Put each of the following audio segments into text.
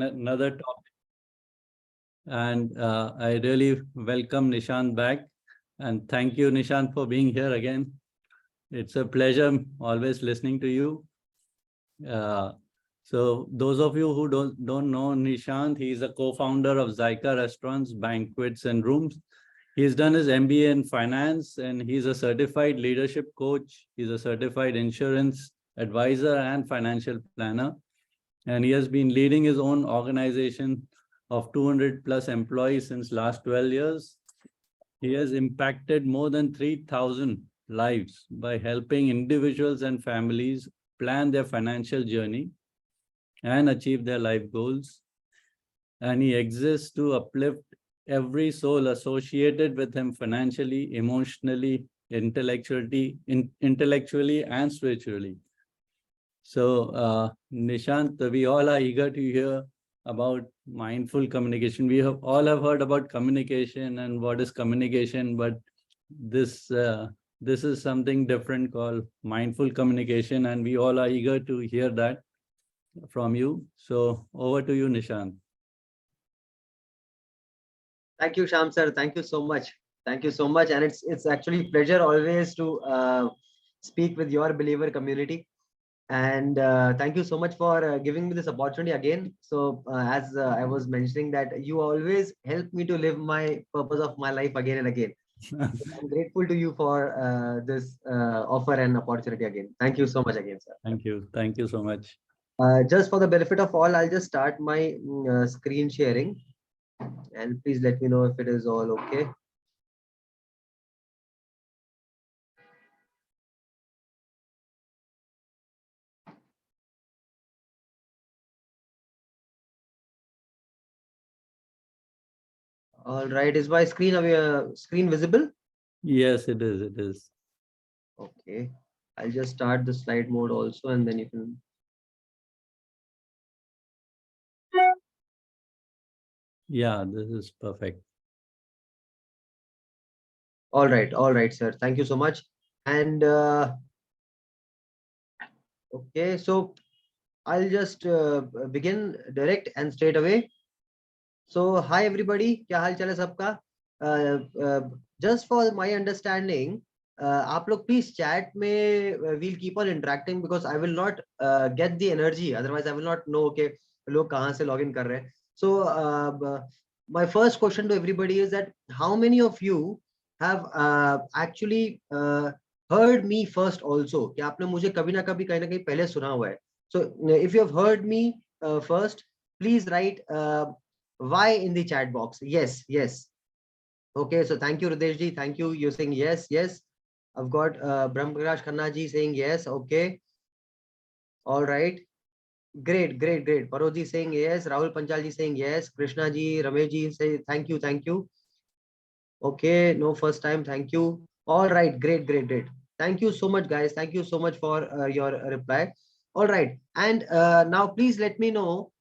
another topic. And I really welcome Nishant back. And thank you, Nishant, for being here again. It's a pleasure always listening to you. So those of you who don't know Nishant, he's a co-founder of Zyka Restaurants, Banquets and Rooms. He's done his MBA in finance, and he's a certified leadership coach. He's a certified insurance advisor and financial planner. And he has been leading his own organization of 200 plus employees since last 12 years. He has impacted more than 3,000 lives by helping individuals and families plan their financial journey and achieve their life goals. And he exists to uplift every soul associated with him financially, emotionally, intellectually, and spiritually. So, Nishant, we all are eager to hear about mindful communication. We all have heard about communication and what is communication, but this is something different called mindful communication, and we all are eager to hear that from you. So over to you, Nishant. Thank you, Shyam sir. Thank you so much. Thank you so much. And it's actually a pleasure always to speak with your believer community. And thank you so much for giving me this opportunity again. So as I was mentioning that you always help me to live my purpose of my life again and again. I'm grateful to you for this offer and opportunity again. Thank you so much again, sir. Thank you. Thank you so much. Just for the benefit of all, I'll just start my screen sharing. And please let me know if it is all okay. All right, is my screen visible? Yes, it is. It is. Okay, I'll just start the slide mode also, and then you can. Yeah, this is perfect. All right, sir. Thank you so much. And okay, so I'll just begin direct and straight away. So hi everybody, क्या हाल चाल है सबका? Just for my understanding, आप लोग please chat में we'll keep on interacting because I will not get the energy. Otherwise, I will not know okay लोग कहाँ से login कर रहे हैं. So my first question to everybody is that how many of you have actually heard me first also? कि आपने मुझे कभी ना कहीं पहले सुना हुआ है. So if you have heard me first, please write why in the chat box. Yes. Okay, so thank you, Rudesh ji. Thank you. You're saying yes. I've got Brahm Prakash Khanna ji saying yes. Okay. All right. Great. Parodi saying yes. Rahul Panchal ji saying yes. Krishna ji, Ramesh ji say thank you. Okay, no first time. Thank you. All right. Great. Thank you so much, guys. Thank you so much for your reply. All right. And now please let me know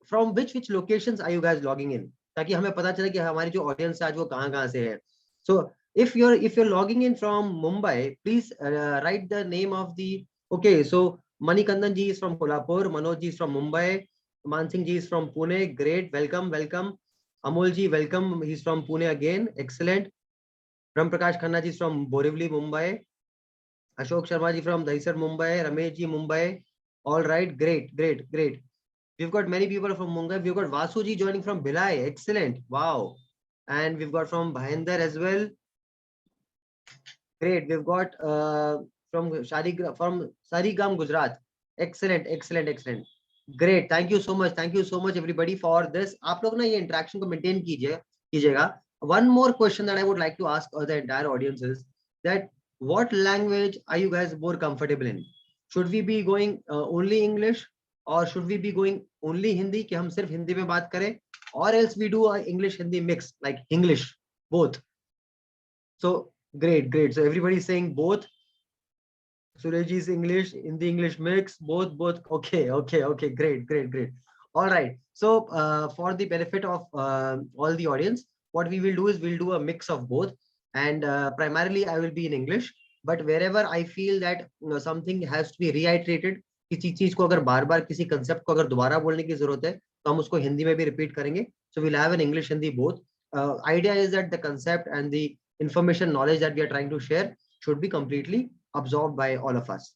from which locations are you guys logging in? ताकि हमें पता चले कि हमारी जो audience है आज वो कहाँ से है. So if you're logging in from Mumbai, please write the name of the. Okay, so Manikandan ji is from Kolhapur, Manoj ji is from Mumbai, Mansingh ji is from Pune. Great, welcome. Amol ji, welcome. He's from Pune again. Excellent. Brahm Prakash Khanna ji is from Borivali, Mumbai. Ashok Sharma ji from Dahisar, Mumbai. Ramesh ji, Mumbai. All right, great. We've got many people from Mumbai. We've got Vasu ji joining from Bhilai. Excellent. Wow. And we've got from Bhayandar as well. Great. We've got from Sarigam, Gujarat. Excellent. Great. Thank you so much everybody for this. आप लोग ना ये interaction को maintain कीजिएगा. One more question that I would like to ask the entire audience is that what language are you guys more comfortable in? Should we be going only English? Or should we be going only Hindi कि हम सिर्फ हिंदी में बात करें, or else we do a English Hindi mix like English both. So great. So everybody is saying both. Suresh is English, Hindi English mix, both. Okay. Great. All right. So for the benefit of all the audience, what we will do is we'll do a mix of both, and primarily I will be in English, but wherever I feel that something has to be reiterated, किसी चीज को अगर बार-बार किसी concept को अगर दोबारा बोलने की जरूरत है, तो हम उसको हिंदी में भी रिपीट करेंगे. So we'll have an English Hindi both. Idea is that the concept and the information knowledge that we are trying to share should be completely absorbed by all of us.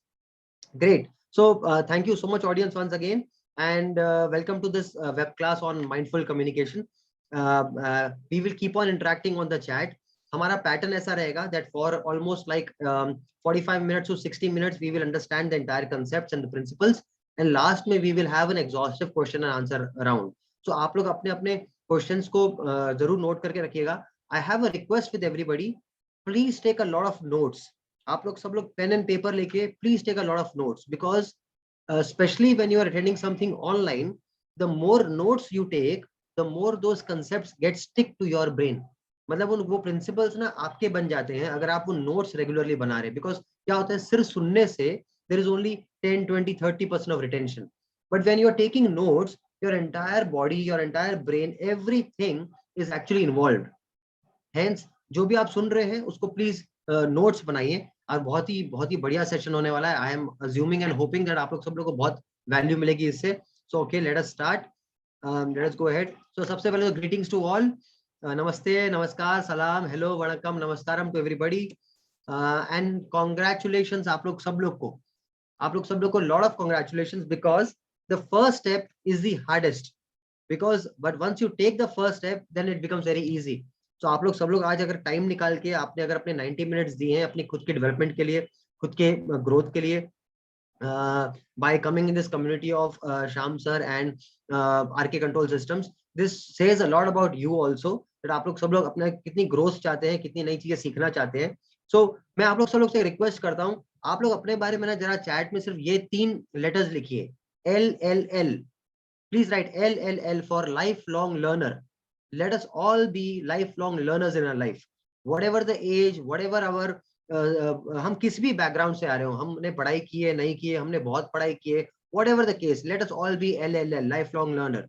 Great. So thank you so much, audience, once again, and welcome to this web class on mindful communication. We will keep on interacting on the chat. हमारा pattern ऐसा रहेगा that for almost like 45 minutes to 60 minutes we will understand the entire concepts and the principles, and last में we will have an exhaustive question and answer round. So आप लोग अपने अपने questions को जरूर note करके रखिएगा. I have a request with everybody. Please take a lot of notes. आप लोग सब लोग pen and paper लेके please take a lot of notes, because especially when you are attending something online, the more notes you take, the more those concepts get stick to your brain. मतलब उन वो principles ना आपके बन जाते हैं अगर आप वो नोट्स रेगुलरली बना रहे हैं. बिकॉज क्या होता है, सिर्फ सुनने से there is only 10, 20, 30% of retention. But when you are taking notes, your entire body, your entire brain, everything is actually involved. Hence जो भी आप सुन रहे हैं उसको प्लीज नोट्स बनाइए. और बहुत ही बढ़िया सेशन होने वाला है. I am assuming and hoping that आप लोग सब लोग को बहुत वैल्यू मिलेगी इससे. So okay, let us start. Let us go ahead. So सबसे पहले तो ग्रीटिंग्स टू ऑल. नमस्ते, नमस्कार, सलाम, हेलो, वणक्कम, नमस्कारम टू एवरीबॉडी, एंड कांग्रेचुलेशंस आप लोग सब लोग को lot of congratulations, because the first step is the hardest. Because but once you take the first step then it becomes very easy. तो आप लोग सब लोग आज अगर टाइम निकाल के आपने अगर अपने 90 मिनट्स दिए हैं अपनी खुद के डेवलपमेंट के लिए, खुद के ग्रोथ के लिए, by coming in this community of Shyam sir and RK Control Systems, this says a lot about you also, that आप लोग सब लोग अपना कितनी ग्रोथ चाहते हैं, कितनी नई चीजें सीखना चाहते हैं. So मैं आप लोग सब लोग से रिक्वेस्ट करता हूँ, आप लोग अपने बारे में ना जरा चैट में सिर्फ ये 3 लेटर्स लिखिए, LLL. Please write LLL for lifelong learner. Let us all be lifelong learners in our life. Whatever the age, whatever our हम किस भी बैकग्राउंड से आ रहे हो, हमने पढ़ाई की है नहीं की है, हमने बहुत पढ़ाई की है, whatever the case, let us all be LLL, lifelong learner.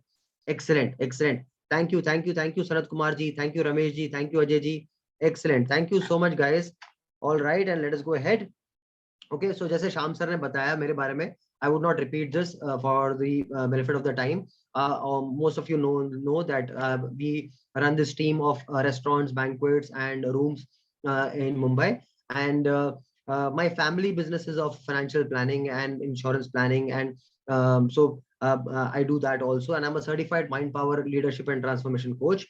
Excellent, excellent. Thank you Sanat Kumar ji, thank you Ramesh ji, thank you Ajay ji. Excellent, thank you so much guys. All right, and let us go ahead. Okay, so जैसे Shyam sir ने बताया मेरे बारे में, I would not repeat this for the benefit of the time. Most of you know that we run this team of restaurants, banquets, and rooms in Mumbai. And my family business is of financial planning and insurance planning, and so I do that also. And I'm a certified mind power leadership and transformation coach.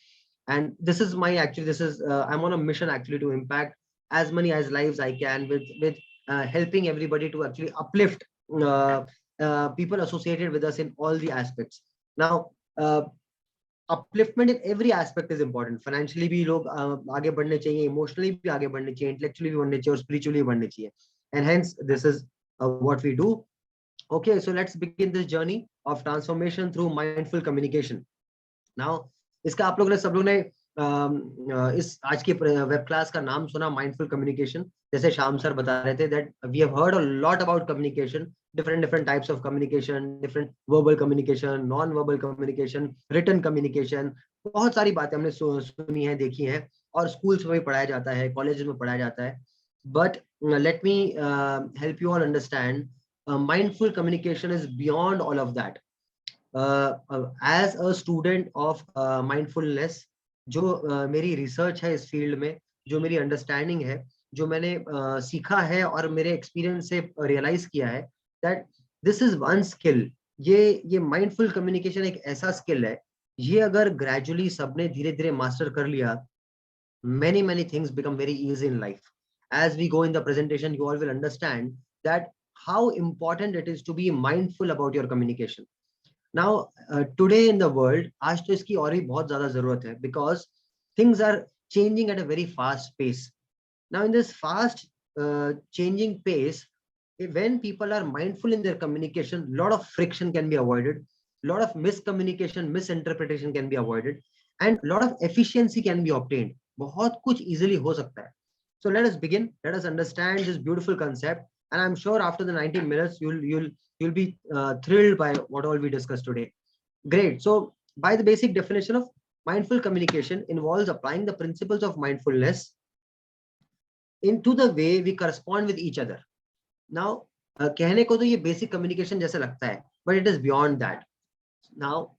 And this is my I'm on a mission actually to impact as many as lives I can with helping everybody to actually uplift people associated with us in all the aspects. Now, upliftment in every aspect is important. Financially भी लोग आगे बढ़ने चाहिए, emotionally भी आगे बढ़ने चाहिए, intellectually भी बढ़ने चाहिए और spiritually भी बढ़ने चाहिए. And hence, this is what we do. Okay, so let's begin this journey of transformation through mindful communication. Now, इसका आप लोग ने सब लोग ने इस आज की वेब क्लास का नाम सुना, माइंडफुल कम्युनिकेशन. जैसे श्याम सर बता रहे थे that we have heard a lot about communication, different types of communication, different verbal communication, non-verbal communication, written communication. बहुत सारी बातें हमने सुनी है, देखी है, और स्कूल्स में भी पढ़ाया जाता है, कॉलेज में पढ़ाया जाता है. But let me help you all understand, mindful communication is beyond all of that. As a student of mindfulness, जो मेरी रिसर्च है इस फील्ड में, जो मेरी अंडरस्टैंडिंग है, जो मैंने सीखा है और मेरे एक्सपीरियंस से रियलाइज किया है, that this is one skill. ये माइंडफुल कम्युनिकेशन एक ऐसा स्किल है, ये अगर ग्रेजुअली सबने धीरे धीरे मास्टर कर लिया, many things become very easy in life. As we go in the presentation, you all will understand that how important it is to be mindful about your communication. Now, today in the world, आज तो इसकी और भी बहुत ज़्यादा ज़रूरत है, because things are changing at a very fast pace. Now, in this fast changing pace, when people are mindful in their communication, lot of friction can be avoided, lot of miscommunication, misinterpretation can be avoided, and lot of efficiency can be obtained. बहुत कुछ easily हो सकता है. So let us begin. Let us understand this beautiful concept, and I'm sure after the 90 minutes you'll be thrilled by what all we discussed today. Great. So by the basic definition of mindful communication involves applying the principles of mindfulness into the way we correspond with each other. Now, कहने को तो ये basic communication जैसे लगता है, but it is beyond that. Now,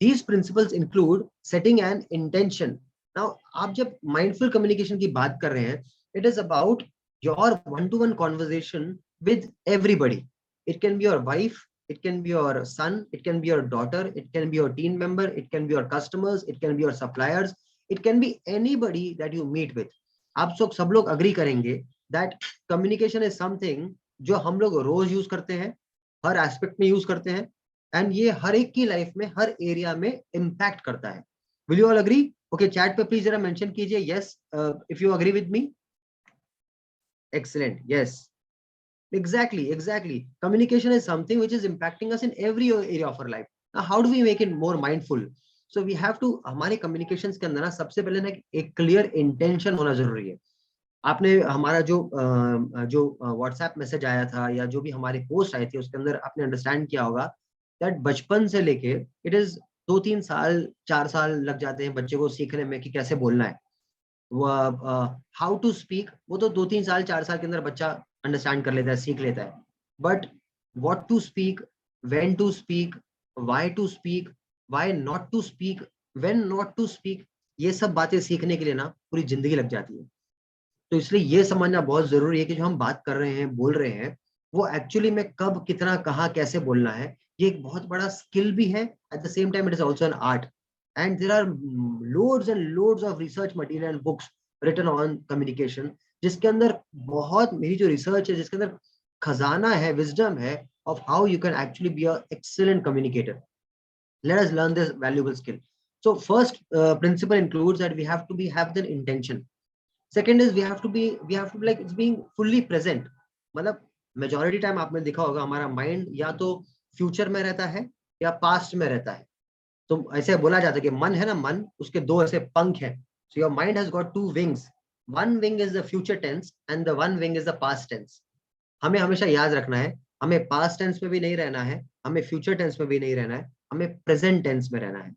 These principles include setting an intention. Now आप जब mindful communication की बात कर रहे हैं, it is about your one-to-one conversation with everybody. It can be your wife, it can be your son, it can be your daughter, it can be your team member, it can be your customers, it can be your suppliers, it can be anybody that you meet with. आप सब लोग agree करेंगे that communication is something जो हम लोग रोज use करते हैं, हर aspect में यूज करते हैं, एंड ये हर एक की लाइफ में हर एरिया में इम्पैक्ट करता है. Will you all agree? Okay, chat पे प्लीज जरा मेंशन कीजिए yes if you agree with me. Excellent, yes, exactly. Communication is something which is impacting us in every area of our life. Now how do we make it more mindful? So we have to, हमारे communications के अंदर ना सबसे पहले ना एक clear intention होना जरूरी है. आपने हमारा जो व्हाट्सएप मैसेज आया था या जो भी हमारी पोस्ट आई थी उसके अंदर आपने अंडरस्टैंड किया होगा दैट बचपन से लेके इट इज 2-3 साल 4 साल लग जाते हैं बच्चे को सीखने में कि कैसे बोलना है. वो हाउ टू स्पीक वो तो 2-3 साल 4 साल के अंदर बच्चा अंडरस्टैंड कर लेता है, सीख लेता है. But what to speak, when to speak, why to speak, why not to speak, when not to speak, ये सब बातें सीखने के लिए ना पूरी जिंदगी लग जाती है. तो इसलिए ये समझना बहुत जरूरी है कि जो हम बात कर रहे हैं, बोल रहे हैं, वो एक्चुअली में कब, कितना, कहाँ, कैसे बोलना है. ये एक बहुत बड़ा स्किल भी है. At the same time it is also an art. And there are loads and loads of research material and books written on communication, जिसके अंदर बहुत, मेरी जो रिसर्च है जिसके अंदर खजाना है, विजडम है of how you can actually be a excellent communicator. Let us learn this valuable skill. So first principle includes that we have to have the intention. Second is we have to be like it's being fully present. मतलब majority time आपने देखा होगा हमारा mind या तो future में रहता है या past में रहता है. तो ऐसे बोला जाता है कि मन है ना, मन उसके दो ऐसे पंख हैं. So your mind has got two wings. One wing is the future tense and the one wing is the past tense. हमें हमेशा याद रखना है, हमें past tense में भी नहीं रहना है, हमें future tense में भी नहीं रहना है, हमें present tense में रहना है.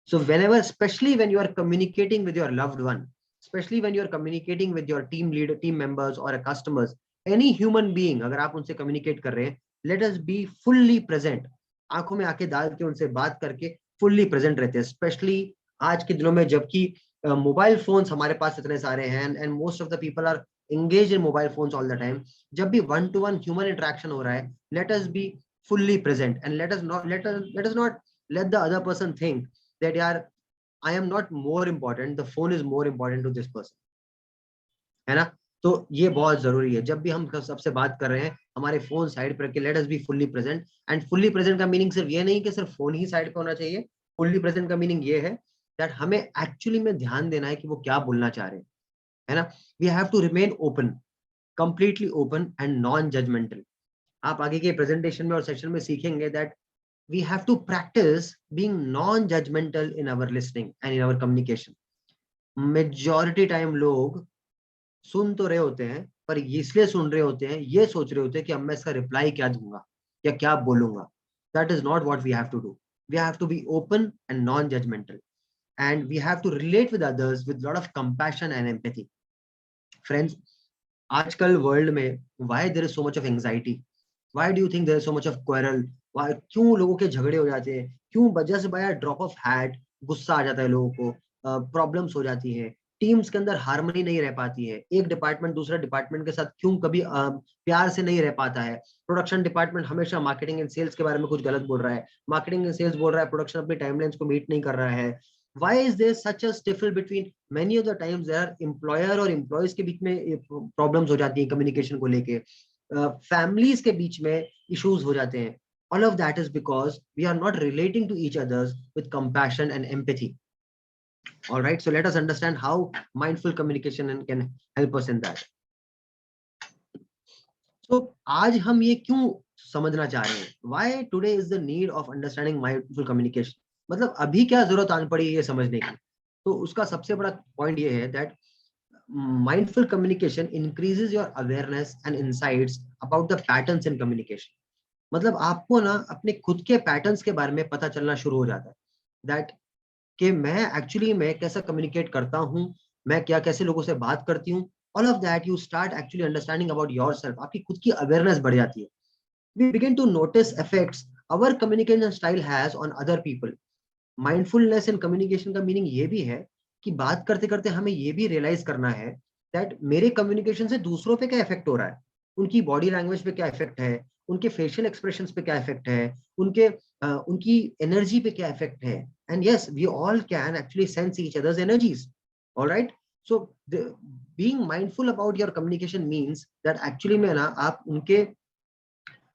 So whenever, especially when you are communicating with your loved one, especially when you are communicating with your team leader, team members or customers, any human being, अगर आप उनसे communicate कर रहे हैं, let us be fully present. आंखों में आंखें डाल के उनसे बात करके fully present रहते हैं. Especially आज के दिनों में जबकि मोबाइल फोन्स हमारे पास इतने सारे हैं and most of the people are engaged in mobile phones all the time. जब भी one to one human interaction हो रहा है, let us be fully present and let us not let the other person think that yaar I am not more important, the phone is more important to this person, है ना. तो ये बहुत जरूरी है. जब भी हम सबसे बात कर रहे हैं, हमारे फोन साइड पर रख के late us be fully present. And fully present का मीनिंग सिर्फ ये नहीं कि सिर्फ फोन ही साइड पे होना चाहिए. फुल्ली प्रेजेंट का मीनिंग ये है दैट हमें एक्चुअली में ध्यान देना है कि वो क्या बोलना चाह रहे हैं, है ना. We have to remain open, completely open and non judgmental. आप आगे के प्रेजेंटेशन में और सेशन में सीखेंगे that we have to practice being non-judgmental in our listening and in our communication. Majority time लोग सुन तो रहे होते हैं पर इसलिए सुन रहे होते हैं, ये सोच रहे होते हैं कि अब मैं इसका रिप्लाई क्या दूंगा या क्या बोलूंगा. That is not what we have to do. We have to be open and non-judgmental, and we have to relate with others with lot of compassion and empathy. Friends, आजकल वर्ल्ड में why there is so much of anxiety? Why do you think there is so much of quarrel? क्यों लोगों के झगड़े हो जाते हैं? क्यों just by drop of hat गुस्सा आ जाता है लोगों को, प्रॉब्लम्स हो जाती हैं, टीम्स के अंदर हार्मनी नहीं रह पाती है, एक डिपार्टमेंट दूसरे डिपार्टमेंट के साथ क्यों कभी प्यार से नहीं रह पाता है. प्रोडक्शन डिपार्टमेंट हमेशा मार्केटिंग एंड सेल्स के बारे में कुछ गलत बोल रहा है, मार्केटिंग एंड सेल्स बोल रहा है प्रोडक्शन अपनी टाइमलाइंस को मीट नहीं कर रहा है. Why is there such a stifle between? Many of the times there are employer और employees के बीच में प्रॉब्लम्स हो जाती है कम्युनिकेशन को लेके, families के बीच में issues हो जाते हैं. All of that is because we are not relating to each others with compassion and empathy. All right, so let us understand how mindful communication can help us in that. So आज हम ये क्यों समझना चाह रहे हैं? Why today is the need of understanding mindful communication? मतलब अभी क्या जरूरत आन पड़ी ये समझने की. तो उसका सबसे बड़ा पॉइंट ये है that mindful communication increases your awareness and insights about the patterns in communication. मतलब आपको ना अपने खुद के पैटर्न्स के बारे में पता चलना शुरू हो जाता है दैट कि मैं एक्चुअली मैं कैसा कम्युनिकेट करता हूँ, मैं क्या कैसे लोगों से बात करती हूँ. All of that you start actually understanding about yourself. आपकी खुद की अवेयरनेस बढ़ जाती है. We begin to notice effects our communication style has on other people. Mindfulness in communication का मीनिंग ये भी है कि बात करते करते हमें ये भी रियलाइज करना है दैट मेरे कम्युनिकेशन से दूसरों पे क्या इफेक्ट हो रहा है, उनकी बॉडी लैंग्वेज पे क्या इफेक्ट है, उनके फेशियल एक्सप्रेशंस पे क्या इफेक्ट है, उनकी एनर्जी पे क्या इफेक्ट है. And yes, we all can actually sense each others energies. Alright, so being mindful about your communication means that actually में ना आप उनके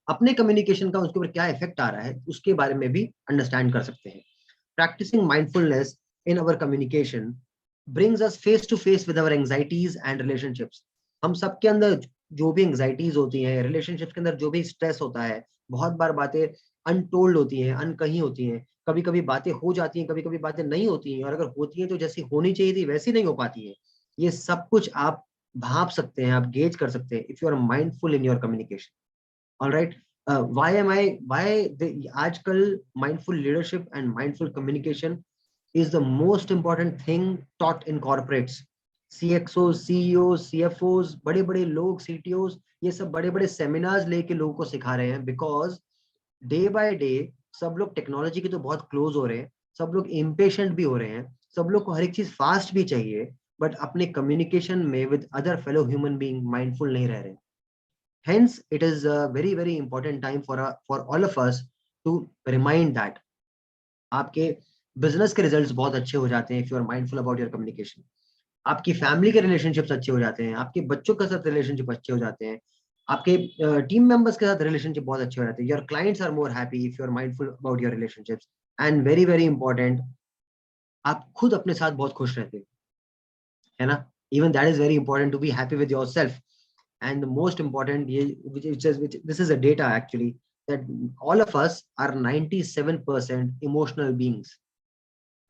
अपने कम्युनिकेशन का उसके ऊपर क्या इफेक्ट आ रहा है उसके बारे में भी अंडरस्टैंड कर सकते हैं. Practicing mindfulness in our communication brings us face to face with our anxieties and relationships. हम सबके अंदर जो भी एंजाइटीज होती हैं, रिलेशनशिप्स के अंदर जो भी स्ट्रेस होता है, बहुत बार बातें अनटोल्ड होती हैं, अनकही होती हैं, कभी कभी बातें हो जाती हैं, कभी कभी बातें नहीं होती हैं, और अगर होती हैं तो जैसी होनी चाहिए थी वैसी नहीं हो पाती है. ये सब कुछ आप भाप सकते हैं, आप गेज कर सकते हैं if you are mindful in your communication. Alright, आजकल mindful leadership and mindful communication is the most important thing taught in corporates. CXOs, CEOs, CFOs, बड़े बड़े लोग, CTOs, ये सब बड़े बड़े सेमिनार्स लेके लोगों को सिखा रहे हैं, बिकॉज डे बाय डे सब लोग टेक्नोलॉजी के तो बहुत क्लोज हो रहे हैं, सब लोग इम्पेशेंट भी हो रहे हैं, सब लोग को हर एक चीज फास्ट भी चाहिए, बट अपने कम्युनिकेशन में with other fellow human being mindful नहीं रह रहे. Hence, it is a very, very important time for all of us to remind that आपके बिजनेस के रिजल्ट्स बहुत अच्छे हो जाते हैं if you are mindful about your communication. आपकी फैमिली के रिलेशनशिप्स अच्छे हो जाते हैं, आपके बच्चों के साथ रिलेशनशिप अच्छे हो जाते हैं, आपके टीम मेंबर्स के साथ रिलेशनशिप बहुत अच्छे हो जाते हैं. Your clients are more happy if you are mindful about your relationships. And very very important, आप खुद अपने साथ बहुत खुश रहते हैं, है ना. Even that is very important to be happy with your self. And the most important, which this is a data actually, that all of us are 97% emotional beings.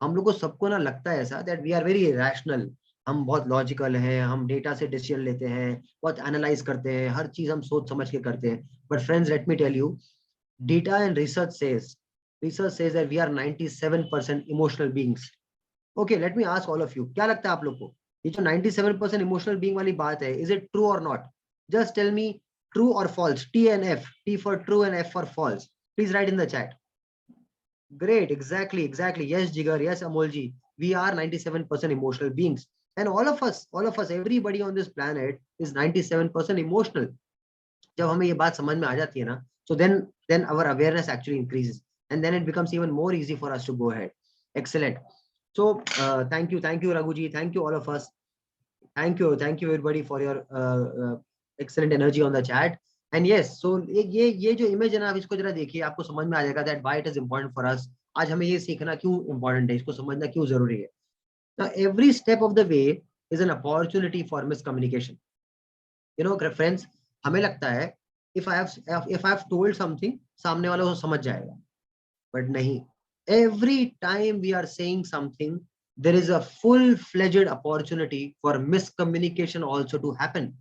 हम लोग को सबको ना लगता है ऐसा that we are very rational. हम बहुत लॉजिकल हैं, हम डेटा से डिसीजन लेते हैं, बहुत एनालाइज करते हैं, हर चीज हम सोच समझ के करते हैं. But friends, let me tell you, data and research says that we are 97% emotional beings. Okay, let me ask all of you, क्या लगता है आप लोग को ये जो 97% इमोशनल बीइंग वाली बात है, इज इट ट्रू और not? Just tell me true or false. T and F. T for true and F for false. Please write in the chat. Great. Exactly. Yes, Jigar. Yes, Amolji. We are 97% emotional beings. And all of us, everybody on this planet is 97% emotional. जब हमें ये बात समझ में आ जाती है ना, so then our awareness actually increases. And then it becomes even more easy for us to go ahead. Excellent. So, thank you, Raghuji. Thank you, all of us. Thank you everybody for your excellent energy on the chat. And yes, so ये जो image है ना, आप इसको जरा देखिए, आपको समझ में आ जाएगा that why it is important for us. आज हमें ये सीखना क्यों important है, इसको समझना क्यों जरूरी है. Now every step of the way is an opportunity for miscommunication. You know friends, हमें लगता है if I have told something, सामने वाला वो समझ जाएगा, but नहीं. Every time we are saying something, there is a full-fledged opportunity for miscommunication also to happen.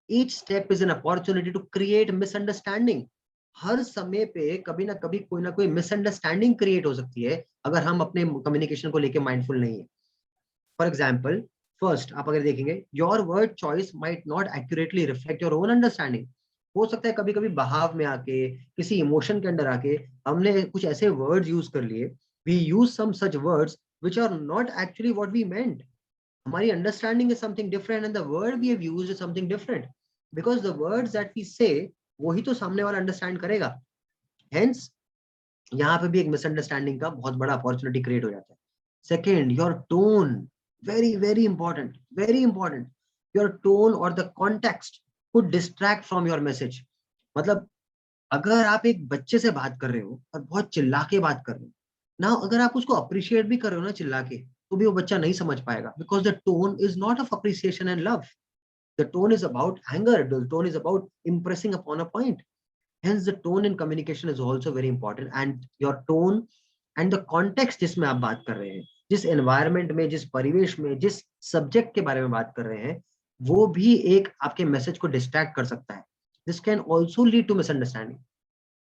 Each step is an opportunity to create misunderstanding. हर समय पे कभी ना कभी कोई ना कोई मिसअंडरस्टैंडिंग क्रिएट हो सकती है अगर हम अपने कम्युनिकेशन को लेके माइंडफुल नहीं है. फॉर एग्जाम्पल, फर्स्ट आप अगर देखेंगे, your word choice might not accurately reflect your own understanding. हो सकता है कभी कभी बहाव में आके, किसी इमोशन के अंदर आके हमने कुछ ऐसे वर्ड्स यूज कर लिए, we use some such words which are not actually what we meant. हमारी understanding is something different and the word we have used is something different, because the words that we say वही तो सामने वाला understand करेगा. Hence यहाँ पे भी एक misunderstanding का बहुत बड़ा opportunity create हो जाता है. Second, your tone, very important. Your tone or the context could distract from your message. मतलब अगर आप एक बच्चे से बात कर रहे हो और बहुत चिल्ला के बात कर रहे हो ना, अगर आप उसको अप्रिशिएट भी कर रहे हो ना चिल्ला के, तो भी वो बच्चा नहीं समझ पाएगा, because the tone is not of appreciation and love. The tone is about anger, the tone is about impressing upon a point. Hence the tone in communication is also very important. And your tone and the context जिसमें आप बात कर रहे हैं, जिस environment में, जिस परिवेश में, जिस सब्जेक्ट के बारे में बात कर रहे हैं, वो भी एक आपके मैसेज को डिस्ट्रैक्ट कर सकता है. This can also lead to misunderstanding.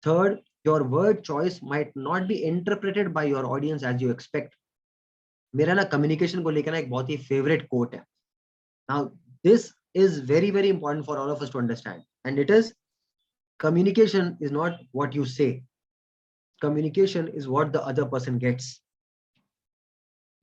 Third, your word choice might not be interpreted by your audience as you expect. मेरा ना communication को लेकर ना एक बहुत ही favorite quote है. Now, this is very important for all of us to understand. And it is, communication is not what you say. communication is what the other person gets.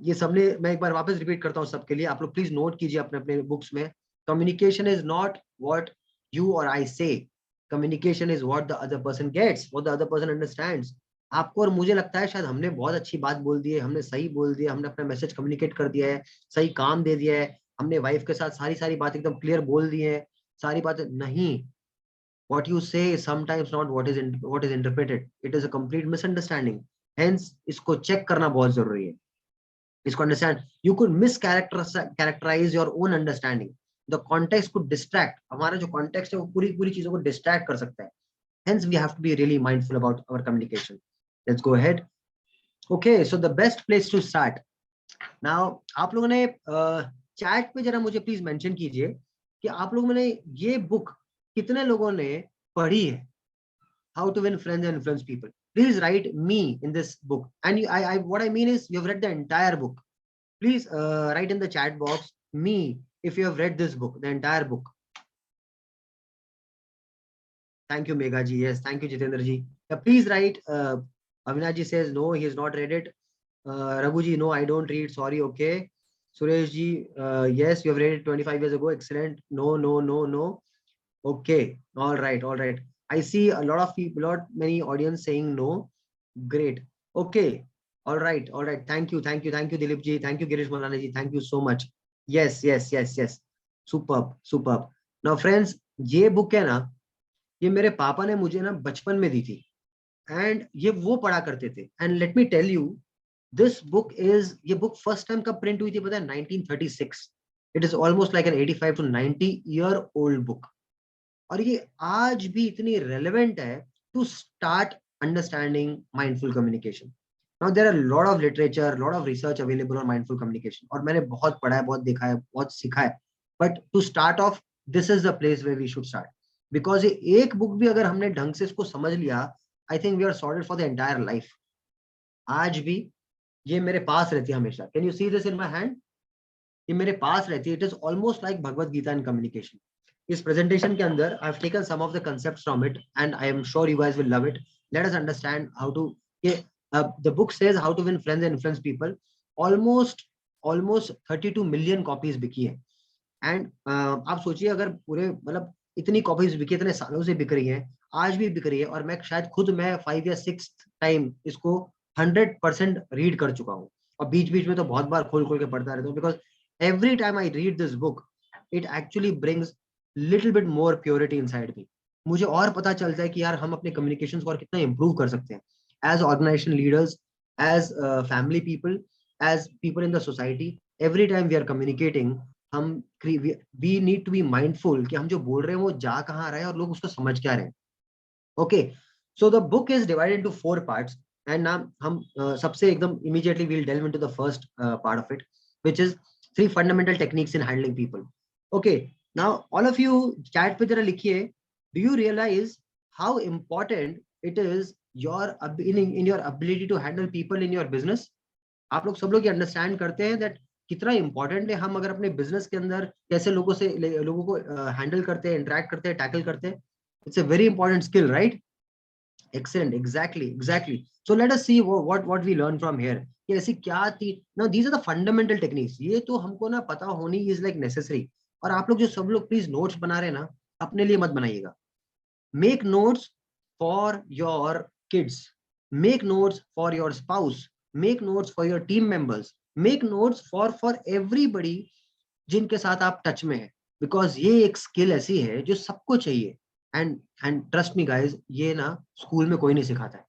ये सबने, मैं एक बार वापस रिपीट करता हूँ सबके लिए, आप लोग प्लीज नोट कीजिए अपने अपने बुक्स में. Communication is not what you or I say. Communication is what the other person gets, what the other person understands. आपको और मुझे लगता है शायद हमने बहुत अच्छी बात बोल दी है, हमने सही बोल दिया, हमने अपना मैसेज कम्युनिकेट कर दिया है, सही काम दे दिया है, हमने वाइफ के साथ सारी सारी बातें एकदम क्लियर बोल दी है, सारी बातें. नहीं, what you say is sometimes not what is interpreted. It is a complete misunderstanding. Hence इसको चेक करना बहुत जरूरी है. इसको understand. You could mischaracterize your own understanding. The context could distract. हमारा जो context है वो पूरी पूरी चीजों को distract कर सकता है. Hence we have to be really mindful about our communication. Let's go ahead. Okay, so the best place to start. Now आप लोगों ने chat पे जरा मुझे please mention कीजिए कि आप लोगों ने ये book कितने लोगों ने पढ़ी है. How to win friends and influence people. Please write me in this book. And what I mean is you have read the entire book. Please write in the chat box me if you have read this book, the entire book. Thank you, Megha ji. Yes, thank you, Jitendra ji. Please write. Avinash ji says no, he has not read it. Raghu ji, no, I don't read. Sorry. Okay. Suresh ji, yes, you have read it 25 years ago. Excellent. No, no, no, no. Okay. All right. All right. I see a lot of people, many audience saying no. Great. Okay. All right. All right. Thank you. Thank you. Thank you, Dilip ji. Thank you, Girish Malana ji. Thank you so much. Yes, yes, yes, yes. Superb. Superb. Now, friends, ये book है ना, ये मेरे पापा ने मुझे ना बचपन में दी थी. And ये वो पढ़ा करते थे. And let me tell you, this book is, ये book first time कब print हुई थी पता है? 1936. It is almost like an 85 to 90-year-old book. और ये आज भी इतनी relevant है to start understanding mindful communication. Now there are a lot of literature, lot of research available on mindful communication. और मैंने बहुत पढ़ा है, बहुत देखा है, बहुत सीखा है. But to start off, this is the place where we should start. Because ये एक book भी अगर हमने ढंग से इसको समझ लिया, I think we are sorted for the entire life. आज भी ये मेरे पास रहती है हमेशा. Can you see this in my hand? ये मेरे पास रहती है. It is almost like Bhagavad Gita in communication. इस presentation के अंदर I've taken some of the concepts from it and I am sure you guys will love it. Let us understand how to. The book says how to win friends and influence people. Almost 32 million copies बिकी है. And आप सोचिए अगर पूरे मतलब इतनी copies बिकी, इतने सालों से बिक रही हैं, आज भी बिक रही है. और मैं शायद खुद मैं 5 या 6 टाइम इसको 100% रीड कर चुका हूँ. और बीच बीच में तो बहुत बार खोल खोल के पढ़ता रहता हूँ. Because every time I read this book, it actually brings little bit more purity inside me. मुझे और पता चलता है कि यार हम अपने communications को और कितना improve कर सकते हैं. As organization leaders, as family people, as people in the society, every time we are communicating, हम we need to be mindful कि हम जो बोल रहे हैं वो जा कहाँ रहे हैं और लोग उसको समझ क्या रहे हैं. Okay, so the book is divided into 4 parts. And now हम सबसे एकदम immediately we'll delve into the first part of it, which is 3 fundamental techniques in handling people. Okay, now all of you chat पे जरा लिखिए, do you realize how important it is in your ability to handle people in your business? आप लोग सब लोग ये understand करते हैं that कितना important है हम अगर अपने business के अंदर कैसे लोगों को handle करते हैं, interact करते हैं, tackle करते हैं. It's a very important skill, right? Excellent. Exactly. So let us see what we learn from here. कि ऐसी क्या थी. Now these are the fundamental techniques. ये तो हमको ना पता होनी is like necessary. और आप लोग जो सब लोग please notes बना रहे हैं ना, अपने लिए मत बनाइएगा. Make notes for your kids. Make notes for your spouse. Make notes for your team members. Make notes for everybody जिनके साथ आप टच में हैं. Because ये एक skill ऐसी है जो सबको चाहिए. And trust me guys, ये ना स्कूल में कोई नहीं सिखाता है,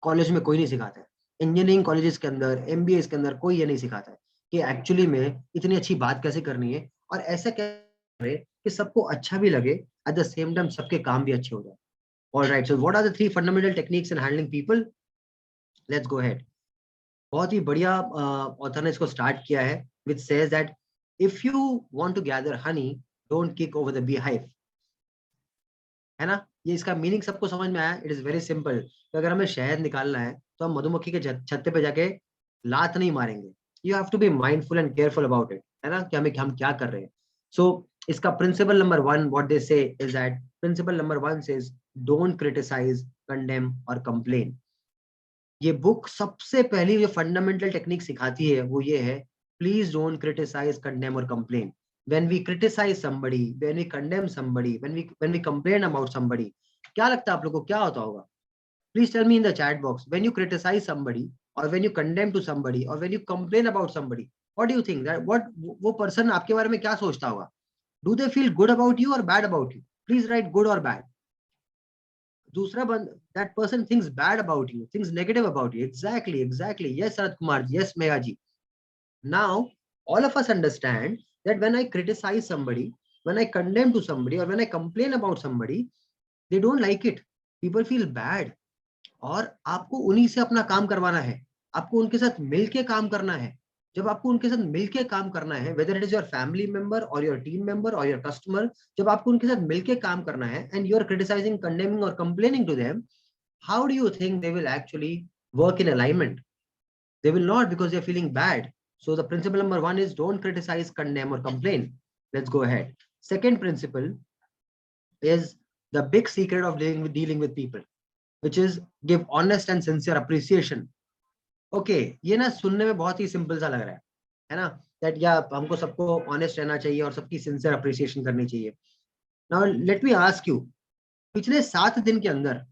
कॉलेज में कोई नहीं सिखाता है, इंजीनियरिंग कॉलेजेस के अंदर, MBA के अंदर कोई ये नहीं सिखाता है कि एक्चुअली में इतनी अच्छी बात कैसे करनी है और ऐसा कैसे करें कि सबको अच्छा भी लगे, एट द सेम टाइम सबके काम भी अच्छे हो जाए. Alright, so what are the 3 fundamental techniques in handling people? Let's go ahead. बहुत ही बढ़िया ऑथर ने इसको स्टार्ट किया है which says that if you want to gather honey, don't kick over the beehive. है ना, ये इसका मीनिंग सबको समझ में आया. It is very simple. तो अगर हमें शहद निकालना है तो हम मधुमक्खी के छत्ते पे जाके लात नहीं मारेंगे. You have to be mindful and careful about it. है ना, कि हम क्या कर रहे हैं. सो इसका principal number 1 what they say is that principle number 1 says don't criticise, condemn or complain. ये बुक सबसे पहली जो फंडामेंटल टेक्निक सिखाती है वो ये है, please don't criticise, condemn or complain. When we criticize somebody, when we condemn somebody, when we complain about somebody, क्या लगता है आप लोगों को क्या होता होगा? Please tell me in the chat box. When you criticize somebody, or when you condemn to somebody, or when you complain about somebody, what do you think that what वो person आपके बारे में क्या सोचता होगा? Do they feel good about you or bad about you? Please write good or bad. दूसरा बंद, that person thinks bad about you, thinks negative about you. Exactly. Yes, Sarath Kumar. Yes, Megha ji. Now, all of us understand that when I criticize somebody, when I condemn to somebody, or when I complain about somebody, they don't like it. People feel bad. और आपको उन्हीं से अपना काम करवाना है, आपको उनके साथ मिलके काम करना है. जब आपको उनके साथ मिलके काम करना है, whether it is your family member or your team member or your customer, जब आपको उनके साथ मिलके काम करना है and you are criticizing, condemning or complaining to them, how do you think they will actually work in alignment? They will not, because they are feeling bad. So the principle number 1 is don't criticize, condemn or complain. Let's go ahead. Second principle is the big secret of dealing with people, which is give honest and sincere appreciation. Okay, ये ना सुनने में बहुत ही simple सा लग रहा है ना, that या हमको सबको ऑनेस्ट रहना चाहिए और सबकी सिंसियर अप्रिसिएशन करनी चाहिए. Now let me ask you, पिछले 7 दिन के अंदर,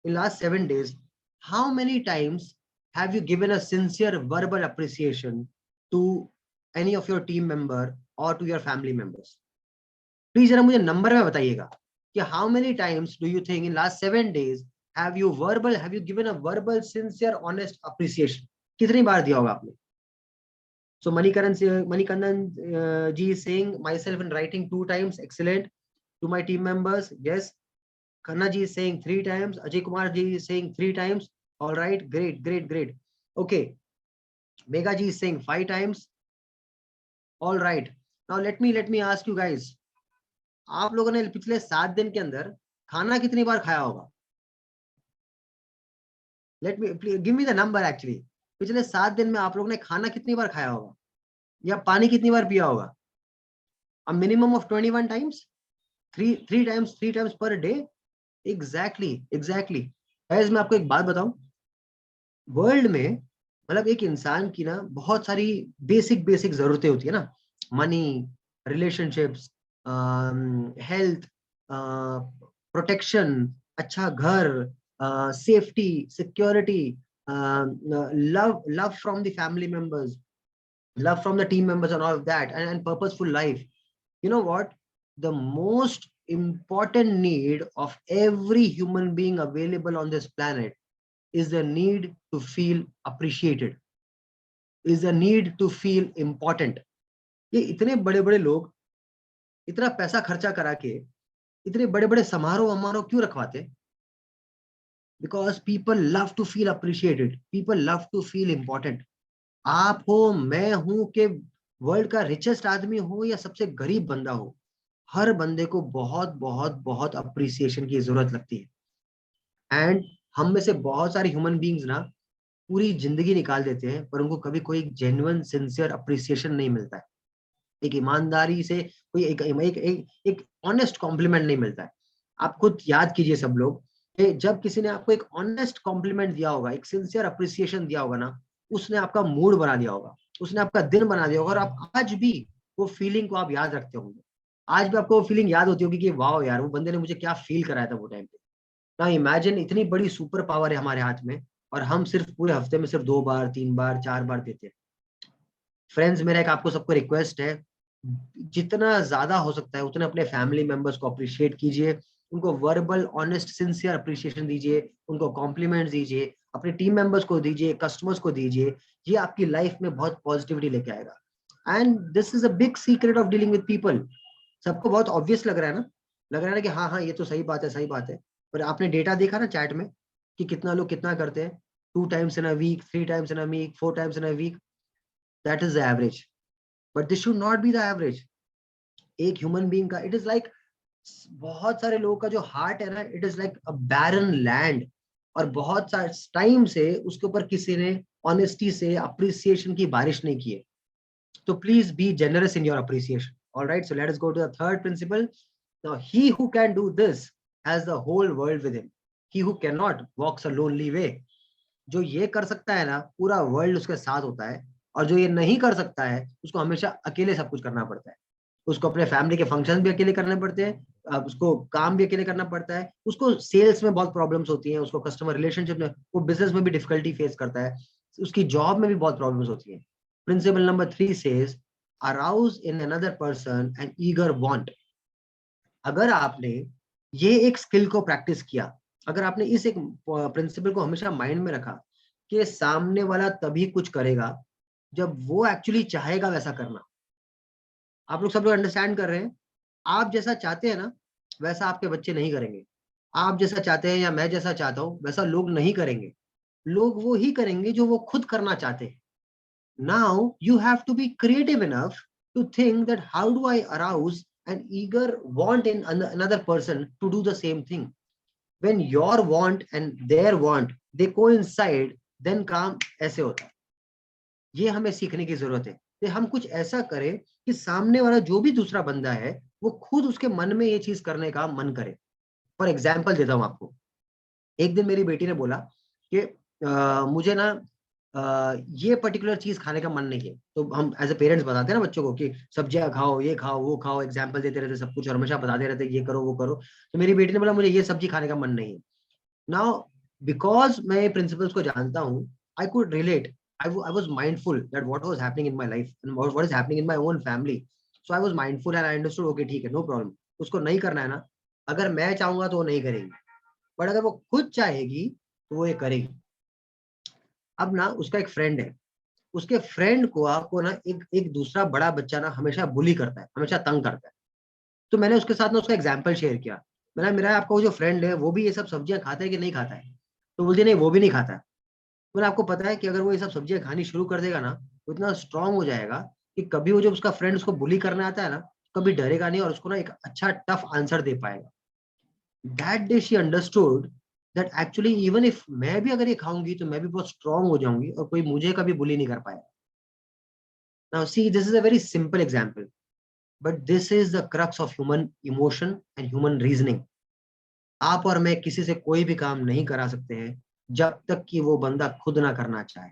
in last 7 days, how many times have you given a sincere verbal appreciation to any of your team member or to your family members? Please जरा मुझे number में बताइएगा कि how many times do you think in last 7 days have you given a verbal, sincere, honest appreciation? कितनी बार दिया होगा आपने? So Manikandan ji is saying, myself in writing 2 times, excellent. To my team members, yes. Khanna ji is saying 3 times. Ajay Kumar ji is saying 3 times. All right, great. Okay. Megha ji is saying 5 times. All right. Now let me ask you guys. आप लोगों ने पिछले 7 दिन के अंदर खाना कितनी बार खाया होगा? Let me give me the number actually. पिछले 7 दिन में आप लोगों ने खाना कितनी बार खाया होगा या पानी कितनी बार पिया होगा? A minimum of 21 times, 3 times per day. Exactly. Guys, मैं आपको एक बात बताऊं, वर्ल्ड में मतलब एक इंसान की ना बहुत सारी बेसिक जरूरतें होती है ना, मनी, रिलेशनशिप्स, हेल्थ, प्रोटेक्शन, अच्छा घर, safety, security, love from the family members, love from the team members and all of that, and purposeful life. You know what? The most important need of every human being available on this planet is the need to feel appreciated, is the need to feel important. ये इतने बड़े लोग इतना पैसा खर्चा करा के इतने बड़े समारोह क्यों रखवाते? Because people love to feel appreciated, people love to feel important. आप हो, मैं हूं, कि वर्ल्ड का रिचेस्ट आदमी हो या सबसे गरीब बंदा हो, हर बंदे को बहुत अप्रिसिएशन की जरूरत लगती है. एंड हम में से बहुत सारे ह्यूमन बींग्स ना पूरी जिंदगी निकाल देते हैं पर उनको कभी कोई जेन्युइन सिंसियर अप्रिसिएशन नहीं मिलता है, एक ईमानदारी से कोई एक ऑनेस्ट कॉम्प्लीमेंट नहीं मिलता है. आप खुद याद कीजिए सब लोग, जब किसी ने आपको एक ऑनेस्ट कॉम्प्लीमेंट दिया होगा, एक सिंसियर अप्रिसिएशन दिया होगा ना, उसने आपका मूड बना दिया होगा, उसने आपका दिन बना दिया होगा, और आप आज भी वो फीलिंग को आप याद रखते होंगे. आज भी आपको वो फीलिंग याद होती होगी कि वाह यार, वो बंदे ने मुझे क्या फील कराया था वो टाइम पे. ना इमेजिन, इतनी बड़ी सुपर पावर है हमारे हाथ में और हम सिर्फ पूरे हफ्ते में सिर्फ 2 बार, 3 बार, 4 बार देते हैं. फ्रेंड्स, मेरा एक आपको सबको रिक्वेस्ट है, जितना ज्यादा हो सकता है उतना अपने फैमिली मेंबर्स को अप्रिशिएट कीजिए, उनको वर्बल, ऑनेस्ट, सिंसियर अप्रिशिएशन दीजिए, उनको कॉम्प्लीमेंट्स दीजिए, अपने टीम मेंबर्स को दीजिए, कस्टमर्स को दीजिए. ये आपकी लाइफ में बहुत पॉजिटिविटी लेके आएगा. And this is a big secret of dealing with people. सबको बहुत ऑब्वियस लग रहा है ना, कि हाँ ये तो सही बात है, पर आपने डेटा देखा ना चैट में कि कितना लोग कितना करते हैं? 2 times in a week, 3 times in a week, 4 times in a week. That is the average. But this should not be the average. एक ह्यूमन बीइंग का, इट इज लाइक, बहुत सारे लोगों का जो हार्ट है ना, it is like a barren land, और बहुत सारे टाइम से उसके ऊपर किसी ने ऑनेस्टी से अप्रिसिएशन की बारिश नहीं की है. तो please be generous in your appreciation. Alright, so let us go to the third principle. Now he who can do this has the whole world with him. He who cannot walks a lonely way. जो ये कर सकता है ना, पूरा world उसके साथ होता है, और जो ये नहीं कर सकता है उसको हमेशा अकेले सब कुछ करना पड़ता है। उसको अपने फैमिली के फंक्शन भी अकेले करने पड़ते हैं, अब उसको काम भी अकेले करना पड़ता है, उसको सेल्स में बहुत प्रॉब्लम्स होती हैं, उसको कस्टमर रिलेशनशिप में, वो बिजनेस में भी डिफिकल्टी फेस करता है, उसकी जॉब में भी बहुत प्रॉब्लम्स होती है। प्रिंसिपल नंबर 3 सेज अराउज इन another person N eager want. अगर आपने ये एक स्किल को प्रैक्टिस किया, अगर आपने इस एक प्रिंसिपल को हमेशा माइंड में रखा कि सामने वाला तभी कुछ करेगा जब वो एक्चुअली चाहेगा वैसा करना। आप लोग सब लोग अंडरस्टैंड कर रहे हैं? आप जैसा चाहते हैं ना, वैसा आपके बच्चे नहीं करेंगे। आप जैसा चाहते हैं या मैं जैसा चाहता हूं वैसा लोग नहीं करेंगे। लोग वो ही करेंगे जो वो खुद करना चाहते हैं। Now you have to be creative enough to think that how do I arouse an eager want in another person to do the same thing. When your want and their want they coincide, then काम ऐसे होता है। ये हमें सीखने की जरूरत है कि हम कुछ ऐसा करें कि सामने वाला जो भी दूसरा बंदा है वो खुद उसके मन में ये चीज करने का मन करे। फॉर एग्जाम्पल देता हूँ आपको। एक दिन मेरी बेटी ने बोला कि मुझे ना ये पर्टिकुलर चीज खाने का मन नहीं है। तो हम एज ए पेरेंट्स बताते हैं ना बच्चों को कि सब्जियां खाओ, ये खाओ, वो खाओ, एग्जाम्पल देते रहते सब कुछ, और हमेशा बताते रहते ये करो वो करो। तो मेरी बेटी ने बोला मुझे ये सब्जी खाने का मन नहीं है। नाउ बिकॉज मैं प्रिंसिपल्स को जानता हूँ, I could relate. I was mindful that what was happening in my life and what is happening in my own family. So I was mindful and I understood, okay ठीक है, no problem, उसको नहीं करना है ना, अगर मैं चाहूंगा तो वो नहीं करेगी, बट अगर वो खुद चाहेगी तो वो ये करेगी। अब ना उसका एक फ्रेंड है, उसके फ्रेंड को आपको ना एक एक दूसरा बड़ा बच्चा ना हमेशा बुली करता है, हमेशा तंग करता है। तो मैंने उसके साथ ना उसका एग्जाम्पल शेयर किया। मैंने मेरा आपका वो जो फ्रेंड है वो भी ये सब सब्जियां खाता है कि नहीं खाता है? तो बोलती नहीं, वो भी नहीं खाता है। मैंने आपको पता है कि अगर वो ये सब सब्जियां खानी शुरू कर देगा ना, वो इतना स्ट्रांग हो जाएगा कि कभी वो जब उसका फ्रेंड उसको बुली करने आता है ना, कभी डरेगा नहीं और उसको ना एक अच्छा टफ आंसर दे पाएगा। That day she understood that actually even if मैं भी अगर ये खाऊंगी तो मैं भी बहुत स्ट्रांग हो जाऊंगी और कोई मुझे कभी बुली नहीं कर पाएगा। Now see, this is a very simple example, but this is the crux of human emotion and human reasoning. आप और मैं किसी से कोई भी काम नहीं करा सकते हैं जब तक कि वो बंदा खुद ना करना चाहे।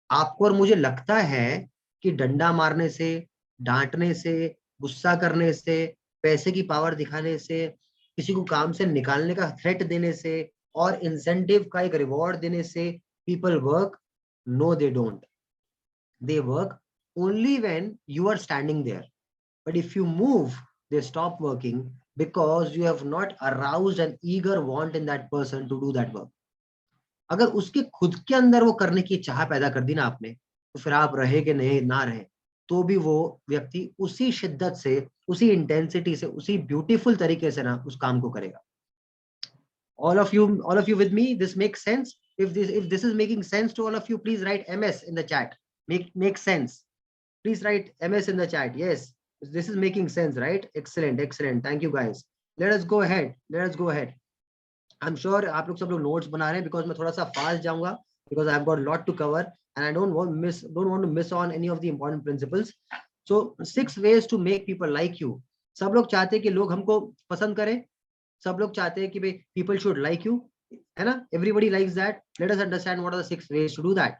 आपको और मुझे लगता है कि डंडा मारने से, डांटने से, गुस्सा करने से, पैसे की पावर दिखाने से, किसी को काम से निकालने का थ्रेट देने से और इंसेंटिव का एक रिवॉर्ड देने से people work? No they don't. They work only when you are standing there, but if you move they stop working because you have not aroused an eager want in that person to do that work. अगर उसके खुद के अंदर वो करने की चाह पैदा कर दी ना आपने, तो फिर आप रहे कि नहीं ना रहे, तो भी वो व्यक्ति उसी शिद्दत से, उसी इंटेंसिटी से, उसी ब्यूटीफुल तरीके से ना उस काम को करेगा। all of you with me, this makes sense? If this is making sense to all of you, please write MS in the chat. Make sense. Please write MS in the chat. Yes, this is making sense, right? Excellent, excellent. Thank you guys. Let us go ahead. Let us go ahead. I'm sure आप लोग सब लोग notes बना रहे हैं, because मैं थोड़ा सा फास्ट जाऊंगा, because I've got a lot to cover and I don't want to miss on any of the important principles. So 6 ways to make people like you. सब लोग चाहते हैं कि लोग हमको पसंद करें, सब लोग चाहते हैं कि भाई people should like you, है ना? Everybody likes that. Let us understand what are the 6 ways to do that.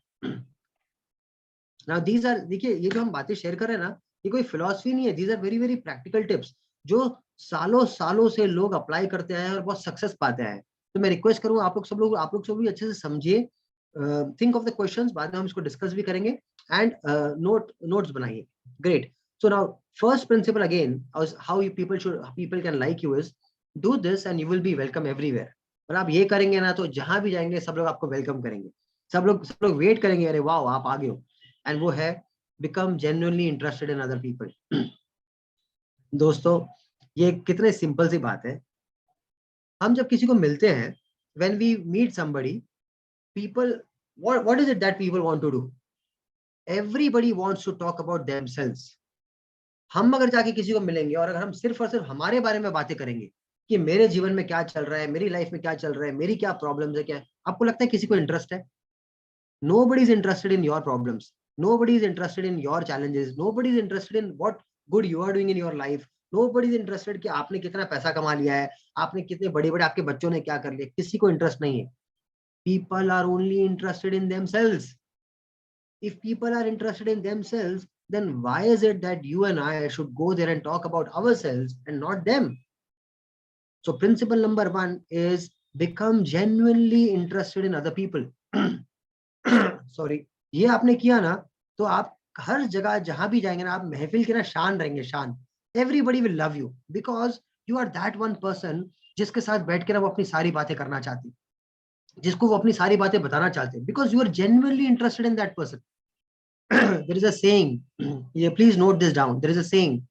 Now these are, देखिए ये जो हम बातें शेयर कर रहे हैं ना, ये कोई फिलॉसफी नहीं है, these are very very practical tips जो सालों सालों से लोग अप्लाई करते आए हैं और बहुत सक्सेस पाते हैं। तो मैं रिक्वेस्ट करूंगा आप लोग सब भी अच्छे से समझिए, थिंक ऑफ द क्वेश्चंस, बाद में हम इसको डिस्कस भी करेंगे, एंड नोट्स बनाइए। Great. So now first principle again, how people can like you is do this and you will be welcome everywhere. और आप ये करेंगे ना तो जहां भी जाएंगे सब लोग आपको वेलकम करेंगे, सब लोग वेट करेंगे, अरे वाह आप आ गए हो। एंड वो है become genuinely interested in other people. दोस्तों ये कितने सिंपल सी बात है। हम जब किसी को मिलते हैं, when we meet somebody, people, what is it that people want to do? Everybody wants to talk about themselves. हम अगर जाके किसी को मिलेंगे और अगर हम सिर्फ और सिर्फ हमारे बारे में बातें करेंगे कि मेरे जीवन में क्या चल रहा है, मेरी लाइफ में क्या चल रहा है, मेरी क्या प्रॉब्लम्स है, क्या है, आपको लगता है किसी को इंटरेस्ट है? Nobody is interested in your problems. Nobody is interested in your challenges. Nobody is interested in what good you are doing in your life. Nobody is interested कि आपने कितना पैसा कमा लिया है, आपने कितने बड़े बड़े आपके बच्चों ने क्या कर लिया, किसी को इंटरेस्ट नहीं है। People are only interested in themselves. If people are interested in themselves, then why is it that you and I should go there and talk about ourselves and not them? So principle number 1 is become genuinely interested in other people. Sorry, ये आपने किया ना, तो आप हर जगह जहां भी जाएंगे ना, आप महफिल के ना शान रहेंगे, शान. Everybody will love you because you are that one person जिसके साथ बैठ के ना वो अपनी सारी बातें करना चाहती, जिसको वो अपनी सारी बातें बताना चाहते हैं, because you are genuinely interested in that person. There is a saying, please note this down. There is a saying,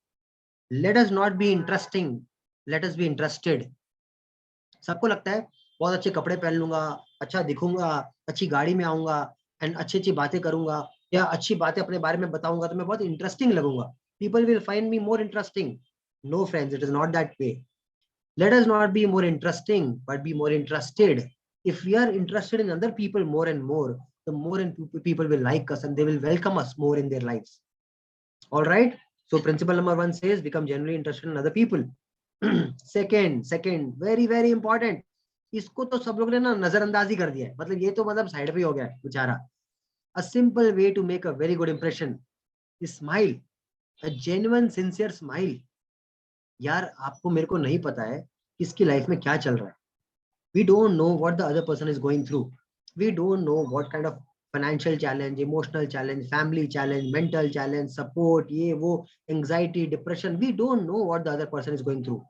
let us not be interesting, let us be interested. सबको लगता है बहुत अच्छे कपड़े पहन लूंगा, अच्छा दिखूंगा, अच्छी गाड़ी में आऊंगा एंड अच्छी अच्छी बातें करूंगा या अच्छी बातें अपने बारे में बताऊंगा तो मैं बहुत interesting लगूंगा. People will find me more interesting. No friends, it is not that way. Let us not be more interesting, but be more interested. If we are interested in other people more and more, the more and people will like us and they will welcome us more in their lives. All right. So principle number 1 says become genuinely interested in other people. second, very important. इसको तो सब लोग ने ना नजरअंदाज ही कर दिया है, मतलब ये तो मतलब साइड पे हो गया है बेचारा. A simple way to make a very good impression is smile. A genuine sincere smile. यार आपको मेरे को नहीं पता है किसकी लाइफ में क्या चल रहा है. We don't know what the other person is going through. We don't know what kind of financial challenge, emotional challenge, family challenge, mental challenge, support, ये वो, anxiety, depression. We don't know what the other person is going through.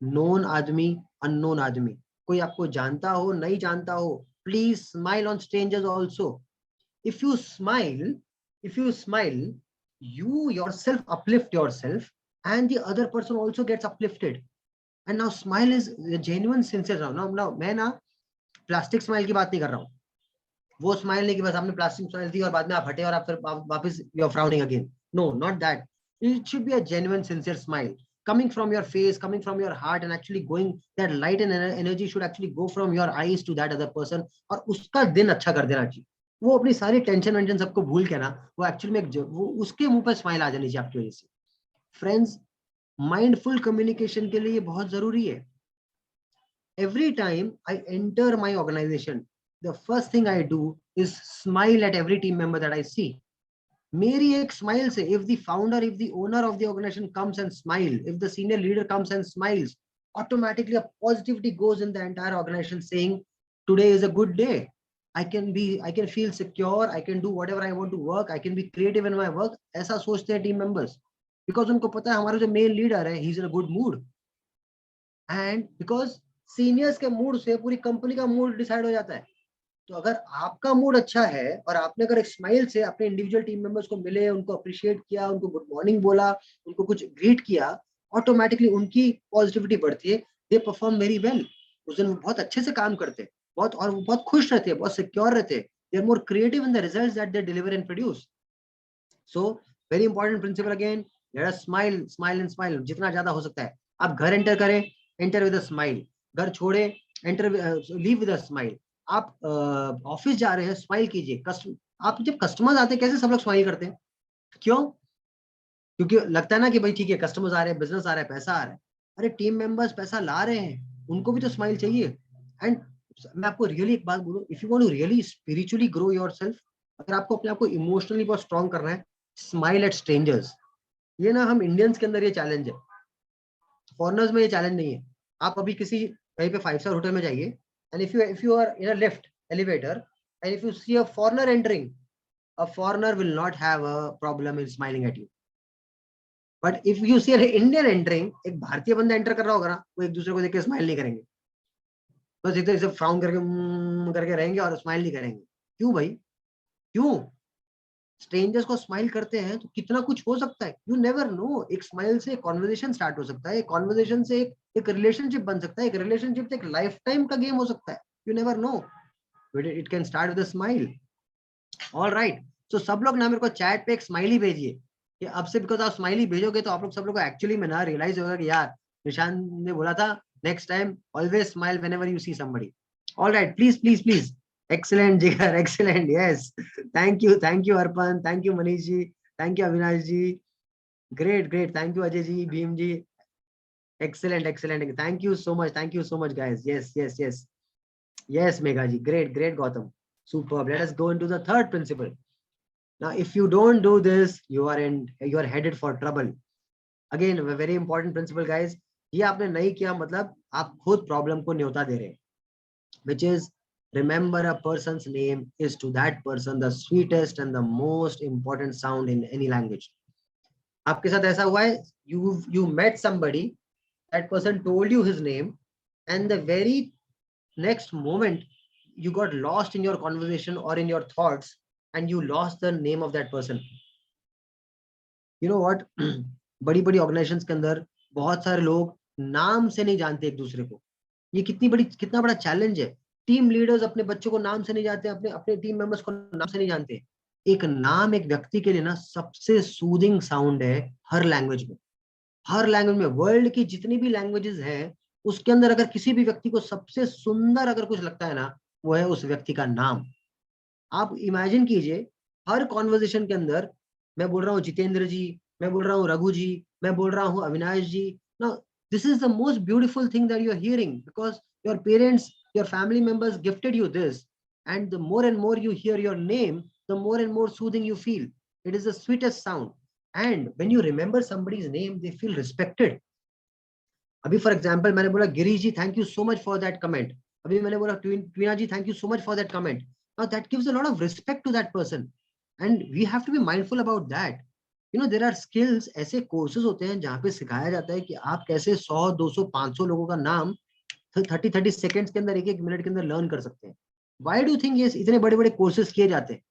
Known आदमी, unknown आदमी, कोई आपको जानता हो नहीं जानता हो, please smile on strangers also. If you smile, you yourself uplift yourself and the other person also gets uplifted. And now smile is genuine sincere. Now मैं ना प्लास्टिक स्माइल की बात नहीं कर रहा हूँ. वो स्माइल नहीं कि बस आपने प्लास्टिक स्माइल दी और बाद में आप हटे और आप फिर वापस you are frowning again. No, not that. It should be a genuine sincere smile coming from your face, coming from your heart, and actually going, that light and energy should actually go from your eyes to that other person और उसका दिन अच्छा कर देना चाहिए. वो अपनी सारी टेंशन वेंशन सबको भूल के ना वो एक्चुअली में वो उसके मुंह पर स्माइल आ जानी चाहिए आपकी वजह से. फ्रेंड्स, माइंडफुल कम्युनिकेशन के लिए ये बहुत जरूरी है. Every time I enter my organization, the first thing I do is smile at every team member that I see. मेरी एक स्माइल से, if the founder, if the owner of the organization comes and smile, if the senior leader comes and smiles, automatically a positivity goes in the entire organization saying today is a good day. I can feel secure, I can do whatever I want to work, I can be creative in my work. ऐसा सोचते हैं team members because उनको पता है हमारा जो main leader है, he's in a good mood. And because seniors के मूड से पूरी कंपनी का मूड डिसाइड हो जाता है. तो अगर आपका मूड अच्छा है और आपने अगर एक स्माइल से अपने इंडिविजुअल टीम मेंबर्स को मिले, उनको अप्रिशिएट किया, उनको गुड मॉर्निंग बोला, उनको कुछ ग्रीट किया, ऑटोमेटिकली उनकी पॉजिटिविटी बढ़ती है. They perform very well. उस दिन वो बहुत अच्छे से काम करते हैं, बहुत, और वो बहुत खुश रहते हैं, बहुत सिक्योर रहते हैं. They are more creative in the results that they deliver and produce. So very important principle again, let us smile, smile and smile जितना ज्यादा हो सकता है. आप घर एंटर करें, एंटर विद अ स्माइल. घर छोड़े, enter leave with a smile. आप ऑफिस जा रहे हैं, स्माइल कीजिए. आप जब कस्टमर्स आते हैं कैसे सब लोग स्माइल करते हैं? क्यों? क्योंकि लगता है ना कि भाई ठीक है कस्टमर्स आ रहे हैं, बिजनेस आ रहा है, पैसा आ रहा है. अरे टीम मेंबर्स पैसा ला रहे हैं, उनको भी तो स्माइल चाहिए. एंड मैं आपको रियली एक बात बोलूं, if you want to really spiritually grow yourself, अगर आपको अपने आप को इमोशनली बहुत स्ट्रांग करना है, स्माइल एट स्ट्रेंजर्स. ये ना हम इंडियंस के अंदर ये चैलेंज है, फॉरेनर्स में ये चैलेंज नहीं है. आप अभी किसी कहीं पे 5 स्टार होटल में जाइए, and if you are in a lift elevator and if you see a foreigner entering, a foreigner will not have a problem in smiling at you. But if you see an Indian entering, एक भारतीय बंदा enter कर रहा होगा ना, वो एक दूसरे को देख के स्माइल नहीं करेंगे, बस एक तरह से फ्राउन करके रहेंगे और स्माइल नहीं करेंगे. क्यों भाई, क्यों? स्ट्रेंजर्स को स्माइल करते हैं तो कितना कुछ हो सकता है. You never no. एक स्माइल से कॉन्वर्जेशन स्टार्ट हो सकता है, एक कॉन्वर्जेशन से एक रिलेशनशिप बन सकता है, एक रिलेशनशिप से एक लाइफ टाइम का गेम हो सकता है. You never know, but it can start with a smile. All right. So सब लोग ना मेरे को चैट पे एक स्माइली भेजिए कि अब से, बिकॉज आप स्माइली भेजोगे तो आप लोग सब लोग को एक्चुअली में ना रियलाइज होगा कि यार निशान ने बोला था next time always smile whenever you see somebody. All right, please please please. Excellent, Jigar. Excellent. Yes. Thank you. Thank you, Arpan. Thank you, Manish ji. Thank you, Avinash ji. Great, great. Thank you, Ajay ji, Bhim ji. Excellent, excellent. Thank you so much. Thank you so much, guys. Yes, yes, yes. Yes, Meghaji. Great, great, Gautam. Superb. Let us go into the third principle. Now, if you don't do this, you are headed for trouble. Again, a very important principle, guys. ये आपने नहीं किया मतलब आप खुद problem को न्योता दे रहे हैं. Which is, remember a person's name is to that person the sweetest and the most important sound in any language. आपके साथ ऐसा हुआ है? You met somebody, that person told you his name, and the very next moment you got lost in your conversation or in your thoughts and you lost the name of that person. You know what? बड़ी बड़ी organisations के अंदर बहुत सारे लोग नाम से नहीं जानते एक दूसरे को. ये कितना बड़ा चैलेंज है. टीम लीडर्स अपने बच्चों को नाम से नहीं जानते, अपने अपने टीम मेंबर्स को नाम से नहीं जानते. एक नाम एक व्यक्ति के लिए ना सबसे सूदिंग साउंड है हर लैंग्वेज में. हर लैंग्वेज में, वर्ल्ड की जितनी भी लैंग्वेजेस हैं उसके अंदर अगर किसी भी व्यक्ति को सबसे सुंदर अगर कुछ लगता है ना, वो है उस व्यक्ति का नाम. आप इमेजिन कीजिए, हर कॉन्वर्जेशन के अंदर मैं बोल रहा हूँ जितेंद्र जी, मैं बोल रहा हूँ रघु जी, मैं बोल रहा हूँ Avinash ji. Now this is the most beautiful thing that you are hearing because your parents, your family members gifted you this, and the more and more you hear your name, the more and more soothing you feel. It is the sweetest sound, and when you remember somebody's name, they feel respected. अभी for example मैंने बोला Girish ji thank you so much for that comment. अभी मैंने बोला Tweena ji thank you so much for that comment. Now that gives a lot of respect to that person and we have to be mindful about that. You know there are skills, ऐसे courses होते हैं जहाँ पे सिखाया जाता है कि आप कैसे 100 200 500 लोगों का नाम 30 सेकेंड्स के अंदर, एक मिनट के अंदर लर्न कर सकते हैं. व्हाई डू थिंक ये इतने बड़े बड़े कोर्सेज किए जाते हैं?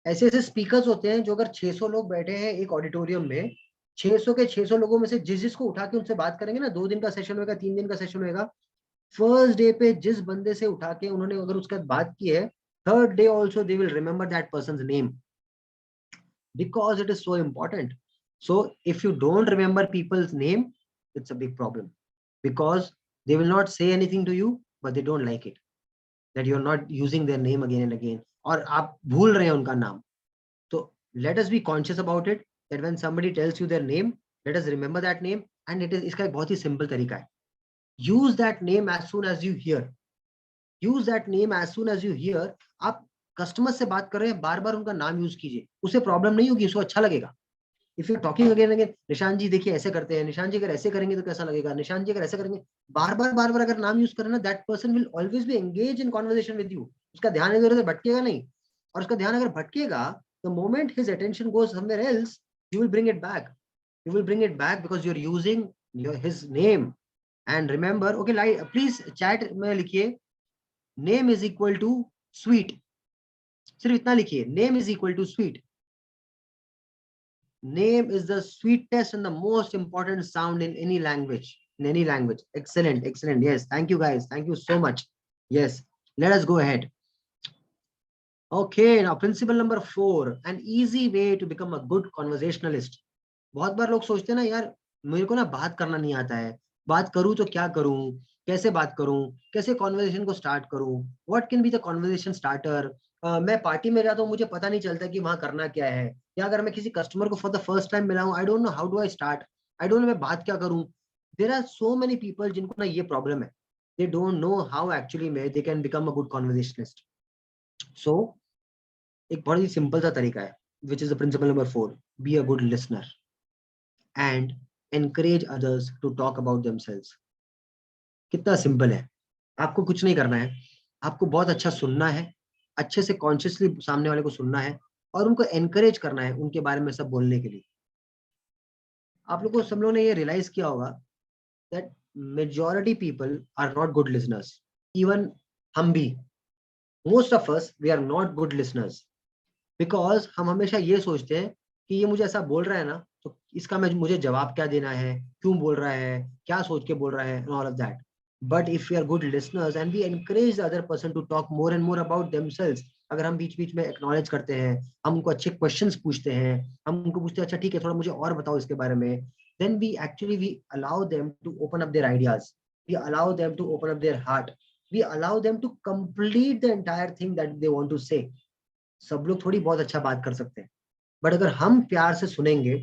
ऐसे ऐसे स्पीकर्स होते हैं जो अगर 600 लोग बैठे हैं एक ऑडिटोरियम में, 600 के 600 लोगों में से जिसको उठा के उनसे बात करेंगे ना, 2 दिन का सेशन होगा, 3 दिन का सेशन होगा, फर्स्ट डे पे जिस बंदे से उठा के उन्होंने अगर उसके बाद बात की है, third day also they will remember that person's name because it is so important. So if you don't remember people's name, it's a big problem because they will not say anything to you but they don't like it that you are not using their name again and again, और आप भूल रहे हैं उनका नाम. So let us be conscious about it that when somebody tells you their name, let us remember that name. And it is इसका एक बहुत ही simple तरीका है. Use that name as soon as you hear. Use that name as soon as you hear. आप customer से बात कर रहे हैं, बार बार उनका नाम यूज कीजिए, उसे प्रॉब्लम नहीं होगी, उसको अच्छा लगेगा. If you talking again again, निशान जी देखिए ऐसे करते हैं, निशान जी अगर ऐसे करेंगे तो कैसा लगेगा, निशान जी अगर ऐसे करेंगे, बार बार अगर नाम यूज करें ना, that person will always be engage in conversation with you. उसका ध्यान इधर उधर भटकेगा नहीं, और उसका ध्यान अगर भटकेगा, the moment his attention goes somewhere else, you will bring it back. You will bring it back because you're using his name. And remember, okay, please chat में लिखिए name is equal to sweet. सिर्फ इतना लिखिए, name is equal to sweet. Name is the sweetest and the most important sound in any language. In any language. Excellent, excellent. Yes, thank you guys. Thank you so much. Yes, let us go ahead. Okay, now principle number 4, an easy way to become a good conversationalist. बहुत बार लोग सोचते हैं ना, यार मेरे को ना बात करना नहीं आता है, बात करूं तो क्या करूं, कैसे बात करूं, कैसे कॉन्वर्सेशन को स्टार्ट करूं, what can be the conversation starter. मैं पार्टी में जाता हूं, मुझे पता नहीं चलता कि वहां करना क्या है, या अगर मैं किसी कस्टमर को फॉर द फर्स्ट टाइम मिला हूं, I don't know how do I start, I don't know मैं बात क्या करूं. There are so many people जिनको ना ये प्रॉब्लम है, they don't know how actually में they can become a good conversationist. सो एक बहुत ही सिंपल सा तरीका है, which is the principle number 4, be a good listener and encourage others to talk about themselves. कितना सिंपल है, आपको कुछ नहीं करना है, आपको बहुत अच्छा सुनना है, अच्छे से कॉन्शियसली सामने वाले को सुनना है और उनको एनकरेज करना है उनके बारे में सब बोलने के लिए. आप लोगों को सब लोगों ने ये रियलाइज किया होगा that majority people are not good listeners. Even हम भी, most of us, we are not good listeners. Because हम हमेशा ये सोचते हैं कि ये मुझे ऐसा बोल रहा है ना, तो इसका मुझे जवाब क्या देना है, क्यों बोल रहा है, क्या सोच के बोल रहा है, all of that. But if you are good listeners and we encourage the other person to talk more and more about themselves, अगर हम बीच बीच में एक्नॉलेज करते हैं, हम उनको अच्छे क्वेश्चंस पूछते हैं, हम उनको पूछते हैं अच्छा ठीक है थोड़ा मुझे और बताओ इसके बारे में, then we actually we allow them to open up their ideas, we allow them to open up their heart, we allow them to complete the entire thing that they want to say. सब लोग थोड़ी बहुत अच्छा बात कर सकते हैं, but अगर हम प्यार से सुनेंगे,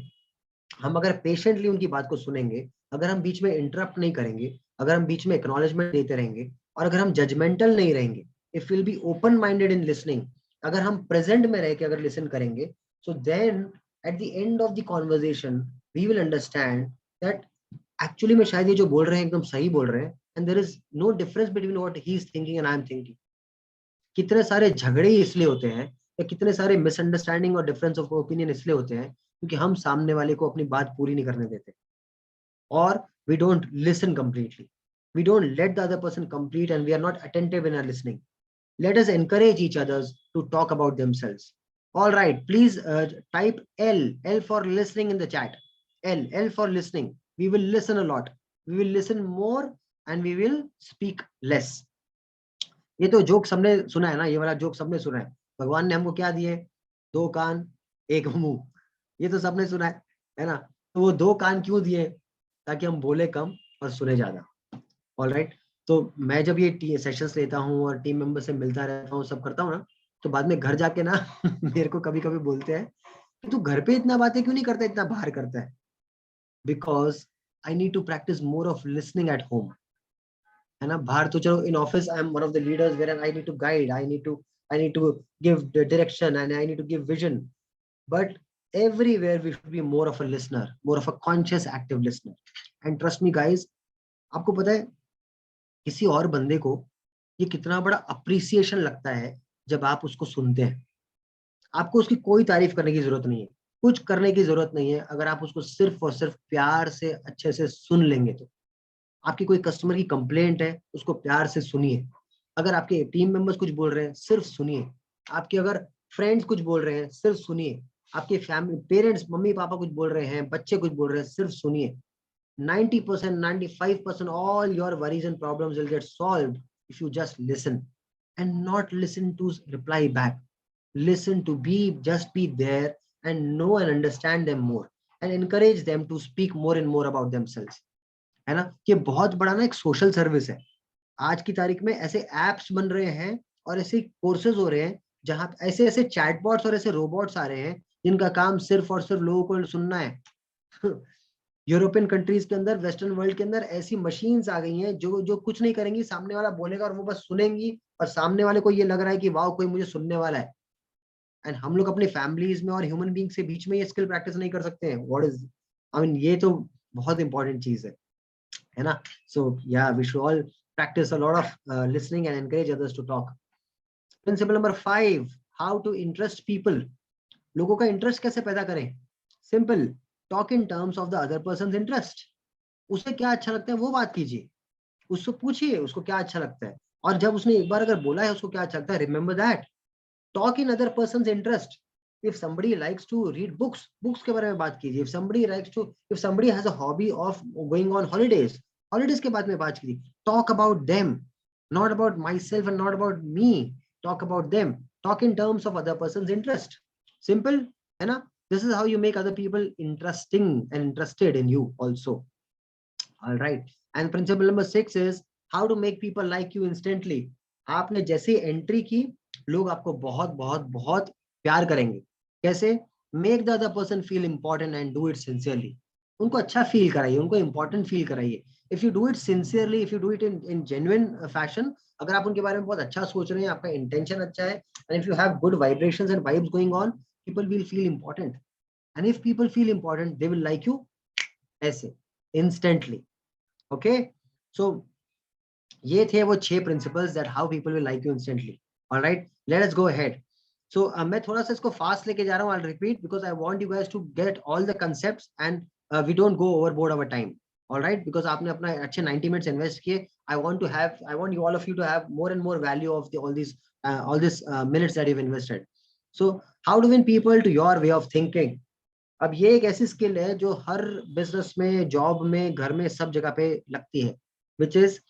हम अगर पेशेंटली उनकी बात को सुनेंगे, अगर हम बीच में इंटरप्ट नहीं करेंगे, अगर हम बीच में एक्नॉलेजमेंट देते रहेंगे और अगर हम जजमेंटल नहीं रहेंगे, if will be open minded in listening, अगर हम प्रेजेंट में रह के अगर लिसन करेंगे, so then at the end of the conversation we will understand that actually में शायद ये जो बोल रहे हैं एकदम सही बोल रहे हैं, and there is no difference between what he is thinking and I am thinking. कितने सारे झगड़े ही इसलिए होते हैं, या कितने सारे मिसअंडरस्टैंडिंग और डिफरेंस ऑफ ओपिनियन इसलिए होते हैं क्योंकि हम सामने वाले को अपनी बात पूरी नहीं करने देते, और we don't listen completely. We don't let the other person complete, and we are not attentive in our listening. Let us encourage each others to talk about themselves. All right, please type L for listening in the chat. L for listening. We will listen a lot. We will listen more and we will speak less. ये तो joke सबने सुना है ना, ये वाला joke सबने सुना है। भगवान ने हमको क्या दिए? 2 कान 1 मुंह, ये तो सबने सुना है ना? तो वो 2 कान क्यों दिए? ताकि हम बोले कम और सुने ज्यादा। ऑल राइट, तो मैं जब ये सेशंस लेता हूँ और टीम मेंबर से मिलता रहता हूँ, सब करता हूँ ना, तो बाद में घर जाके ना मेरे को कभी कभी बोलते हैं कि तू घर पे इतना बातें क्यों नहीं करता, इतना बाहर करता है। Because I need to practise more of listening at home, है ना? बाहर तो चलो, in office I am one of the leaders where I need to guide, I need to give direction and I need to give vision, but everywhere we should be more of a listener, more of a conscious active listener. And trust me guys, आपको पता है किसी और बंदे को ये कितना बड़ा अप्रिसिएशन लगता है जब आप उसको सुनते हैं। आपको उसकी कोई तारीफ करने की जरूरत नहीं है, कुछ करने की जरूरत नहीं है, अगर आप उसको सिर्फ और सिर्फ प्यार से अच्छे से सुन लेंगे तो। आपकी कोई कस्टमर की कंप्लेंट है, उसको प्यार से सुनिए। अगर आपके टीम मेंबर्स कुछ बोल रहे हैं, सिर्फ सुनिए। आपके अगर फ्रेंड्स कुछ बोल रहे हैं, सिर्फ सुनिए। आपके फैमिली पेरेंट्स, मम्मी पापा कुछ बोल रहे हैं, बच्चे कुछ बोल रहे हैं, सिर्फ सुनिए। 90%, 95% all your worries and problems will get solved if you just listen, and not listen to reply back. Listen to just be there and know and understand them more, and encourage them to speak more and more about themselves. है ना? ये बहुत बड़ा ना एक social service है। आज की तारीख में ऐसे एप्स बन रहे हैं और ऐसे कोर्सेज हो रहे हैं जहां ऐसे ऐसे चैटबॉट्स और ऐसे रोबोट्स आ रहे हैं जिनका काम सिर्फ और सिर्फ लोगों को सुनना है। यूरोपियन कंट्रीज के अंदर, वेस्टर्न वर्ल्ड के अंदर ऐसी मशीन्स आ गई हैं जो जो कुछ नहीं करेंगी, सामने वाला बोलेगा और वो बस सुनेंगी, और सामने वाले को ये लग रहा है कि वाह कोई मुझे सुनने वाला है। एंड हम लोग अपनी फैमिलीज में और ह्यूमन बींग के बीच में ये स्किल प्रैक्टिस नहीं कर सकते हैं। व्हाट इज, आई मीन, ये तो बहुत इंपॉर्टेंट चीज है ना? So yeah we should all practice a lot of listening and encourage others to talk. Principle number 5, how to interest people. लोगों का इंटरेस्ट कैसे पैदा करें? Simple, talk in terms of the other persons interest. उसे क्या अच्छा लगता है वो बात कीजिए, उससे पूछिए उसको क्या अच्छा लगता है, और जब उसने एक बार अगर बोला है उसको क्या अच्छा लगता है, remember that, talk in other persons interest. if somebody likes to read books, books के बारे में बात कीजिए। if somebody has a hobby of going on holidays, holidays के बारे में बात कीजिए। talk about them, not about myself and not about me, talk about them, talk in terms of other person's interest. Simple, है ना? This is how you make other people interesting and interested in you also. All right, and principle number 6 is how to make people like you instantly. आपने जैसे entry की, लोग आपको बहुत बहुत बहुत प्यार करेंगे। कैसे? Make the other person feel important and do it sincerely. उनको अच्छा फील कराइए, उनको इंपॉर्टेंट फील कराइए। If you do it sincerely, if you do it in genuine fashion, अगर आप उनके बारे में बहुत अच्छा सोच रहे हैं, आपका इंटेंशन अच्छा है, and if you have good vibrations and vibes going on, people will feel important, and if people feel important they will like you ऐसे इंस्टेंटली। ओके, सो ये थे वो 6 principles that how people will like you instantly. Alright, let us go ahead. सो मैं थोड़ा सा इसको fast लेके जा रहा हूँ। I repeat because I want you guys to get all the concepts and we don't go overboard our time. Alright, because आपने अपना अच्छे 90 मिनट्स इन्वेस्ट किए। I want you all of you to have more and more value of all this minutes that you have invested. So how to win people to your way of thinking. अब ये एक ऐसी skill है जो हर business में, job में, घर में, सब जगह पे लगती है, विच इज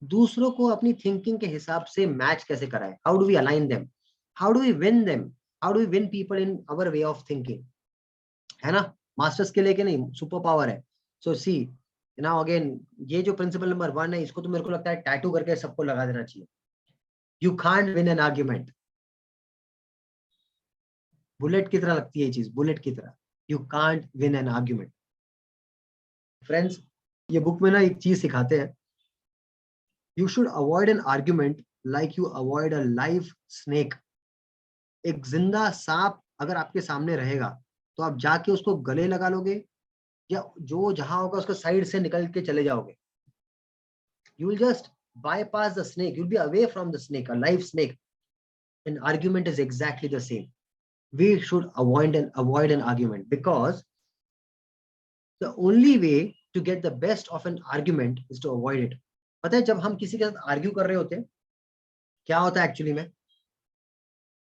दूसरों को अपनी थिंकिंग के हिसाब से मैच कैसे कराए। How do we align them, how do we win them, how do we win people in our way of thinking, है ना? मास्टर स्किल है कि नहीं? सुपर पावर है। सो सी नाउ अगेन, ये जो प्रिंसिपल नंबर 1 है, इसको तो मेरे को लगता है टैटू करके सबको लगा देना चाहिए। You can't win an argument. Bullet की तरह लगती है ये चीज, बुलेट की तरह। You can't win an argument. Friends, ये बुक में ना एक चीज सिखाते हैं, You should avoid an argument like you avoid a live snake. एक जिंदा सांप अगर आपके सामने रहेगा तो आप जाके उसको गले लगा लोगे या जो जहां होगा उसको साइड से निकल के चले जाओगे. You will just bypass the snake. You'll be away from the snake, a live snake. An argument is exactly the same. We should avoid an argument because the only way to get the best of an argument is to avoid it. पता है जब हम किसी के साथ argue कर रहे होते हैं क्या होता है एक्चुअली में,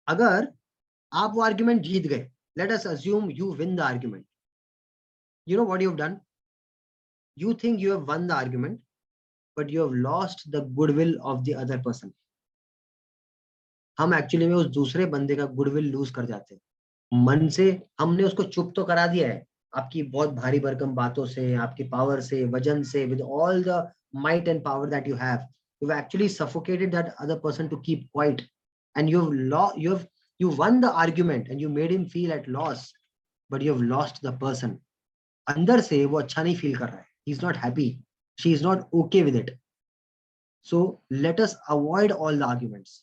अगर आप वो आर्ग्यूमेंट जीत गए, let us assume you win the argument. You know what you've done? You think you have won the argument, but you have lost the goodwill of the other person. हम actually में उस दूसरे बंदे का goodwill loose कर जाते हैं. मन से हमने उसको चुप तो करा दिया है आपकी बहुत भारी भरकम बातों से, आपकी पावर से, वजन से, with all the might and power that you have, you've actually suffocated that other person to keep quiet, and you won the argument and you made him feel at loss, but you have lost the person. अंदर से वो अच्छा नहीं feel कर रहा है. He's not happy. She is not okay with it. So let us avoid all the arguments.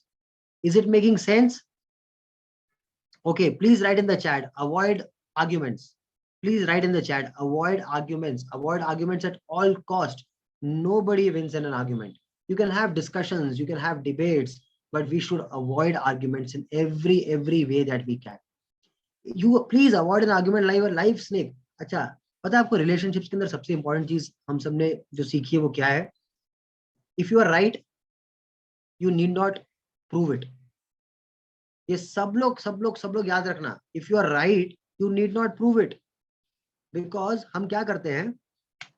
Is it making sense? Okay, please write in the chat, avoid arguments. Please write in the chat, avoid arguments. Avoid arguments at all cost. Nobody wins in an argument. You can have discussions, you can have debates, but we should avoid arguments in every way that we can. You please avoid an argument like a live snake. अच्छा, पता है आपको relationships के अंदर सबसे important चीज हम सबने जो सीखी है वो क्या है? If you are right, you need not prove it. ये सब लोग याद रखना. If you are right, you need not prove it. Because हम क्या करते हैं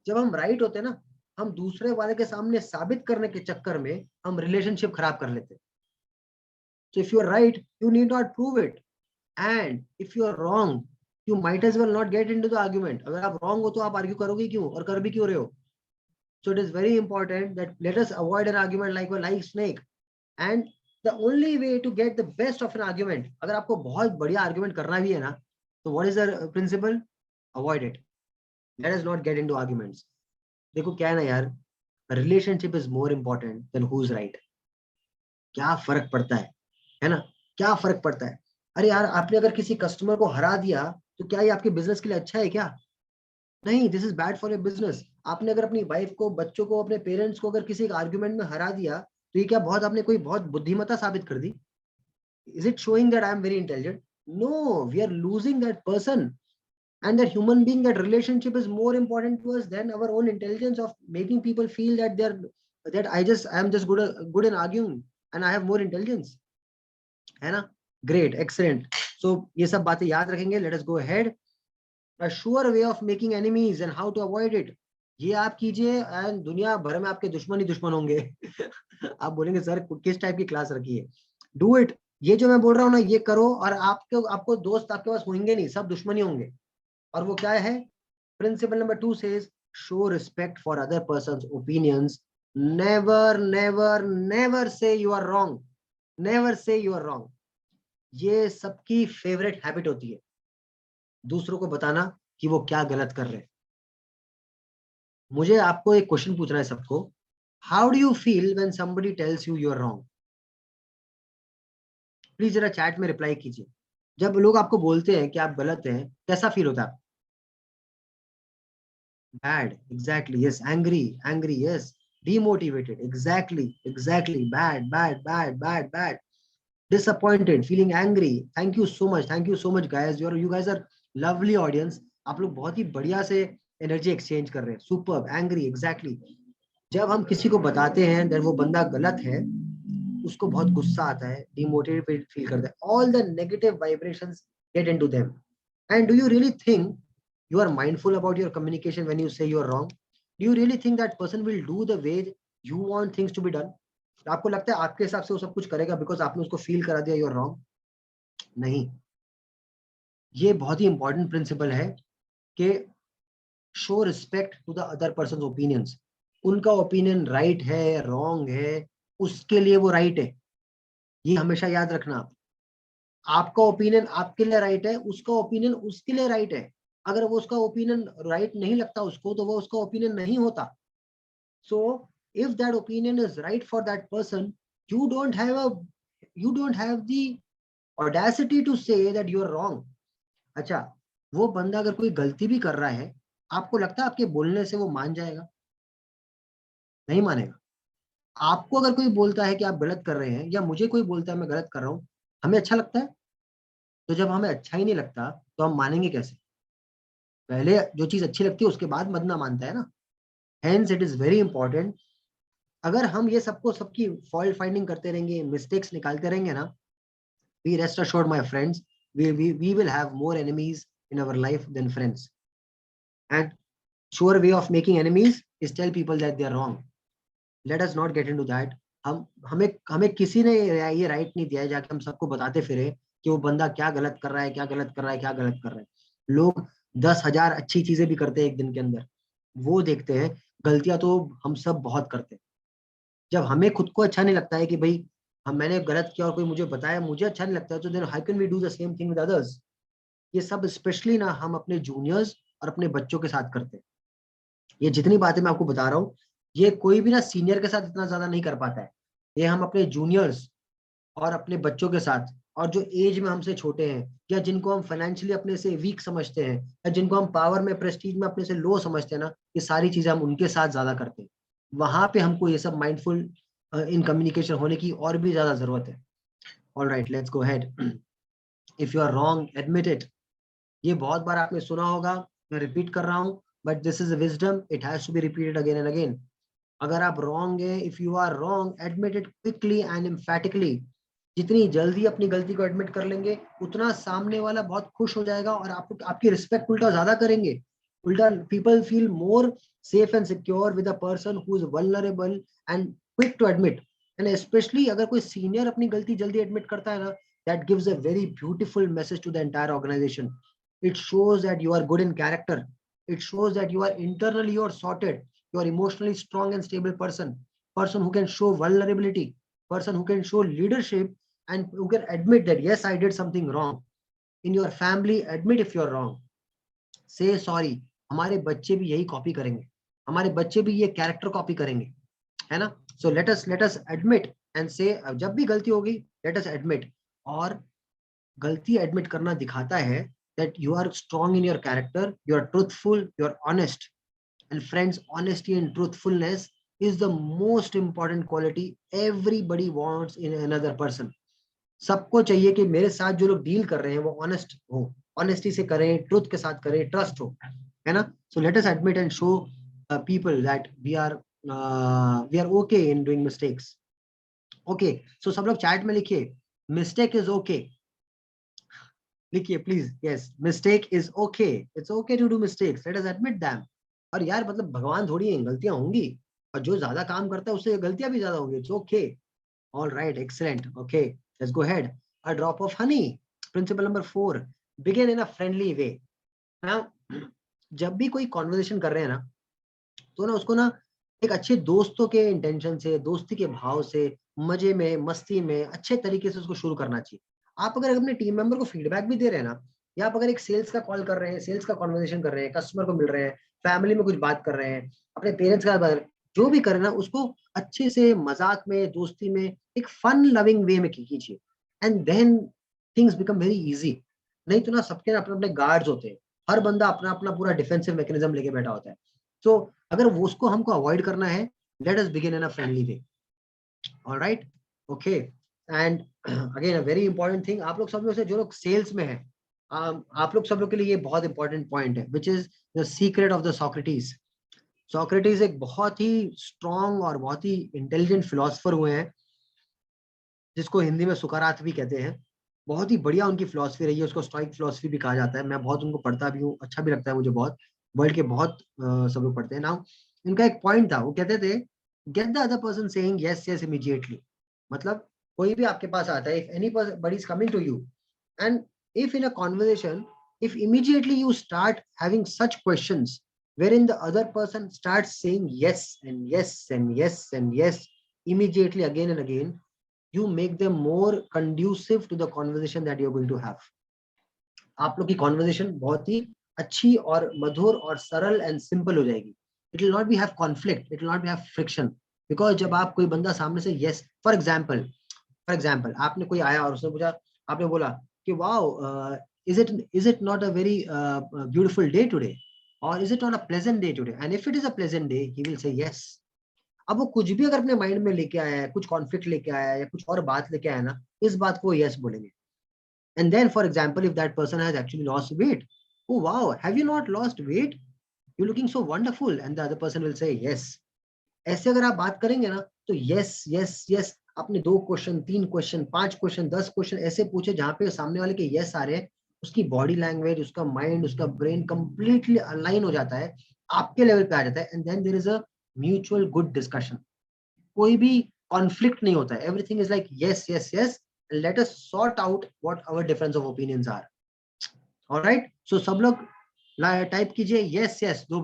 जब हम right होते हैं ना, हम दूसरे वाले के सामने साबित करने के चक्कर में हम relationship खराब कर लेते हैं. So if you are right, you need not prove it. And if you are wrong, you might as well not get into the argument. अगर आप wrong हो तो आप argue करोगे क्यों और कर भी क्यों रहे हो? So it is very important that let us avoid an argument like a live snake. And the only way to get the best of an argument, अगर आपको बहुत बढ़िया argument करना भी है ना, तो what is the principle? Avoid it. Let us not get into arguments. देखो क्या है ना यार, relationship is more important than who's right. क्या फर्क पड़ता है ना? क्या फर्क पड़ता है? अरे यार आपने अगर किसी कस्टमर को हरा दिया तो क्या ये आपके बिजनेस के लिए अच्छा है क्या? नहीं, this is bad for your business. आपने अगर अपनी वाइफ को, बच्चों को, अपने पेरेंट्स को अगर किसी एक आर्ग्यूमेंट में हरा दिया तो ये क्या बहुत आपने कोई बहुत बुद्धिमत्ता साबित कर दी? Is it showing that I am very intelligent? No, we are losing that person and that human being. That relationship is more important to us than our own intelligence of making people feel that I am just good in arguing and I have more intelligence. है ना? Great, excellent. So ये सब बातें याद रखेंगे. Let us go ahead. A sure way of making enemies and how to avoid it. ये आप कीजिए and दुनिया भर में आपके दुश्मन ही दुश्मन होंगे. आप बोलेंगे सर किस टाइप की क्लास रखी है? Do it. ये जो मैं बोल रहा हूँ ना ये करो और आपको दोस्त आपके पास होंगे नहीं, सब दुश्मन ही होंगे. और वो क्या है? Principle number 2 says show respect for other person's opinions. Never say you are wrong. Never say you are wrong. ये सबकी फेवरेट हैबिट होती है, दूसरों को बताना कि वो क्या गलत कर रहे हैं. मुझे आपको एक क्वेश्चन पूछना है सबको. How do you feel when somebody tells you are wrong? Please जरा चैट में रिप्लाई कीजिए. जब लोग आपको बोलते हैं कि आप गलत हैं, कैसा फील होता है? Bad, exactly, yes. Angry, yes. Demotivated, exactly. Bad. Disappointed, feeling angry. Thank you so much guys. You guys are lovely audience. आप लोग बहुत ही बढ़िया से एनर्जी एक्सचेंज कर रहे हैं. सुपर्ब. Angry, exactly. जब हम किसी को बताते हैं that वो बंदा गलत है, उसको बहुत गुस्सा आता है, डिमोटिवेटेड फील करता है. All the negative vibrations get into them. And do you really think you are mindful about your communication when you say you are wrong? Do you really think that person will do the way you want things to be done? आपको लगता है आपके हिसाब से वो सब कुछ करेगा बिकॉज आपने उसको फील करा दिया यू आर रॉन्ग? नहीं. ये बहुत ही इंपॉर्टेंट प्रिंसिपल है कि show respect to the other person opinions. उनका ओपिनियन राइट है, रॉन्ग है, उसके लिए वो राइट है. ये हमेशा याद रखना. आपका ओपिनियन आपके लिए राइट है, उसका ओपिनियन उसके लिए राइट है. अगर वो उसका ओपिनियन राइट नहीं लगता उसको तो वो उसका ओपिनियन नहीं होता. सो if that opinion is right for that person, you don't have the audacity to say that you are wrong. अच्छा, वो बंदा अगर कोई गलती भी कर रहा है, आपको लगता है आपके बोलने से वो मान जाएगा? नहीं मानेगा। आपको अगर कोई बोलता है कि आप गलत कर रहे हैं, या मुझे कोई बोलता है मैं गलत कर रहा हूँ, हमें अच्छा लगता है? तो जब हमें अच्छा ही नहीं लगता, तो हम मानेंगे कैसे? पहले जो चीज अच्छी लगती है उसके बाद बंदा मानता है ना। Hence it is very important, अगर हम ये सबकी फॉल्ट फाइंडिंग करते रहेंगे, मिस्टेक्स निकालते रहेंगे ना, be rest assured my friends, we will have more enemies in our life than friends. And sure way of making enemies is tell people that they are wrong. Let us not get into that. हम हमें किसी ने ये right नहीं दिया है जाके हम सबको बताते फिरे कि वो बंदा क्या गलत कर रहा है, क्या गलत कर रहा है, क्या गलत कर रहा है। लोग 10,000 अच्छी चीजें भी करते हैं एक दिन के अंदर, वो देखते हैं। गलतियां तो हम सब बहुत करते हैं। जब हमें खुद को अच्छा नहीं लगता है कि भाई हम मैंने गलत किया और कोई मुझे बताया मुझे अच्छा नहीं लगता है, तो then how can we do the same thing with others? ये सब स्पेशली ना हम अपने जूनियर्स और अपने बच्चों के साथ करते हैं। ये जितनी बातें मैं आपको बता रहा हूँ, ये कोई भी ना सीनियर के साथ इतना ज्यादा नहीं कर पाता है। ये हम अपने जूनियर्स और अपने बच्चों के साथ, और जो एज में हमसे छोटे हैं, या जिनको हम फाइनेंशियली अपने से वीक समझते हैं, या जिनको हम पावर में प्रेस्टीज में अपने से लो समझते हैं ना, ये सारी चीजें हम उनके साथ ज्यादा करते हैं। वहां पे हमको ये सब माइंडफुल इन कम्युनिकेशन होने की और भी ज्यादा जरूरत है। All right, let's go head. If you are wrong admit it. ये बहुत बार आपने सुना होगा, मैं रिपीट कर रहा हूँ, but this is a wisdom, it has to be repeated again and again. अगर आप रॉन्ग है, if you are wrong, admit it quickly and emphatically. जितनी जल्दी अपनी गलती को एडमिट कर लेंगे, उतना सामने वाला बहुत खुश हो जाएगा और आपकी रिस्पेक्ट उल्टा ज्यादा करेंगे। उल्टा people feel more safe and secure with a person who is vulnerable and quick to admit. And specially अगर कोई सीनियर अपनी गलती जल्दी एडमिट करता है ना, that gives a very beautiful message to the entire organisation. It shows that you are good in character. It shows that you are internally you are sorted. You are emotionally strong and stable person who can show vulnerability, person who can show leadership, and who can admit that yes, I did something wrong. In your family, admit if you are wrong. Say sorry. हमारे बच्चे भी यही copy करेंगे, हमारे बच्चे भी ये character copy करेंगे, है ना? So let us admit and से, जब भी गलती होगी लेट अस एडमिट। और गलती एडमिट करना दिखाता है that you are strong in your character, you are truthful, you are honest. And friends, honesty and truthfulness is the most important quality everybody wants in another person. सबको चाहिए कि मेरे साथ जो लोग डील कर रहे हैं वो ऑनेस्ट हो, ऑनेस्टी से करें, ट्रुथ के साथ करें, ट्रस्ट हो, है ना? So let us admit and show people that we are okay in doing mistakes. Okay, so सब लोग चैट में लिखिए, मिस्टेक इज ओके। लिखिए please, yes, mistake is okay, it's okay to do mistakes, let us admit them. और यार मतलब भगवान थोड़ी है, गलतियां होंगी, और जो ज्यादा काम करता है उससे गलतियां भी ज्यादा होंगी, it's okay. All right, excellent, okay, let's go head. A drop of honey, principle number 4, begin in a friendly way. Now जब भी कोई कॉन्वर्सेशन कर रहे हैं ना, तो ना उसको ना एक अच्छे दोस्तों के इंटेंशन से, दोस्ती के भाव से, मजे में, मस्ती में, अच्छे तरीके से उसको शुरू करना चाहिए। आप अगर अपने टीम मेंबर को फीडबैक भी दे रहे हैं ना, या आप अगर एक सेल्स का कॉल कर रहे हैं, सेल्स का कॉन्वर्सेशन कर रहे हैं, कस्टमर को मिल रहे हैं, फैमिली में कुछ बात कर रहे हैं, अपने पेरेंट्स का जो भी कर रहे हैं ना, उसको अच्छे से मजाक में, दोस्ती में, एक फन लविंग वे में कीजिए, and then things become very easy. नहीं तो ना सबके ना अपने अपने गार्ड्स होते हैं, हर बंदा अपना अपना पूरा डिफेंसिव मैकेनिज्म लेके बैठा होता है। तो अगर वो उसको हमको अवॉइड करना है, let us begin in a friendly way. Alright, okay. And again a very important thing, आप लोग सब में से जो लोग सेल्स में हैं, आप लोग सब लोग के लिए ये बहुत इंपॉर्टेंट पॉइंट है, which is the secret of the Socrates. Socrates एक बहुत ही स्ट्रॉन्ग और बहुत ही इंटेलिजेंट फिलोसफर हुए हैं, जिसको हिंदी में सुकरात भी कहते हैं। बहुत ही बढ़िया उनकी फिलोसफी रही है, उसको स्टोइक फिलोसफी भी कहा जाता है। मैं बहुत उनको पढ़ता भी हूँ, अच्छा भी लगता है मुझे बहुत। वर्ल्ड के बहुत सब लोग पढ़ते हैं ना। इनका एक पॉइंट था, वो कहते थे, get the other person saying yes yes immediately. मतलब कोई भी आपके पास आता है, if anybody is coming to you, and if in a conversation, if immediately you start having such questions wherein the other person starts saying yes and yes and yes and yes immediately again and again, you make them more conducive to the conversation that you're going to have. आप लोग की conversation बहुत ही अच्छी और मधुर और सरल and simple हो जाएगी। It will not be have conflict, it will not be have friction. Because जब आप कोई बंदा सामने से यस, फॉर एग्जाम्पल आपने कोई आया और उसने पूछा, आपने बोला कि wow, is it not a very beautiful day today, or is it not a pleasant day today, and if it is a pleasant day he will say yes. अब वो कुछ भी अगर अपने माइंड में लेके आया है, कुछ कॉन्फ्लिक्ट लेके आया है या कुछ और बात लेके आया ना, इस बात को यस बोलेंगे. And then, for example, if that person has actually lost weight, oh wow, have you not lost weight? You're looking so wonderful, and the other person will say yes. ऐसे अगर आप बात करेंगे ना, तो yes, yes, yes. आपने 2 question, 3 question, 5 question, 10 question ऐसे पूछे जहां पे सामने वाले के yes आ रहे हैं, उसकी बॉडी लैंग्वेज, उसका माइंड, उसका ब्रेन कंप्लीटली अलाइन हो जाता है, आपके लेवल पे आ जाता है, and then there is a mutual good discussion. कोई भी कॉन्फ्लिक्ट नहीं होता है. Everything is like yes, yes, yes. Let us sort out what our difference of opinions are. Alright, so सब लोग टाइप कीजिए yes, yes 2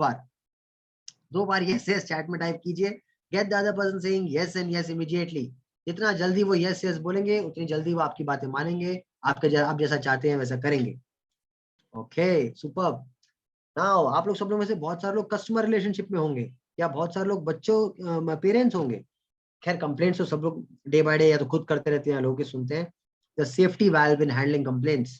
बार yes, yes चैट में type कीजिए. Get the other person saying yes and yes immediately. जितना जल्दी वो yes, yes बोलेंगे, उतनी जल्दी वो आपकी बातें मानेंगे, आप जैसा चाहते हैं वैसा करेंगे. Okay, superb. Now आप लोग सब लोग में से बहुत सारे लोग कस्टमर रिलेशनशिप में होंगे, या बहुत सारे लोग बच्चों पेरेंट्स होंगे. खैर कंप्लेंट्स तो सब लोग डे बाय डे या तो खुद करते रहते हैं या लोगों के सुनते हैं. The safety valve in handling complaints,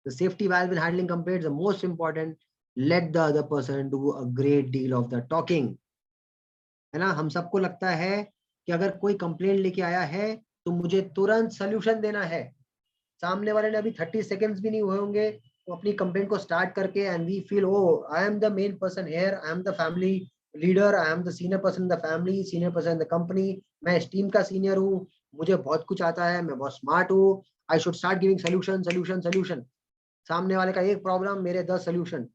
the safety valve in handling complaints, the most important, let the other person do a great deal of the talking. है ना, हम सबको लगता है कि अगर कोई कंप्लेंट लेके आया है तो मुझे तुरंत सोल्यूशन देना है. सामने वाले ने अभी 30 सेकेंड्स भी नहीं हुए होंगे वो अपनी कंप्लेंट को स्टार्ट करके, and we feel oh I am the main person here, I am the family leader, I am the senior person in the family, senior person in the company, मैं इस टीम का senior हूँ, मुझे बहुत कुछ आता है, मैं बहुत स्मार्ट हूँ, I should start giving solution solution solution. सामने वाले का एक प्रॉब्लम, मेरे 10 सोल्यूशन.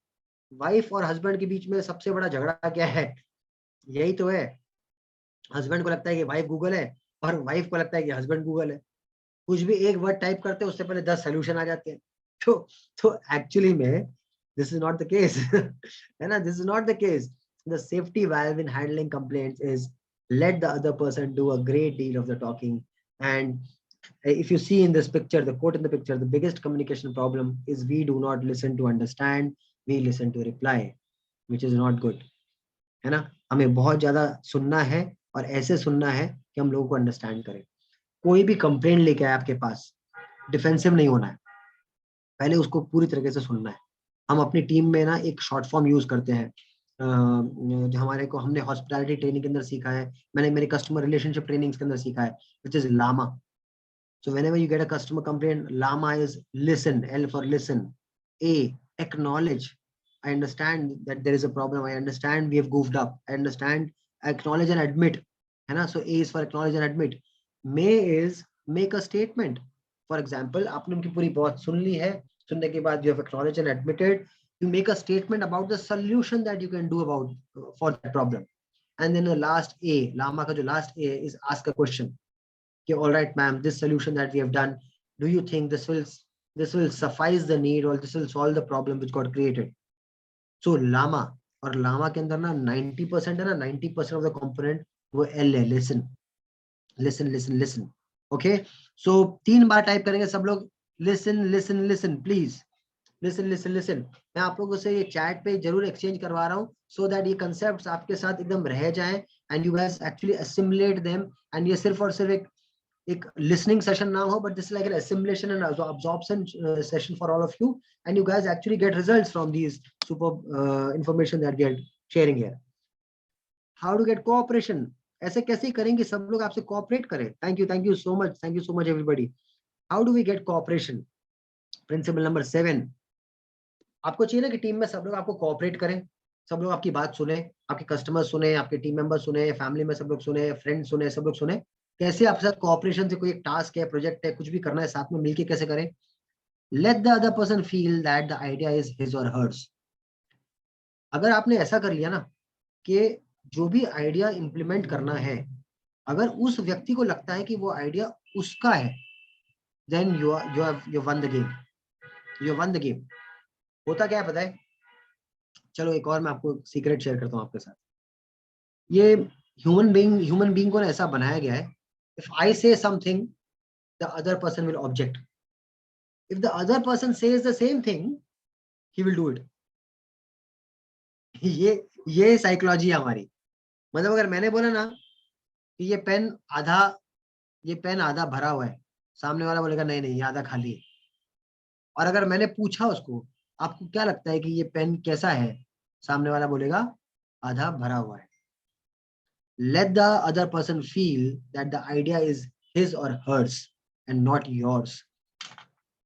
वाइफ और हस्बैंड के बीच में सबसे बड़ा झगड़ा क्या है? यही तो है. हस्बैंड को लगता है कि वाइफ गूगल है, और वाइफ को लगता है कि हस्बैंड गूगल है. कुछ भी एक वर्ड टाइप करते हैं उससे पहले 10 सोल्यूशन आ जाते हैं. तो एक्चुअली में this is not the case. है ना, this is not the case. The safety valve in handling complaints is let the other person do a great deal of the talking. And if you see in this picture, the quote in the picture, the biggest communication problem is we do not listen to understand, we listen to reply, which is not good. है ना, हमें बहुत ज्यादा सुनना है और ऐसे सुनना है कि हम लोगों को अंडरस्टैंड करें. कोई भी कंप्लेंट लेके आए आपके पास, डिफेंसिव नहीं होना है, पहले उसको पूरी तरीके से सुनना है. हम अपनी टीम में ना एक शॉर्ट फॉर्म यूज करते हैं, जो हमारे को हमने हॉस्पिटैलिटी ट्रेनिंग के अंदर सीखा है, मैंने मेरे कस्टमर रिलेशनशिप ट्रेनिंग्स के अंदर सीखा है, which is LAMA. So whenever you get a customer complaint, LAMA is listen, L for listen, A acknowledge, I understand that there is a problem, I understand we have goofed up, I understand, acknowledge and admit. है ना, so A is for acknowledge and admit. May is make a statement. For example, आपने उनकी पूरी बात सुन ली है, सुनने के बाद you have acknowledged and admitted, you make a statement about the solution that you can do about for that problem. And then the last A, Lama का जो last A is ask a question. Okay, all right ma'am, this solution that we have done, do you think this will suffice the need, or this will solve the problem which got created? So Lama, और लामा के अंदर ना 90% है ना, 90% of the component वो एल है, listen listen listen listen. Okay, so 3 बार टाइप करेंगे सब लोग, listen listen listen, please listen listen listen. मैं आप लोगों से ये चैट पे जरूर एक्सचेंज करवा रहा हूँ, सो दैट ये कंसेप्ट्स आपके साथ एकदम रह जाएं, and you guys actually assimilate them. And ये सिर्फ और सिर्फ एक listening session now, but this is like an assimilation and absorption session for all of you, and you guys actually get results from these super information that we are sharing here. How to get cooperation? ऐसे कैसे करेंगे सब लोग आपसे cooperate करें? Thank you so much everybody. How do we get cooperation? Principle number 7. आपको चाहिए ना कि टीम में सब लोग आपको cooperate करें, सब लोग आपकी बात सुने, आपके कस्टमर सुने, आपके टीम मेंबर सुने, फैमिली में सब लोग सुने, फ्रेंड सुने, सब लोग सुने. कैसे आपके साथ कोऑपरेशन से कोई एक टास्क है, प्रोजेक्ट है, कुछ भी करना है, साथ में मिलके कैसे करें? Let the other person feel that the idea is his और हर्स. अगर आपने ऐसा कर लिया ना कि जो भी आइडिया इंप्लीमेंट करना है, अगर उस व्यक्ति को लगता है कि वो आइडिया उसका है, then you won the game, you won the game. होता क्या है पता है? चलो एक और मैं आपको सीक्रेट शेयर करता हूँ आपके साथ. ये ह्यूमन बीइंग को ऐसा बनाया गया है, if I say something, the other person will object. If the other person says the same thing, he will do it. ये साइकोलॉजी है हमारी. मतलब अगर मैंने बोला ना कि ये पेन आधा भरा हुआ है, सामने वाला बोलेगा नहीं नहीं ये आधा खाली है। और अगर मैंने पूछा उसको आपको क्या लगता है कि ये पेन कैसा है, सामने वाला बोलेगा आधा भरा हुआ है। Let the other person feel that the idea is his or hers and not yours.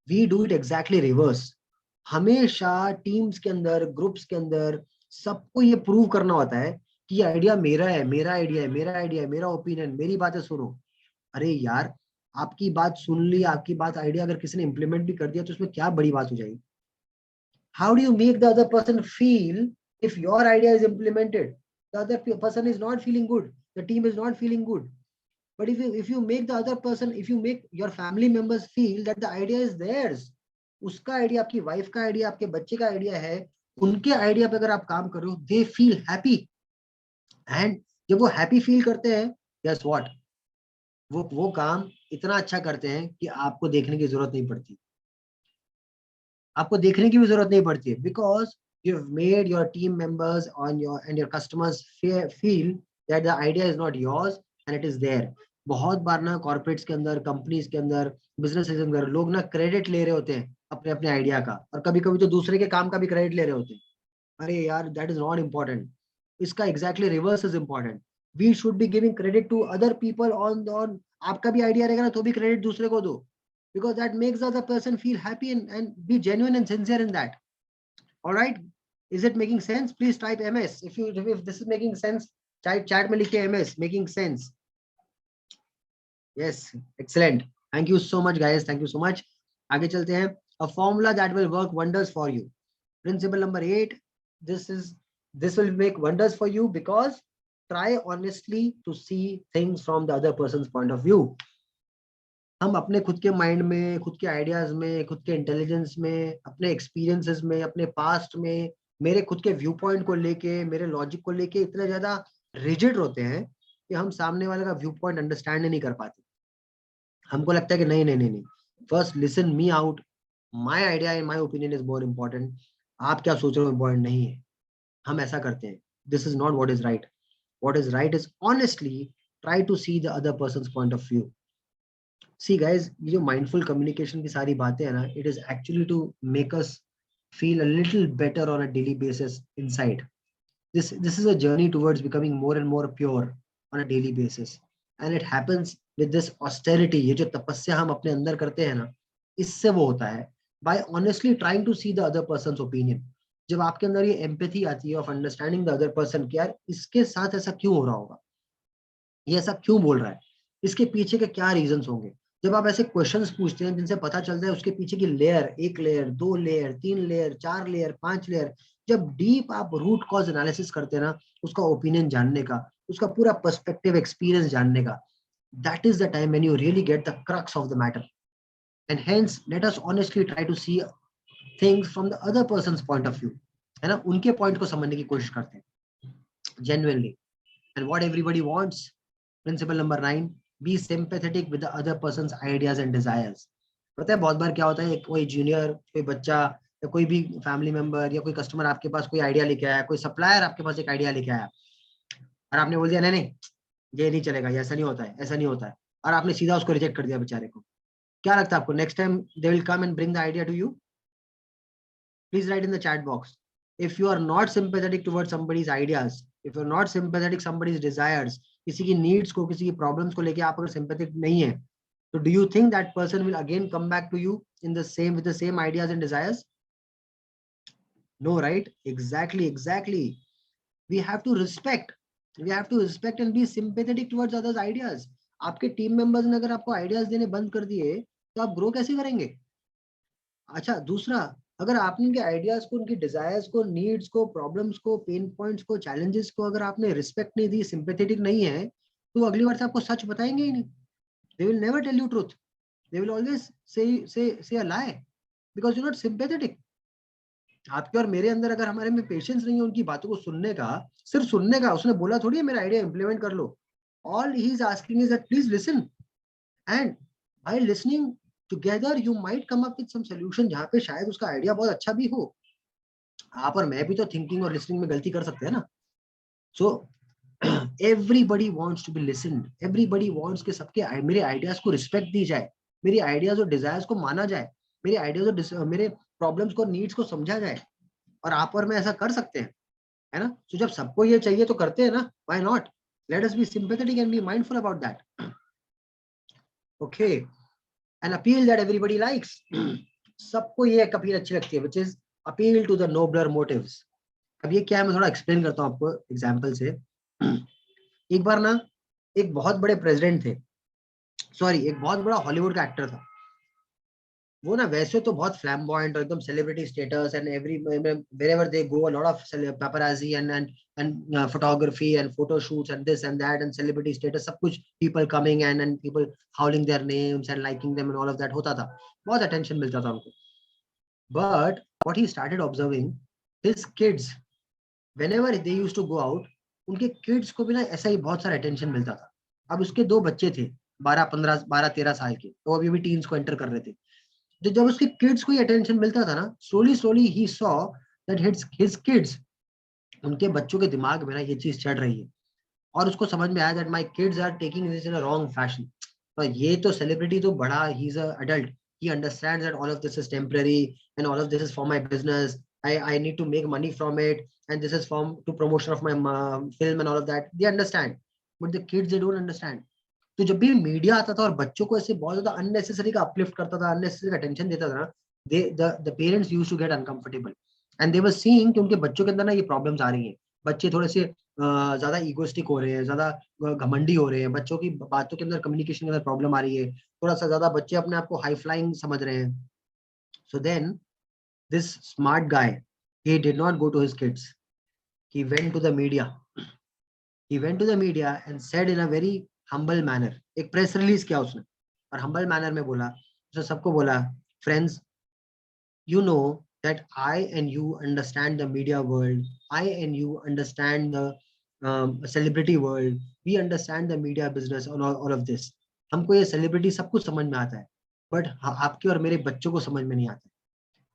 We do it exactly reverse. हमेशा टीम्स के अंदर, ग्रुप्स के अंदर सबको ये प्रूव करना होता है कि ये आइडिया मेरा है, मेरा आइडिया है, मेरा आइडिया है, मेरा ओपिनियन, मेरी बातें सुनो। अरे यार, आपकी बात सुन ली, आपकी बात आइडिया अगर किसी ने इंप्लीमेंट भी कर दिया तो उसमें क्या बड़ी बात हो जाएगी? How do you make the other person feel if your idea is implemented? The other person is not feeling good. The team is not feeling good. But if you make the other person, if you make your family members feel that the idea is theirs, उसका idea, आपकी wife का idea, आपके बच्चे का idea है, उनके idea पे अगर आप काम कर रहे हो, दे फील हैप्पी। एंड जब वो हैप्पी फील करते हैं, guess what? वो काम इतना अच्छा करते हैं कि आपको देखने की जरूरत नहीं पड़ती, आपको देखने की भी जरूरत नहीं पड़ती है, because you have made your team members on your and your customers feel that the idea is not yours and it is there. बहुत बार ना कॉर्पोरेट्स के अंदर, कंपनीज के अंदर, बिजनेस के अंदर लोग ना क्रेडिट ले रहे होते हैं अपने अपने आइडिया का, और कभी कभी तो दूसरे के काम का भी क्रेडिट ले रहे होते हैं। अरे यार, दैट इज नॉट इम्पोर्टेंट। इसका exactly reverse is important. We should be giving credit to other people on आपका भी आइडिया रहेगा ना तो भी क्रेडिट दूसरे को दो, because that makes the other person feel happy and be genuine and sincere in that. All right, is it making sense? Please type MS if this is making sense. Type chat mein likhe MS making sense. Yes, excellent. Thank you so much guys, thank you so much. आगे चलते हैं. A formula that will work wonders for you. Principle number 8. This will make wonders for you because try honestly to see things from the other person's point of view. हम अपने खुद के mind में, खुद के आइडियाज में, खुद के इंटेलिजेंस में, अपने एक्सपीरियंसेस में, अपने पास्ट में, मेरे खुद के व्यू पॉइंट को लेके, मेरे लॉजिक को लेके इतने ज्यादा रिजिड होते हैं कि हम सामने वाले का व्यू पॉइंट अंडरस्टैंड नहीं कर पाते। हमको लगता है कि नहीं नहीं नहीं नहीं, first listen me out, my idea and my opinion is more important, आप क्या सोच रहे हो इम्पोर्टेंट नहीं है। हम ऐसा करते हैं। This is not what is right. What is right is honestly try to see the other person's point of view. See guys, ये जो mindful communication की सारी बातें हैं ना, it is actually to make us feel a little better on a daily basis inside. This is a journey towards becoming more and more pure on a daily basis, and it happens with this austerity. ये जो तपस्या हम अपने अंदर करते हैं ना, इससे वो होता है by honestly trying to see the other person's opinion. जब आपके अंदर ये empathy आती है of understanding the other person कि यार इसके साथ ऐसा क्यों हो रहा होगा, ये ऐसा क्यों बोल रहा है, इसके पीछे के क्या रीजंस होंगे। जब आप ऐसे क्वेश्चंस पूछते हैं जिनसे पता चलता है उसके पीछे की layer, 1 layer, 2 layer, 3 layer, 4 layer, 5 layer, जब डीप आप रूट कॉज एनालिसिस करते हैं ना, उसका ओपिनियन जानने का, उसका पूरा पर्सपेक्टिव एक्सपीरियंस जानने का, that is the time when you really get the crux of the matter. And hence let us honestly try to see things from the other person's point of view, है ना, उनके point को समझने की कोशिश करते हैं genuinely. And what everybody wants, principle number 9, be sympathetic with the other person's ideas and desires. पता है बहुत बार क्या होता है, कोई जूनियर, कोई बच्चा या कोई भी फैमिली मेंबर या कोई कस्टमर आपके पास कोई आइडिया लेके आया, कोई सप्लायर आपके पास एक आइडिया लेके आया और आपने बोल दिया नहीं नहीं ये नहीं चलेगा, ये ऐसा नहीं होता है, ऐसा नहीं होता है, और आपने सीधा उसको रिजेक्ट कर दिया बेचारे को। क्या लगता है आपको, next time they will come and bring the idea to you? Please write in the chat box. If you are not sympathetic towards somebody's ideas, if you're not sympathetic somebody's desires, किसी की needs को, किसी की problems को लेके आप अगर sympathetic नहीं है, तो do you think that person will again come back to you in the same with the same ideas and desires? No, right? Exactly. We have to respect and be sympathetic towards others' ideas. आपके team members ने अगर आपको ideas देने बंद कर दिए तो आप ग्रो कैसे करेंगे? अच्छा, दूसरा, अगर आपने उनके आइडियाज को, उनकी डिजायर्स को, नीड्स को, प्रॉब्लम्स को, पेन पॉइंट्स को, चैलेंजेस को अगर आपने रिस्पेक्ट नहीं दी, सिंपैथेटिक नहीं है, तो अगली बार से आपको सच बताएंगे ही नहीं. They will never tell you truth, they will always say a lie because you not sympathetic. आपके और मेरे अंदर अगर हमारे में पेशेंस नहीं है उनकी बातों को सुनने का, सिर्फ सुनने का, उसने बोला थोड़ी है मेरा आइडिया इंप्लीमेंट कर लो. All he is asking is that please listen, and by listening together you might come up with some solution जहाँ पे शायद उसका आइडिया बहुत अच्छा भी हो. आप और मैं भी तो थिंकिंग और लिसनिंग में गलती कर सकते हैं ना. So everybody wants to be listened, everybody wants कि सबके मेरे आइडियाज को रिस्पेक्ट दी जाए, मेरी आइडियाज और डिजायर्स को माना जाए, मेरे आइडियाज और मेरे प्रॉब्लम्स को, नीड्स को समझा जाए। और आप और मैं ऐसा कर सकते हैं, है ना? तो जब सबको ये चाहिए तो करते हैं ना, why not? Let us be sympathetic and be mindful about that. Okay, an appeal that everybody likes. सबको ये एक अपील अच्छी लगती है, which is appeal to the nobler motives. अब ये क्या है, मैं थोड़ा एक्सप्लेन करता हूँ आपको एग्जाम्पल से। एक बार ना एक बहुत बड़े प्रेसिडेंट थे, सॉरी एक बहुत बड़ा हॉलीवुड का एक्टर था। वो ना वैसे तो बहुत फ्लैम्बॉयंट और एकदम celebrity status, and every wherever they go a lot of paparazzi and photography and photo shoots and this and that and celebrity status, सब कुछ people coming and people howling their names and liking them and all of that होता था, बहुत attention मिलता था उनको। But what he started observing, his kids whenever they used to go out, उनके kids को भी ना ऐसा ही बहुत सारा अटेंशन मिलता था। अब उसके दो बच्चे थे 12 13 साल के, तो अभी भी टीन्स को एंटर कर रहे थे। तो जब उसके किड्स को ये अटेंशन मिलता था ना, slowly he saw that his kids, उनके बच्चों के दिमाग में ना ये चीज चढ़ रही है, और उसको समझ में आया that my kids are taking this in a wrong fashion. तो ये तो सेलिब्रिटी तो बड़ा, he is a adult, he understands that all of this is temporary and all of this is for my business, I need to make money from it, and this is from to promotion of my film and all of that, they understand, but the kids they don't understand। तो जब भी media आता था और बच्चों को ऐसे बहुत ज्यादा अननेसेसरी का अपलिफ्ट करता था, अननेसेसरी का अटेंशन देता था ना, the parents used to get uncomfortable, and they were seeing कि उनके बच्चों के अंदर ना ये प्रॉब्लम्स आ रही हैं। बच्चे थोड़े से ज्यादा इगोइस्टिक हो रहे हैं, ज्यादा घमंडी हो रहे हैं, बच्चों की बातों के अंदर कम्युनिकेशन के अंदर प्रॉब्लम आ रही है, थोड़ा सा ज्यादा बच्चे अपने आप को हाई फ्लाइंग समझ रहे हैं। So then this smart guy, he did not go to his kids, he went to the media, he went to the media and said in a very humble manner, एक press release किया उसने और humble manner में बोला, उसने सबको बोला, friends, you know that I and you understand the media world, I and you understand the celebrity world, we understand the media business and all of this। हमको ये सेलिब्रिटी सब कुछ समझ में आता है, बट आपके और मेरे बच्चों को समझ में नहीं आता है।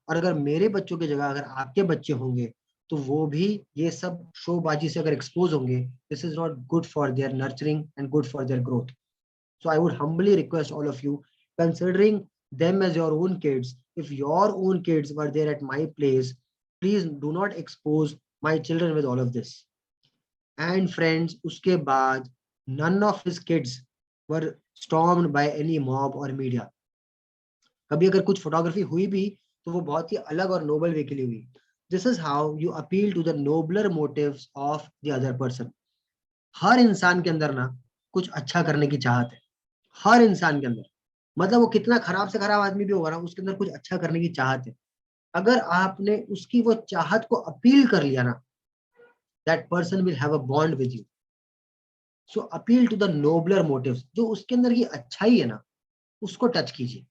और अगर मेरे बच्चों की जगह अगर आपके बच्चे होंगे, तो वो भी ये सब शोबाजी से अगर एक्सपोज होंगे, this is not good for their nurturing and good for their growth. So I would humbly request all of you, considering them as your own kids, if your own kids were there at my place, please do not expose my children with all of this। And friends, uske baad, none of his kids were stormed by any mob or media। कभी अगर कुछ photography हुई भी, तो वो बहुत ही अलग और नोबल वे के लिए हुई। This is how you appeal to the nobler motives of the other person. हर इंसान के अंदर ना कुछ अच्छा करने की चाहत है, हर इंसान के अंदर, मतलब वो कितना खराब से खराब आदमी भी होगा ना, उसके अंदर कुछ अच्छा करने की चाहत है। अगर आपने उसकी वो चाहत को अपील कर लिया ना, that person will have a bond with you. So appeal to the nobler motives, जो उसके अंदर की अच्छाई है ना, उसको टच कीजिए।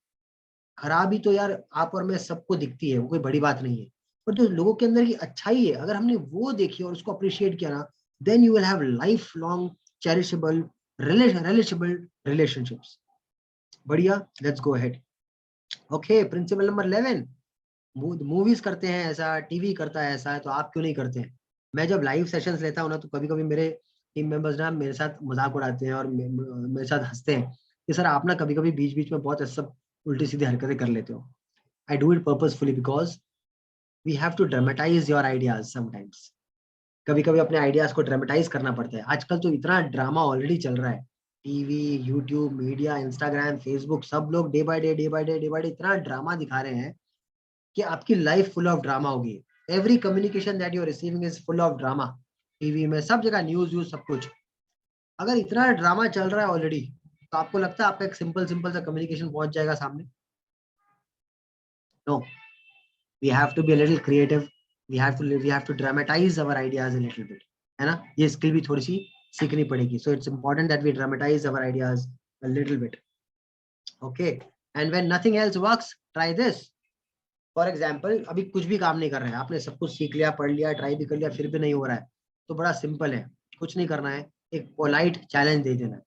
खराबी तो यार आप और मैं सबको दिखती है, वो कोई बड़ी बात नहीं है, पर जो लोगों के अंदर की अच्छाई है, अगर हमने वो देखी और उसको अप्रिशिएट किया ना, then you will have life long cherishable relishable relationships. बढ़िया, let's go ahead. Okay, principle number 11, movies करते हैं ऐसा, टीवी करता है ऐसा, तो आप क्यों नहीं करते हैं? मैं जब लाइव सेशंस लेता हूँ ना, तो कभी कभी मेरे टीम मेंबर्स ना मेरे साथ मजाक उड़ाते हैं और मेरे साथ हंसते हैं कि सर आप ना कभी कभी बीच बीच में बहुत ऐसा सब उल्टी सीधी हरकतें कर लेते हो। I do it purposefully because we have to dramatise your ideas sometimes. कभी कभी अपने आइडियाज को ड्रामेटाइज करना पड़ता है। आजकल तो इतना ड्रामा ऑलरेडी चल रहा है, TV, YouTube, media, Instagram, Facebook, सब लोग day by day day by day day by day इतना ड्रामा दिखा रहे हैं कि आपकी लाइफ फुल ऑफ ड्रामा होगी। Every communication that you are receiving is full of drama. TV में सब जगह न्यूज व्यूज सब कुछ। अगर इतना ड्रामा चल रहा है ऑलरेडी, तो आपको लगता है आपका एक सिंपल सिंपल सा कम्युनिकेशन पहुंच जाएगा सामने? No, we have to be a little creative, we have to dramatize our ideas a little bit, है ना? ये स्किल भी थोड़ी सी सीखनी पड़ेगी। So it's important that we dramatize our ideas a little bit. Okay, and when nothing else works, try this. For example, अभी कुछ भी काम नहीं कर रहे हैं, आपने सब कुछ सीख लिया, पढ़ लिया, ट्राई भी कर लिया, फिर भी नहीं हो रहा है, तो बड़ा सिंपल है, कुछ नहीं करना है, एक पोलाइट चैलेंज दे देना है।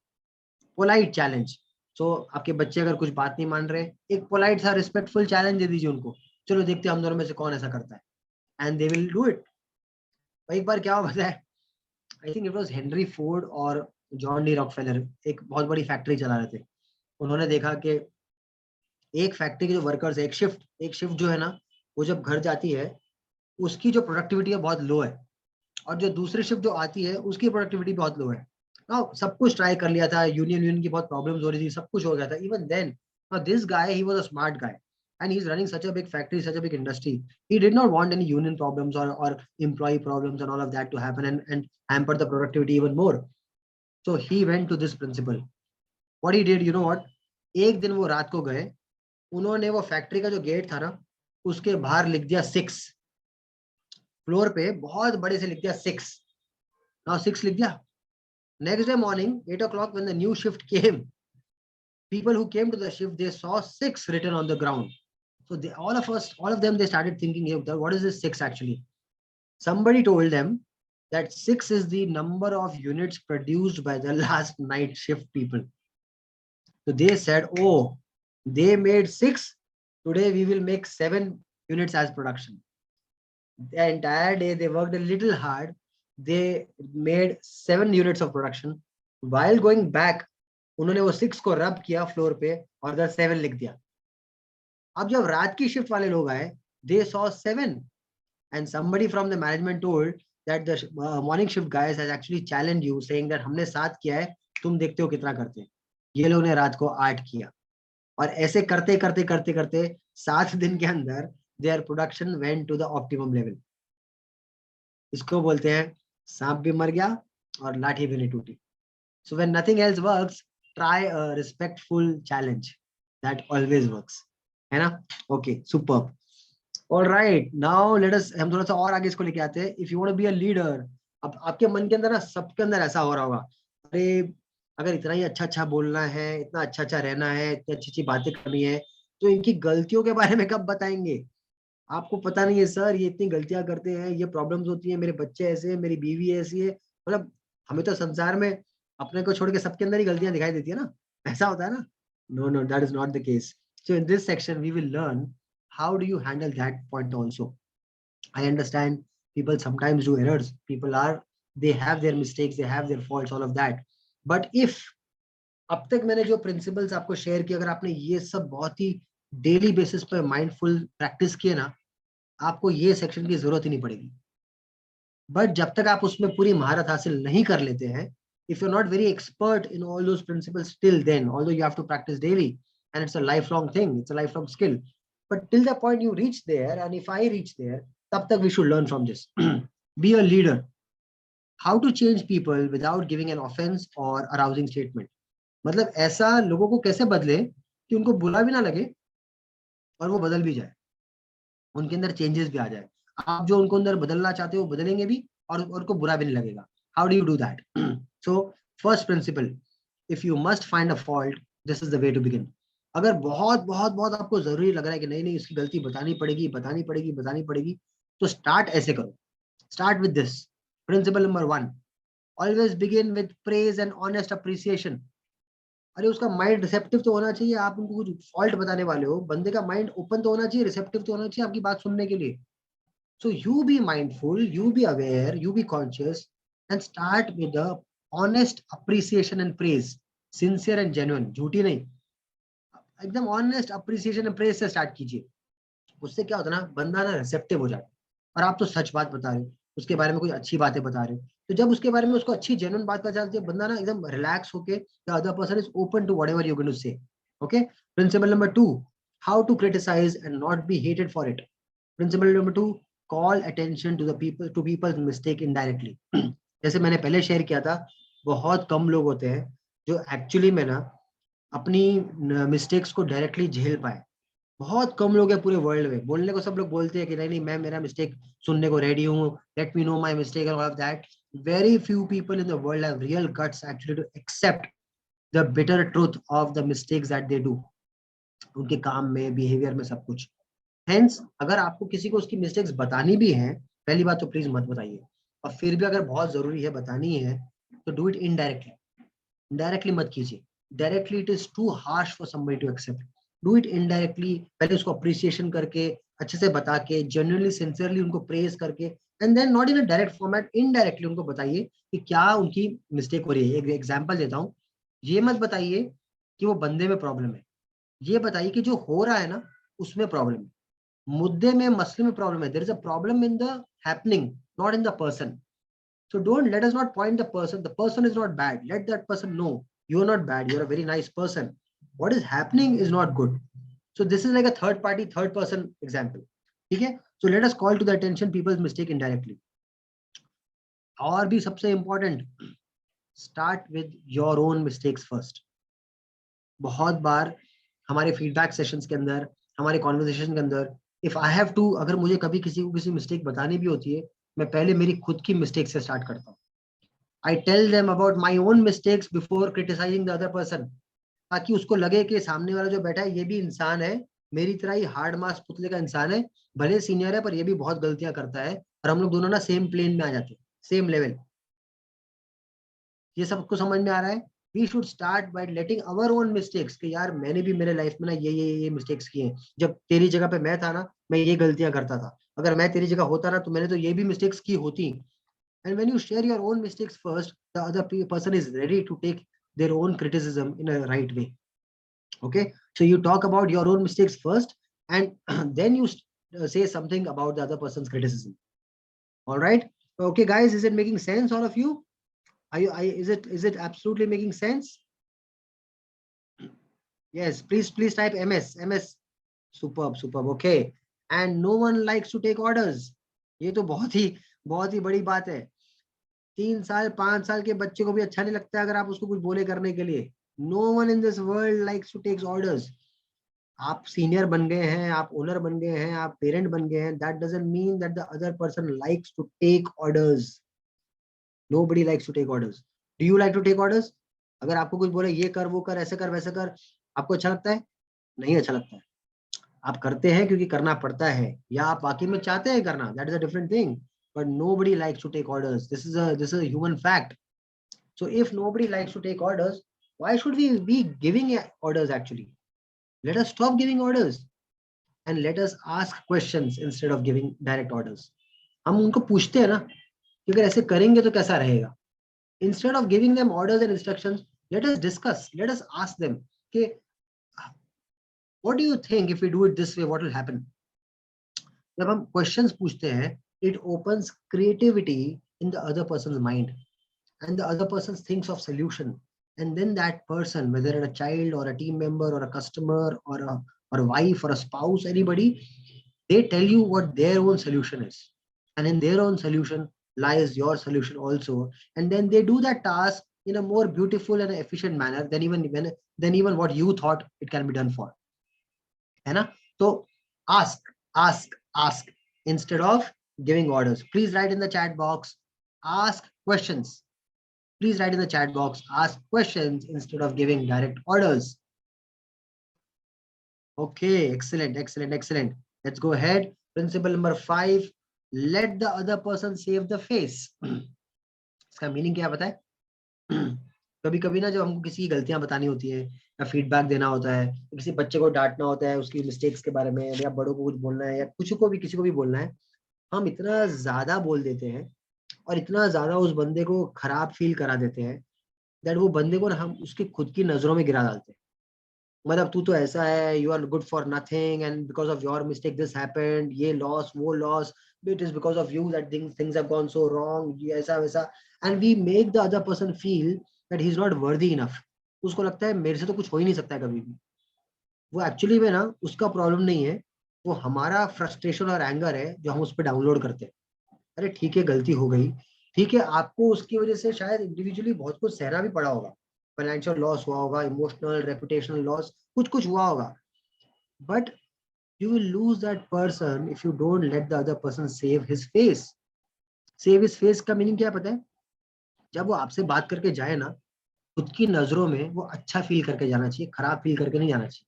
Polite challenge. सो आपके बच्चे अगर कुछ बात नहीं मान रहे, एक पोलाइट सा रिस्पेक्टफुल चैलेंज दे दीजिए उनको, चलो देखते हैं हम दोनों में से कौन ऐसा करता है, and they will do it. एक बार क्या हुआ पता है, I think it was Henry Ford और जॉन डी रॉकफेलर, एक बहुत बड़ी फैक्ट्री चला रहे थे। उन्होंने देखा कि एक फैक्ट्री के जो वर्कर्स, एक शिफ्ट जो है ना, वो जब घर जाती है उसकी जो प्रोडक्टिविटी है बहुत लो है, और जो दूसरी शिफ्ट जो आती है उसकी प्रोडक्टिविटी बहुत लो है ना। सब कुछ ट्राई कर लिया था, यूनियन की बहुत प्रॉब्लम्स हो रही थी, सब कुछ हो गया था। Even then this guy, he was a smart guy and he's running such a big factory, such a big industry. He did not want any union problems or employee problems and all of that to happen and hamper the productivity even more. So he went to this principle. What he did, you know what, एक दिन वो रात को गए, उन्होंने वो factory का जो गेट था ना, उसके बाहर लिख दिया 6, फ्लोर पे बहुत बड़े से लिख दिया 6, नाउ 6 लिख दिया। Next day morning, 8 o'clock, when the new shift came, people who came to the shift, they saw 6 written on the ground. So they, all of them, they started thinking, hey, what is this 6 actually? Somebody told them that 6 is the number of units produced by the last night shift people. So they said, oh, they made 6. Today we will make 7 units as production. The entire day they worked a little hard. They made 7 units of production. While going back, उन्होंने वो 6 को रब किया floor पे और उधर 7 लिख दिया। अब जब रात की शिफ्ट वाले लोग आए, they saw 7 and somebody from the management told that the morning shift guys has actually challenged you, saying that हमने 7 किया है, तुम देखते हो कितना करते हैं। ये लोग ने रात को 8 किया, और ऐसे करते करते करते करते 7 दिन के अंदर their production went to the optimum level. इसको बोलते हैं सांप भी मर गया और लाठी भी नहीं टूटी। So when nothing else works, try a respectful challenge. That always works. है ना? Okay, superb. All right, now let us, हम थोड़ा सा और आगे इसको लेके आते हैं। If you want to be a leader, अब आपके मन के अंदर ना, सबके अंदर ऐसा हो रहा होगा, अरे अगर इतना ही अच्छा अच्छा बोलना है, इतना अच्छा अच्छा रहना है, इतनी अच्छी अच्छी बातें करनी है, तो इनकी गलतियों के बारे में कब बताएंगे? आपको पता नहीं है सर, ये इतनी गलतियां करते हैं, ये प्रॉब्लम्स होती है, मेरे बच्चे ऐसे है, मेरी बीवी ऐसी है। मतलब हमें तो संसार में अपने को छोड़ के सबके अंदर ही गलतियां दिखाई देती है ना, ऐसा होता है ना? No no, that is not the case. So in this section we will learn how do you handle that point also. I understand people sometimes do errors, they have their mistakes, they have their faults, all of that, but if अब तक मैंने जो principles आपको share किए, अगर आपने ये सब बहुत ही डेली बेसिस पर माइंडफुल प्रैक्टिस किए ना, आपको ये सेक्शन की जरूरत ही नहीं पड़ेगी। बट जब तक आप उसमें पूरी महारत हासिल नहीं कर लेते हैं, if you're not very expert in all those principles till then, although you have to practice daily and it's a lifelong thing, it's a lifelong skill, but till the point you reach there, and if I reach there, tab tak we should learn from this. Be a leader. How to change people without giving an offense or arousing statement. मतलब ऐसा लोगों को कैसे बदले कि उनको बुरा भी ना लगे और वो बदल भी जाए, उनके अंदर चेंजेस भी आ जाए। आप जो उनको अंदर बदलना चाहते हो वो बदलेंगे भी, और उनको बुरा भी नहीं लगेगा। How do you do that? So first principle, if you must find a fault, this is the way to begin. अगर बहुत बहुत बहुत आपको जरूरी लग रहा है कि नहीं नहीं इसकी गलती बतानी पड़ेगी बतानी पड़ेगी बतानी पड़ेगी, तो स्टार्ट ऐसे करो। Start with this principle number 1, always begin with praise and honest appreciation. अरे उसका माइंड रिसेप्टिव तो होना चाहिए। आप उनको कुछ फॉल्ट बताने वाले हो, बंदे का माइंड ओपन तो होना चाहिए, रिसेप्टिव तो होना चाहिए आपकी बात सुनने के लिए। So you be mindful, you be aware, you be conscious, and start with honest appreciation and praise, sincere and genuine, झूठी नहीं, एकदम ऑनेस्ट अप्रिसिएशन एंड प्रेज से स्टार्ट कीजिए। उससे क्या होता है ना, बंदा ना रिसेप्टिव हो जाता है, और आप तो सच बात बता रहे हो, उसके बारे में कुछ अच्छी बातें बता रहे हो, तो जब उसके बारे में उसको अच्छी जेन्युइन बात पता चलती है, बंदा ना एकदम रिलैक्स होके, the other person is open to whatever you going to say. Okay, principle number 2, how to criticise and not be hated for it. Principle number 2, call attention to people's mistake indirectly. जैसे मैंने पहले share किया था, बहुत कम लोग होते हैं जो एक्चुअली में ना अपनी मिस्टेक्स को डायरेक्टली झेल पाए। बहुत कम लोग हैं पूरे वर्ल्ड में। बोलने को सब लोग बोलते हैं कि नहीं नहीं मैं मेरा मिस्टेक सुनने को रेडी हूँ, let me know my mistake and all of that. Very few people in the world have real guts actually to accept the bitter truth of the mistakes that they do, उनके काम में, behaviour में, सब कुछ। Hence अगर आपको किसी को उसकी मिस्टेक्स बतानी भी है, पहली बात तो प्लीज मत बताइए, और फिर भी अगर बहुत जरूरी है बतानी है तो डू इट इनडायरेक्टली। डायरेक्टली मत कीजिए, directly it is too harsh for somebody to accept. Do it indirectly, पहले उसको अप्रिसिएशन करके, अच्छे से बता के, जेन्युइनली सिंसियरली उनको प्रेज करके, and then not in a direct format, indirectly उनको बताइए कि क्या उनकी मिस्टेक हो रही है। एक एग्जांपल देता हूँ, ये मत बताइए कि वो बंदे में प्रॉब्लम है, ये बताइए कि जो हो रहा है ना उसमें प्रॉब्लम है, मुद्दे में, मसले में प्रॉब्लम है। There is a problem in the happening, not in the person. So don't, let us not point the person. The person is not bad. Let that person know you are not bad. You are a very nice person. What is happening is not good. So this is like a third party, third person example. Okay. So let us call to the attention people's mistake indirectly. और भी सबसे important, start with your own mistakes first. बहुत बार हमारे feedback sessions के अंदर, हमारे conversation के अंदर, इफ आई हैव टू, अगर मुझे कभी किसी को किसी मिस्टेक बतानी भी होती है, मैं पहले मेरी खुद की मिस्टेक से स्टार्ट करता हूँ. I tell them about my own mistakes before criticizing the other person, ताकि उसको लगे कि सामने वाला जो बैठा है ये भी इंसान है, मेरी तरह ही हार्ड मास पुतले का इंसान है, भले सीनियर है पर ये भी बहुत गलतियां करता है, और हम लोग दोनों ना सेम प्लेन में आ जाते हैं, सेम लेवल. ये सबको समझ में आ रहा है? We should start by letting our own mistakes, कि यार मैंने भी मेरे लाइफ में ना ये मिस्टेक्स किए हैं. जब तेरी जगह पे मैं था ना, मैं ये गलतियां करता था. अगर मैं तेरी जगह होता ना तो मैंने तो ये भी मिस्टेक्स की होती. And when you share your own mistakes first, the other person is ready to take their own criticism in a right way. Okay, so you talk about your own mistakes first, and then you say something about the other person's criticism. All right. Okay, guys, is it making sense, all of you? Is it absolutely making sense? Yes, please type MS. Superb. Okay. And no one likes to take orders. ये तो बहुत ही बड़ी बात है. 3 साल 5 साल के बच्चे को भी अच्छा नहीं लगता अगर आप उसको कुछ बोले करने के लिए. No one in this world likes to take orders. आप सीनियर बन गए हैं, आप ओनर बन गए हैं, आप पेरेंट बन गए हैं, that doesn't mean that the other person likes to take orders. Nobody likes to take orders. Do you like to take orders? अगर आपको कुछ बोले ये कर वो कर ऐसे कर वैसे कर, आपको अच्छा लगता है? नहीं अच्छा लगता है. आप करते हैं क्योंकि करना पड़ता है, या आप वाकई में चाहते हैं करना, that is a different thing. But nobody likes to take orders. This is a human fact. So if nobody likes to take orders, why should we be giving orders actually? Let us stop giving orders and let us ask questions instead of giving direct orders. हम उनको पूछते हैं ना कि अगर ऐसे करेंगे तो कैसा रहेगा. Instead of giving them orders and instructions, let us discuss. Let us ask them, okay, what do you think if we do it this way, what will happen? जब हम questions पूछते हैं, it opens creativity in the other person's mind, and the other person thinks of solution, and then that person, whether it's a child or a team member or a customer or a wife or a spouse, anybody, they tell you what their own solution is, and in their own solution lies your solution also, and then they do that task in a more beautiful and efficient manner than even what you thought it can be done for. है ना? So ask instead of giving orders. Please write in the chat box, ask questions. Please write in the chat box, ask questions instead of giving direct orders. Okay, excellent. Let's go ahead. Principle number 5, let the other person save the face. इसका meaning क्या पता है? कभी कभी ना जब हमको किसी की गलतियां बतानी होती है, या फीडबैक देना होता है, किसी बच्चे को डांटना होता है उसकी मिस्टेक्स के बारे में, या बड़ों को कुछ बोलना है, या किसी को भी बोलना है, हम इतना ज्यादा बोल देते हैं और इतना ज्यादा उस बंदे को खराब फील करा देते हैं, दैट वो बंदे को ना हम उसकी खुद की नजरों में गिरा डालते हैं. मतलब तू तो ऐसा है, you are good for nothing, and because of your mistake this happened, ये लॉस वो loss, it is because of you that things have gone so wrong, ये ऐसा वैसा. And we make the other person feel that he is not worthy enough. उसको लगता है मेरे से तो कुछ हो ही नहीं सकता है कभी भी. वो एक्चुअली में ना उसका प्रॉब्लम नहीं है, वो हमारा फ्रस्ट्रेशन और एंगर है जो हम उस पर डाउनलोड करते हैं. अरे ठीक है, गलती हो गई, ठीक है, आपको उसकी वजह से शायद इंडिविजुअली बहुत कुछ सहना भी पड़ा होगा, फाइनेंशियल लॉस हुआ होगा, इमोशनल रेपुटेशनल लॉस, कुछ हुआ होगा, but you will lose that person if you don't let the other person save his face. Save his face का मीनिंग क्या पता है? जब वो आपसे बात करके जाए ना, खुद की नजरों में वो अच्छा फील करके जाना चाहिए, खराब फील करके नहीं जाना चाहिए.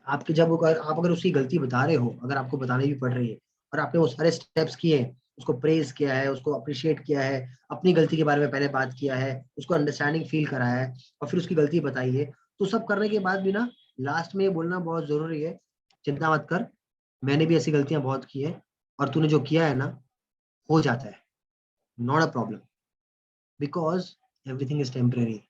आपके जब आप अगर उसकी गलती बता रहे हो, अगर आपको बतानी भी पड़ रही है, और आपने वो सारे स्टेप्स किए हैं, उसको प्रेज किया है, उसको अप्रिशिएट किया है, अपनी गलती के बारे में पहले बात किया है, उसको अंडरस्टैंडिंग फील कराया है, और फिर उसकी गलती बताई है, तो सब करने के बाद भी ना लास्ट में ये बोलना बहुत जरूरी है, चिंता मत कर, मैंने भी ऐसी गलतियां बहुत की है, और तूने जो किया है ना, हो जाता है, not a problem, because everything is temporary,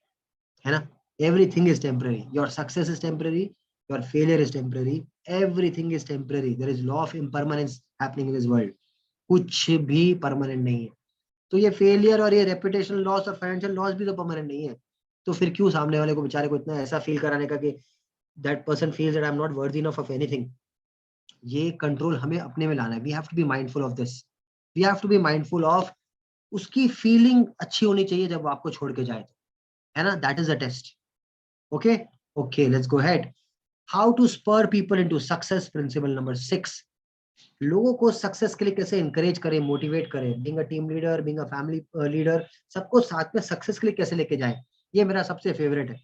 है ना, everything is temporary, your success is temporary, your failure is temporary, everything is temporary, there is law of impermanence happening in this world, कुछ भी परमानेंट नहीं है। तो ये failure और ये रेपुटेशनल लॉस और फाइनेंशियल लॉस भी तो परमानेंट नहीं है, तो फिर क्यों सामने वाले को बेचारे को इतना ऐसा फील कराने का कि that person feels that I am not worthy enough of anything. ये कंट्रोल हमें अपने में लाना है, we have to be mindful of this, we have to be mindful of, उसकी फीलिंग अच्छी होनी चाहिए जब वो आपको छोड़ के जाए, है ना, that is a test. Okay, okay, let's go ahead. How to spur people into success, principle number 6. लोगों को सक्सेस के लिए कैसे इंकरेज करें, मोटिवेट करें, being a team leader, being a family leader, सबको साथ में सक्सेस के लिए कैसे लेके जाएं, ये मेरा सबसे फेवरेट है।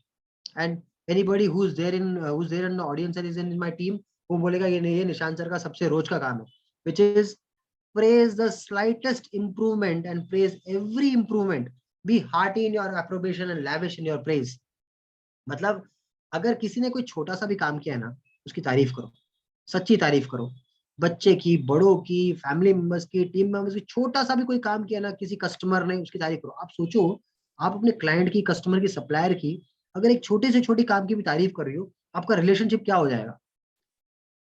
And anybody who is there in the audience and is in my team, वो बोलेगा ये निशांत सर का सबसे रोज का काम है, which is praise the slightest improvement and praise every improvement, be hearty in your approbation and lavish in your praise। मतलब अगर किसी ने कोई छोटा सा भी काम किया है ना, उसकी तारीफ करो, सच्ची तारीफ करो, बच्चे की, बड़ों की, फैमिली मेंबर्स की, टीम मेंबर्स की, छोटा सा भी कोई काम किया ना किसी कस्टमर ने, उसकी तारीफ करो। आप सोचो, आप अपने क्लाइंट की, कस्टमर की, सप्लायर की अगर एक छोटे से छोटी काम की भी तारीफ कर रही हो, आपका रिलेशनशिप क्या हो जाएगा।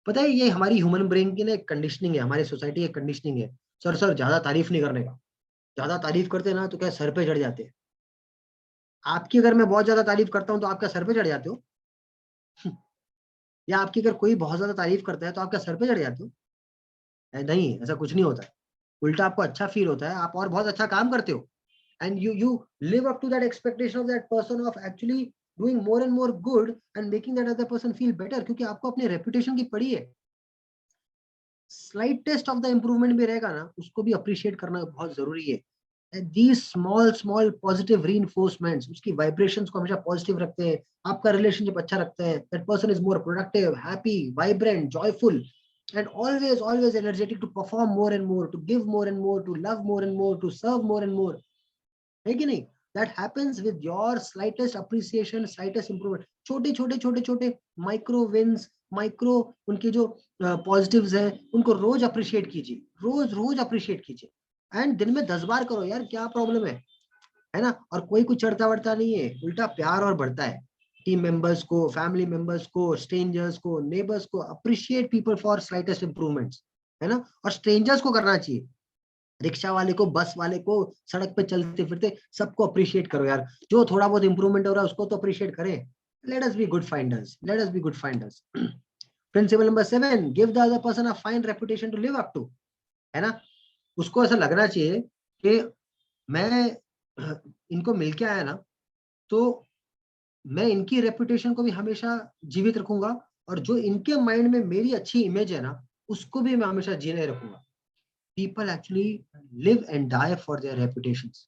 पता है, ये हमारी ह्यूमन ब्रेन की ना एक कंडीशनिंग है, हमारी सोसाइटी की कंडीशनिंग है। सर ज्यादा तारीफ नहीं करने का, ज्यादा तारीफ करते ना तो क्या सर पे चढ़ जाते हैं। आपकी अगर मैं बहुत ज्यादा तारीफ करता हूँ तो आपका सर पे चढ़ जाते हो, या आपकी अगर कोई बहुत ज्यादा तारीफ करता है तो आपका सर पे चढ़ जाते हो। नहीं, ऐसा कुछ नहीं होता है, उल्टा आपको अच्छा फील होता है, आप और बहुत अच्छा काम करते हो, and you live up to that expectation of that person of actually doing more and more good and making that other person feel better, क्योंकि आपको अपने रेपुटेशन की पड़ी है। Slight taste of the improvement भी रहेगा ना, उसको भी अप्रिशिएट करना बहुत जरूरी है। these small positive reinforcements, उसकी vibrations को हमेशा पॉजिटिव रखते हैं, आपका रिलेशनशिप अच्छा रखते हैं, that person is more productive, happy, vibrant, joyful and always energetic to perform more and more, to give more and more, to love more and more, to serve more and more, है कि नहीं। that happens with your slightest appreciation, slightest improvement, छोटे micro wins, micro उनके जो positives हैं उनको रोज appreciate कीजिए, रोज appreciate कीजिए, एंड दिन में 10 बार करो यार, क्या प्रॉब्लम है ना। और कोई कुछ चढ़ता बढ़ता नहीं है, उल्टा प्यार और बढ़ता है। टीम मेंबर्स को, फैमिली मेंबर्स को, स्ट्रेंजर्स को, नेबर्स को appreciate people for slightest improvements, है ना। और स्ट्रेंजर्स को करना चाहिए, रिक्शा वाले को, बस वाले को, सड़क पे चलते फिरते सबको अप्रिशिएट करो यार, जो थोड़ा बहुत इंप्रूवमेंट हो रहा है उसको तो अप्रिशिएट करें। Let us be good finders, let us be good finders. Principle number 7, give the other person a fine reputation to live up to, है ना। उसको ऐसा लगना चाहिए कि मैं इनको मिल के आया ना, तो मैं इनकी रेपुटेशन को भी हमेशा जीवित रखूंगा, और जो इनके माइंड में मेरी अच्छी इमेज है ना, उसको भी मैं हमेशा जीने रखूंगा। People actually live and die for their reputations.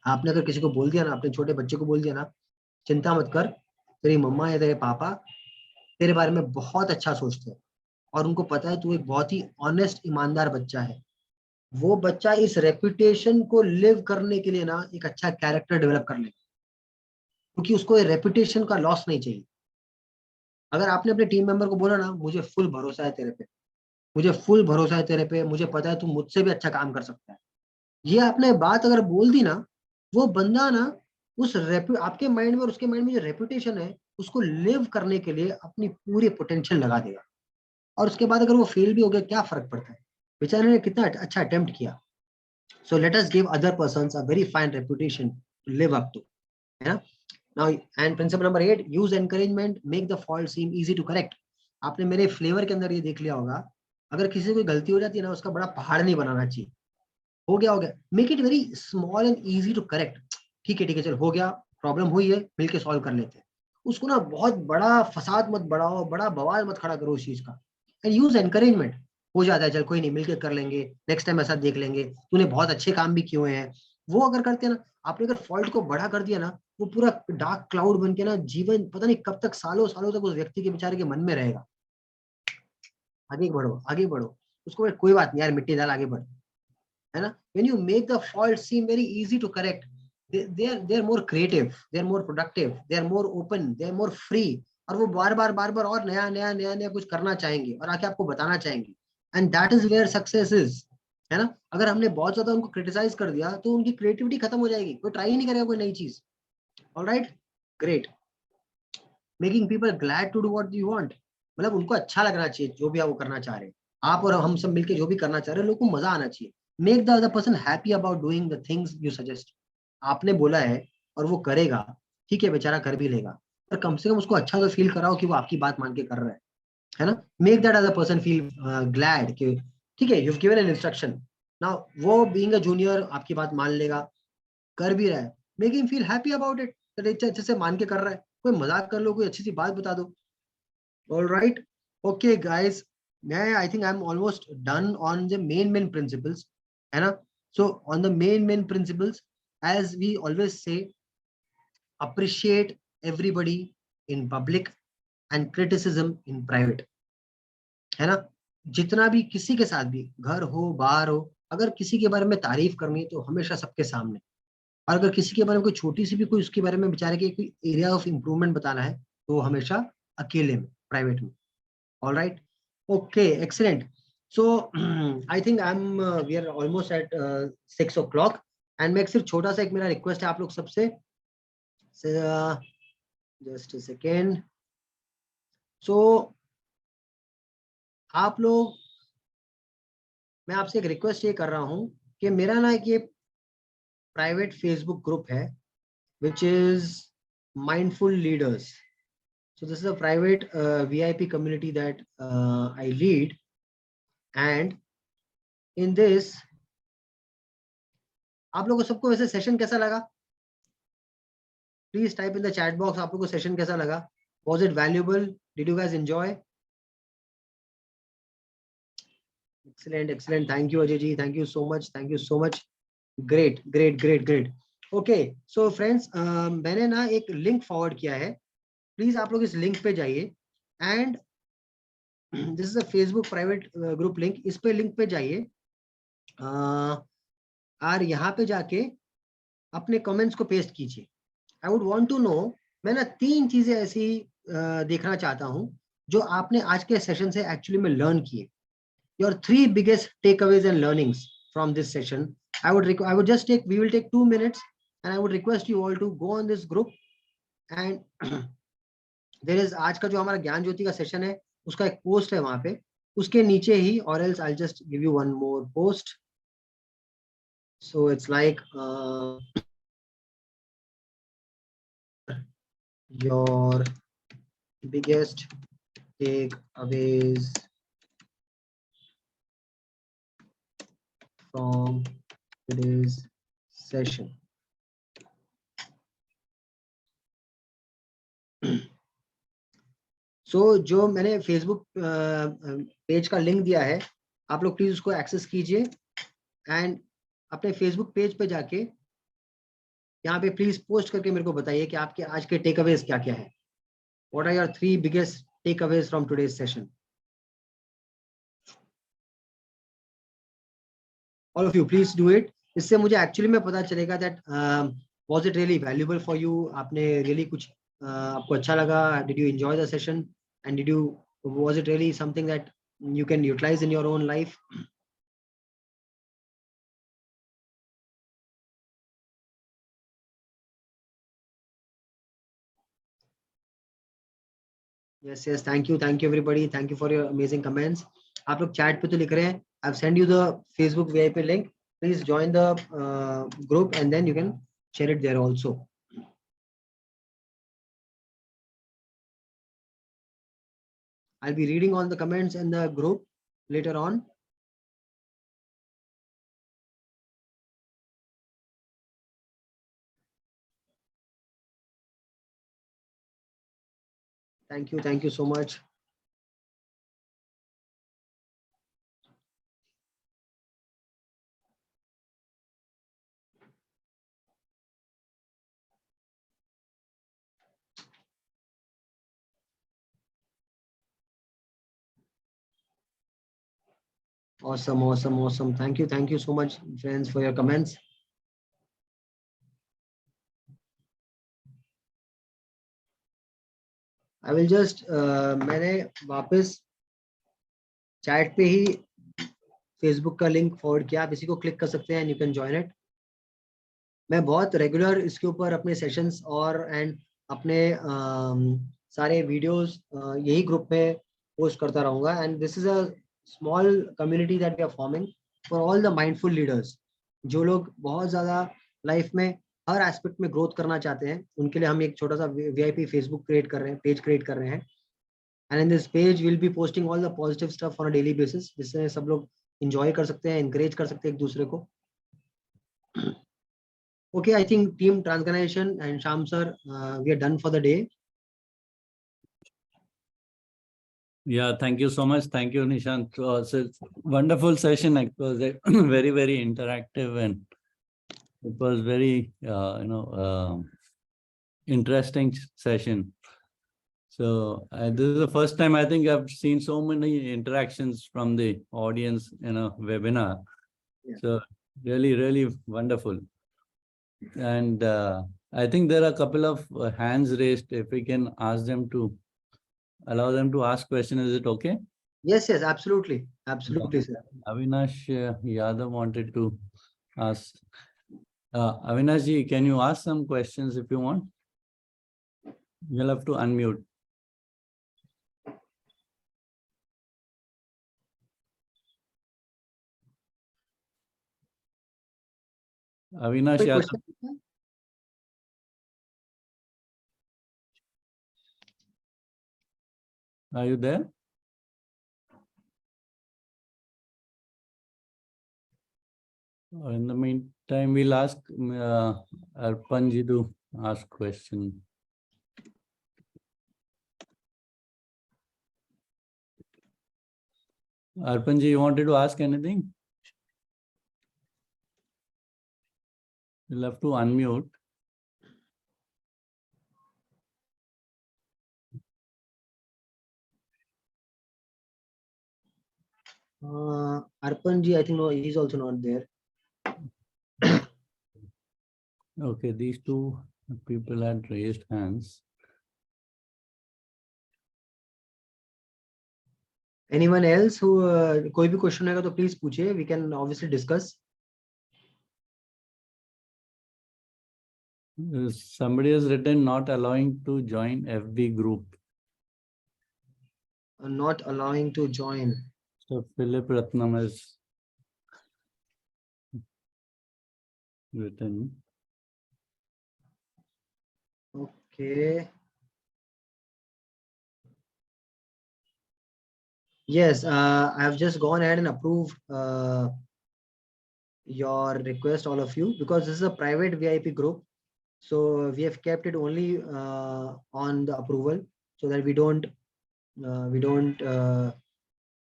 आपने अगर किसी को बोल दिया ना, अपने छोटे बच्चे को बोल दिया ना, चिंता मत कर, तेरी मम्मा या तेरे पापा तेरे बारे में बहुत अच्छा सोचते हैं, और उनको पता है तू एक बहुत ही ऑनेस्ट, ईमानदार बच्चा है, वो बच्चा इस रेपुटेशन को लिव करने के लिए ना एक अच्छा कैरेक्टर डेवलप कर ले, क्योंकि उसको रेपुटेशन का लॉस नहीं चाहिए। अगर आपने अपने टीम मेंबर को बोला ना, मुझे फुल भरोसा है तेरे पे, मुझे फुल भरोसा है तेरे पे, मुझे पता है तू मुझसे भी अच्छा काम कर सकता है, ये आपने बात अगर बोल दी ना, वो बंदा ना आपके माइंड में और उसके माइंड में जो रेपुटेशन है, उसको लिव करने के लिए अपनी पूरी पोटेंशियल लगा देगा। और उसके बाद अगर वो फेल भी हो गया, क्या फर्क पड़ता है, बेचारे ने कितना अच्छा अटेम्प्ट किया। So let us give other persons a very fine reputation to live up to, है ना। Now and principle number 8, use encouragement, make the fault seem easy to correct. आपने मेरे फ्लेवर के अंदर ये देख लिया होगा, अगर किसी से कोई गलती हो जाती है ना, उसका बड़ा पहाड़ नहीं बनाना चाहिए। हो गया, make it very small and easy to correct. ठीक है चल, हो गया, प्रॉब्लम हुई है, मिलके सॉल्व कर लेते हैं। उसको ना बहुत बड़ा फसाद मत बढ़ाओ, बड़ा बवाल मत खड़ा करो उस चीज का। एंड यूज एनकरेजमेंट, हो जाता है, चल कोई नहीं, मिलके कर लेंगे, नेक्स्ट टाइम ऐसा देख लेंगे, तूने बहुत अच्छे काम भी किए हुए हैं। वो अगर करते हैं ना, आपने अगर फॉल्ट को बड़ा कर दिया ना, वो पूरा डार्क क्लाउड बन के ना जीवन पता नहीं कब तक, सालों सालों तक उस व्यक्ति के बेचारे के मन में रहेगा। आगे बढ़ो, उसको कोई बात नहीं यार, मिट्टी डाल, आगे बढ़, है ना। when you make the fault seem very easy to correct, they are more creative, they are more productive, they are more open, they are more free, और वो बार बार और नया कुछ करना चाहेंगे और आके आपको बताना चाहेंगे, and that is where success is, है ना। अगर हमने बहुत ज्यादा उनको क्रिटिसाइज कर दिया तो उनकी क्रिएटिविटी खत्म हो जाएगी, कोई ट्राई ही नहीं करेगा कोई नई चीज। Alright, great. Making people glad to do what you want, मतलब उनको अच्छा लगना चाहिए जो भी आप वो करना चाह रहे हैं। आप और हम सब मिलके जो भी करना चाह रहे हैं, लोगों को मजा आना चाहिए। Make the other person happy about doing the things you suggest. आपने बोला है और वो करेगा, ठीक है, बेचारा कर भी लेगा, पर कम से कम उसको अच्छा तो फील कराओ कि वो आपकी बात मान के कर रहा है ना। Make that other person feel glad कि ठीक है, you have given an instruction, now वो बीइंग अ जूनियर आपकी बात मान लेगा, कर भी रहा है, make him feel happy about it, अच्छे से मान के कर रहा है। कोई मजाक कर लो, कोई अच्छी सी बात बता दो। ऑल राइट, ओके गाइस, मैं I think I am almost done on the main principles, है ना। So on the main principles, as we always say, appreciate everybody in public and criticism in private, है ना। जितना भी किसी के साथ भी, घर हो बाहर हो, अगर किसी के बारे में तारीफ करनी है तो हमेशा सबके सामने, और अगर किसी के बारे में कोई छोटी सी भी कोई उसके बारे में बेचारे के कोई एरिया ऑफ इम्प्रूवमेंट बताना है तो वो हमेशा अकेले में, प्राइवेट में। All right, okay, excellent. So I think I am, we are almost at 6 o'clock, एंड मैं एक सिर्फ छोटा सा एक मेरा रिक्वेस्ट है आप लोग सबसे, जस्ट सेकेंड। सो आप लोग, मैं आपसे एक रिक्वेस्ट ये कर रहा हूँ कि मेरा ना एक ये प्राइवेट फेसबुक ग्रुप है, which is mindful leaders. So this is a private VIP community that I lead, and in this, आप लोगों को सबको वैसे सेशन कैसा लगा? Please type in the chat box, आप लोगों को सेशन कैसा लगा? Was it valuable? Did you guys enjoy? Excellent, excellent. Thank you, Ajay ji. Thank you so much. Thank you so much. Great, great, great, great. Okay, so friends, मैंने ना एक link forward किया है, please आप लोग इस link पे जाइए, and this is a Facebook private group link, इस पे लिंक पे जाइए, और यहाँ पे जाके अपने कमेंट्स को पेस्ट कीजिए। I would want to know, मैं ना 3 चीजें ऐसी देखना चाहता हूँ जो आपने आज के सेशन से एक्चुअली में लर्न किए। Your 3 biggest takeaways and learnings from this session. I would just take, we will take 2 minutes, and I would request you all to go on this group, and there is, आज का जो हमारा ज्ञान ज्योति का session है उसका एक post है वहां पे, उसके नीचे ही, और else I just give you one more post, so it's like your biggest takeaways from today's session. So जो मैंने फेसबुक पेज का लिंक दिया है, आप लोग प्लीज उसको एक्सेस कीजिए, एंड अपने फेसबुक पेज पे जाके यहाँ पे प्लीज पोस्ट करके मेरे को बताइए कि आपके आज के टेक अवेज क्या क्या है। What are your 3 biggest takeaways from today's session? All of you please do it, इससे मुझे एक्चुअली में पता चलेगा that was it really valuable for you, आपने रियली कुछ आपको अच्छा लगा, did you enjoy the session, and did you, was it really something that you can utilize in your own life? Yes, yes, thank you everybody, thank you for your amazing comments. आप लोग chat पे तो लिख रहे हैं, I've sent you the Facebook VIP link, please join the group and then you can share it there also. I'll be reading all the comments in the group later on. Thank you so much. Awesome, awesome, awesome. Thank you so much, friends, for your comments. I will just मैंने वापस chat पे ही Facebook का link forward किया, आप इसी को click कर सकते हैं and you can join it. मैं बहुत रेगुलर इसके ऊपर अपने सेशंस और एंड अपने सारे वीडियोस यही ग्रुप में पोस्ट करता रहूंगा। And this is a small community that we are forming for all the mindful leaders, जो लोग बहुत ज़्यादा लाइफ में हर एस्पेक्ट में ग्रोथ करना चाहते हैं, उनके लिए हम एक छोटा सा VIP फेसबुक क्रिएट कर रहे हैं, पेज क्रिएट कर रहे हैं। And in this page will be posting all the positive stuff on a daily basis, जिससे सब लोग इंजॉय कर सकते हैं, इंकरेज कर सकते हैं एक दूसरे को। Okay, I think team Transcarnation and Sham sir, we are done for the day. Yeah, thank you so much. Thank you, Nishant. So it's wonderful session. It was very, very interactive, and it was very, interesting session. So this is the first time I think I've seen so many interactions from the audience in a webinar. Yeah. So really, really wonderful. And I think there are a couple of hands raised. If we can ask them to allow them to ask questions, is it okay? Yes, yes, absolutely. Absolutely, sir. Avinash Yadav wanted to ask. Avinash ji, can you ask some questions if you want? You'll have to unmute. Avinash Quick Yadav, question. are you there? In the meantime, we'll ask Arpan ji to ask question. Arpan ji, you wanted to ask anything? You'll have to unmute. Arpan ji, I think no, he's also not there. Okay, these two people had raised hands. Anyone else who कोई भी question होगा तो please पूछिए. We can obviously discuss. Somebody has written not allowing to join FB group. Not allowing to join. So Philip Ratnam has written. Okay. Yes, I have just gone ahead and approved your request, all of you, because this is a private VIP group. So we have kept it only on the approval, so that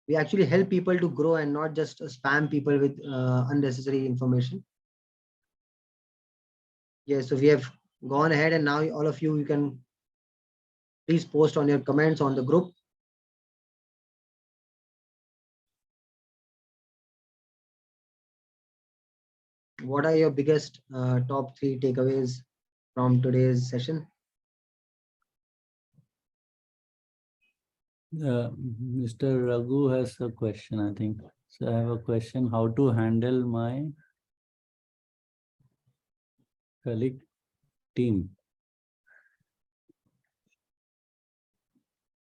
we actually help people to grow and not just spam people with unnecessary information. Yes, so we have gone ahead, and now all of you, you can please post on your comments on the group. What are your biggest top 3 takeaways from today's session? Mr. Raghu has a question, I think. So I have a question: how to handle my colleague team?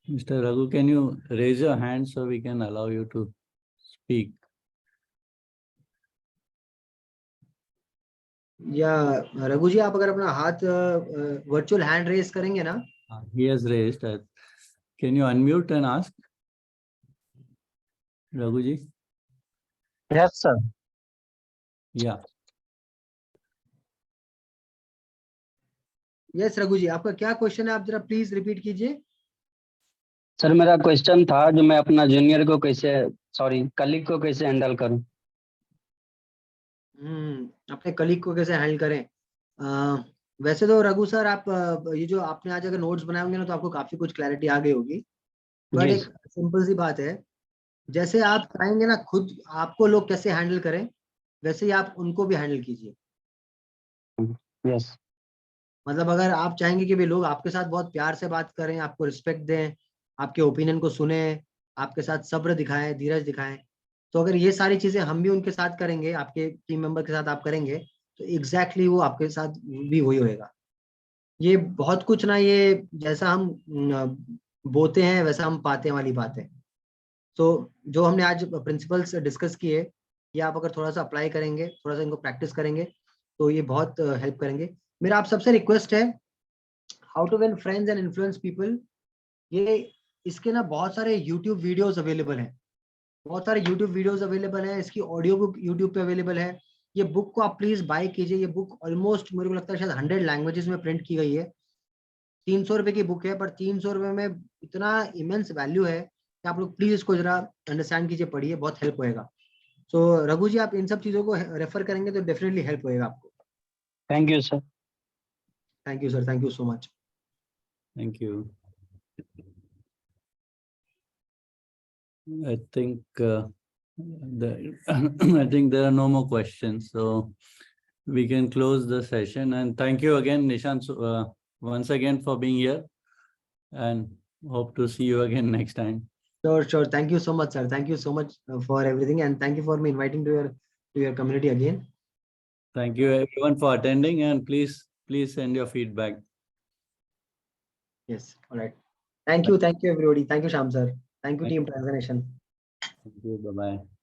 Mr. Raghu, can you raise your hand so we can allow you to speak? या रघु जी, आप अगर अपना हाथ virtual hand raise करेंगे ना? He has raised. Can you unmute and ask? Raghu ji? Yes, sir. Yeah. Yes Raghu ji, आपका क्या question है? आप जरा प्लीज रिपीट कीजिए। सर, मेरा क्वेश्चन था जो मैं अपना जूनियर को कलीग को कैसे हैंडल करूं? अपने कलीग को कैसे हैंडल करें? वैसे तो रघु सर, आप ये जो आपने आज अगर नोट्स बनाए होंगे ना, तो आपको काफी कुछ क्लैरिटी आ गई होगी। बट एक सिंपल सी बात है, जैसे आप चाहेंगे ना खुद आपको लोग कैसे हैंडल करें, वैसे ही आप उनको भी हैंडल कीजिए। यस। मतलब अगर आप चाहेंगे कि भी लोग आपके साथ बहुत प्यार से बात करें, आपको रिस्पेक्ट दें, आपके ओपिनियन को सुने, आपके साथ सब्र दिखाएं, धीरज दिखाएं, तो अगर ये सारी चीजें हम भी उनके साथ करेंगे, आपके टीम मेंबर के साथ आप करेंगे, तो एग्जैक्टली वो आपके साथ भी वही होएगा। ये बहुत कुछ ना, ये जैसा हम बोते हैं वैसा हम पाते हैं वाली बात है। तो जो हमने आज प्रिंसिपल्स डिस्कस किए, ये आप अगर थोड़ा सा अप्लाई करेंगे, थोड़ा सा इनको प्रैक्टिस करेंगे, तो ये बहुत हेल्प करेंगे। मेरा आप सबसे रिक्वेस्ट है, how to win friends and influence people, ये इसके ना बहुत सारे यूट्यूब वीडियोस अवेलेबल हैं, बहुत सारे यूट्यूब वीडियोस अवेलेबल है, इसकी ऑडियो बुक यूट्यूब पे अवेलेबल है। ये बुक को आप प्लीज बाय कीजिए। ये बुक ऑलमोस्ट मेरे को लगता है शायद 100 लैंग्वेजेस में प्रिंट की गई है। 300 रुपए की बुक है, पर 300 रुपए में इतना इमेंस वैल्यू है कि आप लोग प्लीज इसको जरा अंडरस्टैंड कीजिए, पढ़िए, बहुत हेल्प होएगा। सो रघु जी, आप इन सब चीजों को रेफर करेंगे तो डेफिनेटली हेल्प होएगा आपको। Thank you sir. Thank you sir, thank you so much. Thank you. I think I think there are no more questions, so we can close the session. And thank you again, Nishant, once again for being here, and hope to see you again next time. Sure. Thank you so much, sir. Thank you so much for everything, and thank you for me inviting to your community again. Thank you everyone for attending, and please send your feedback. Yes, all right. Thank you everybody. Thank you, Sham sir. Thank you, Thank team Transformation. Thank you. Bye bye.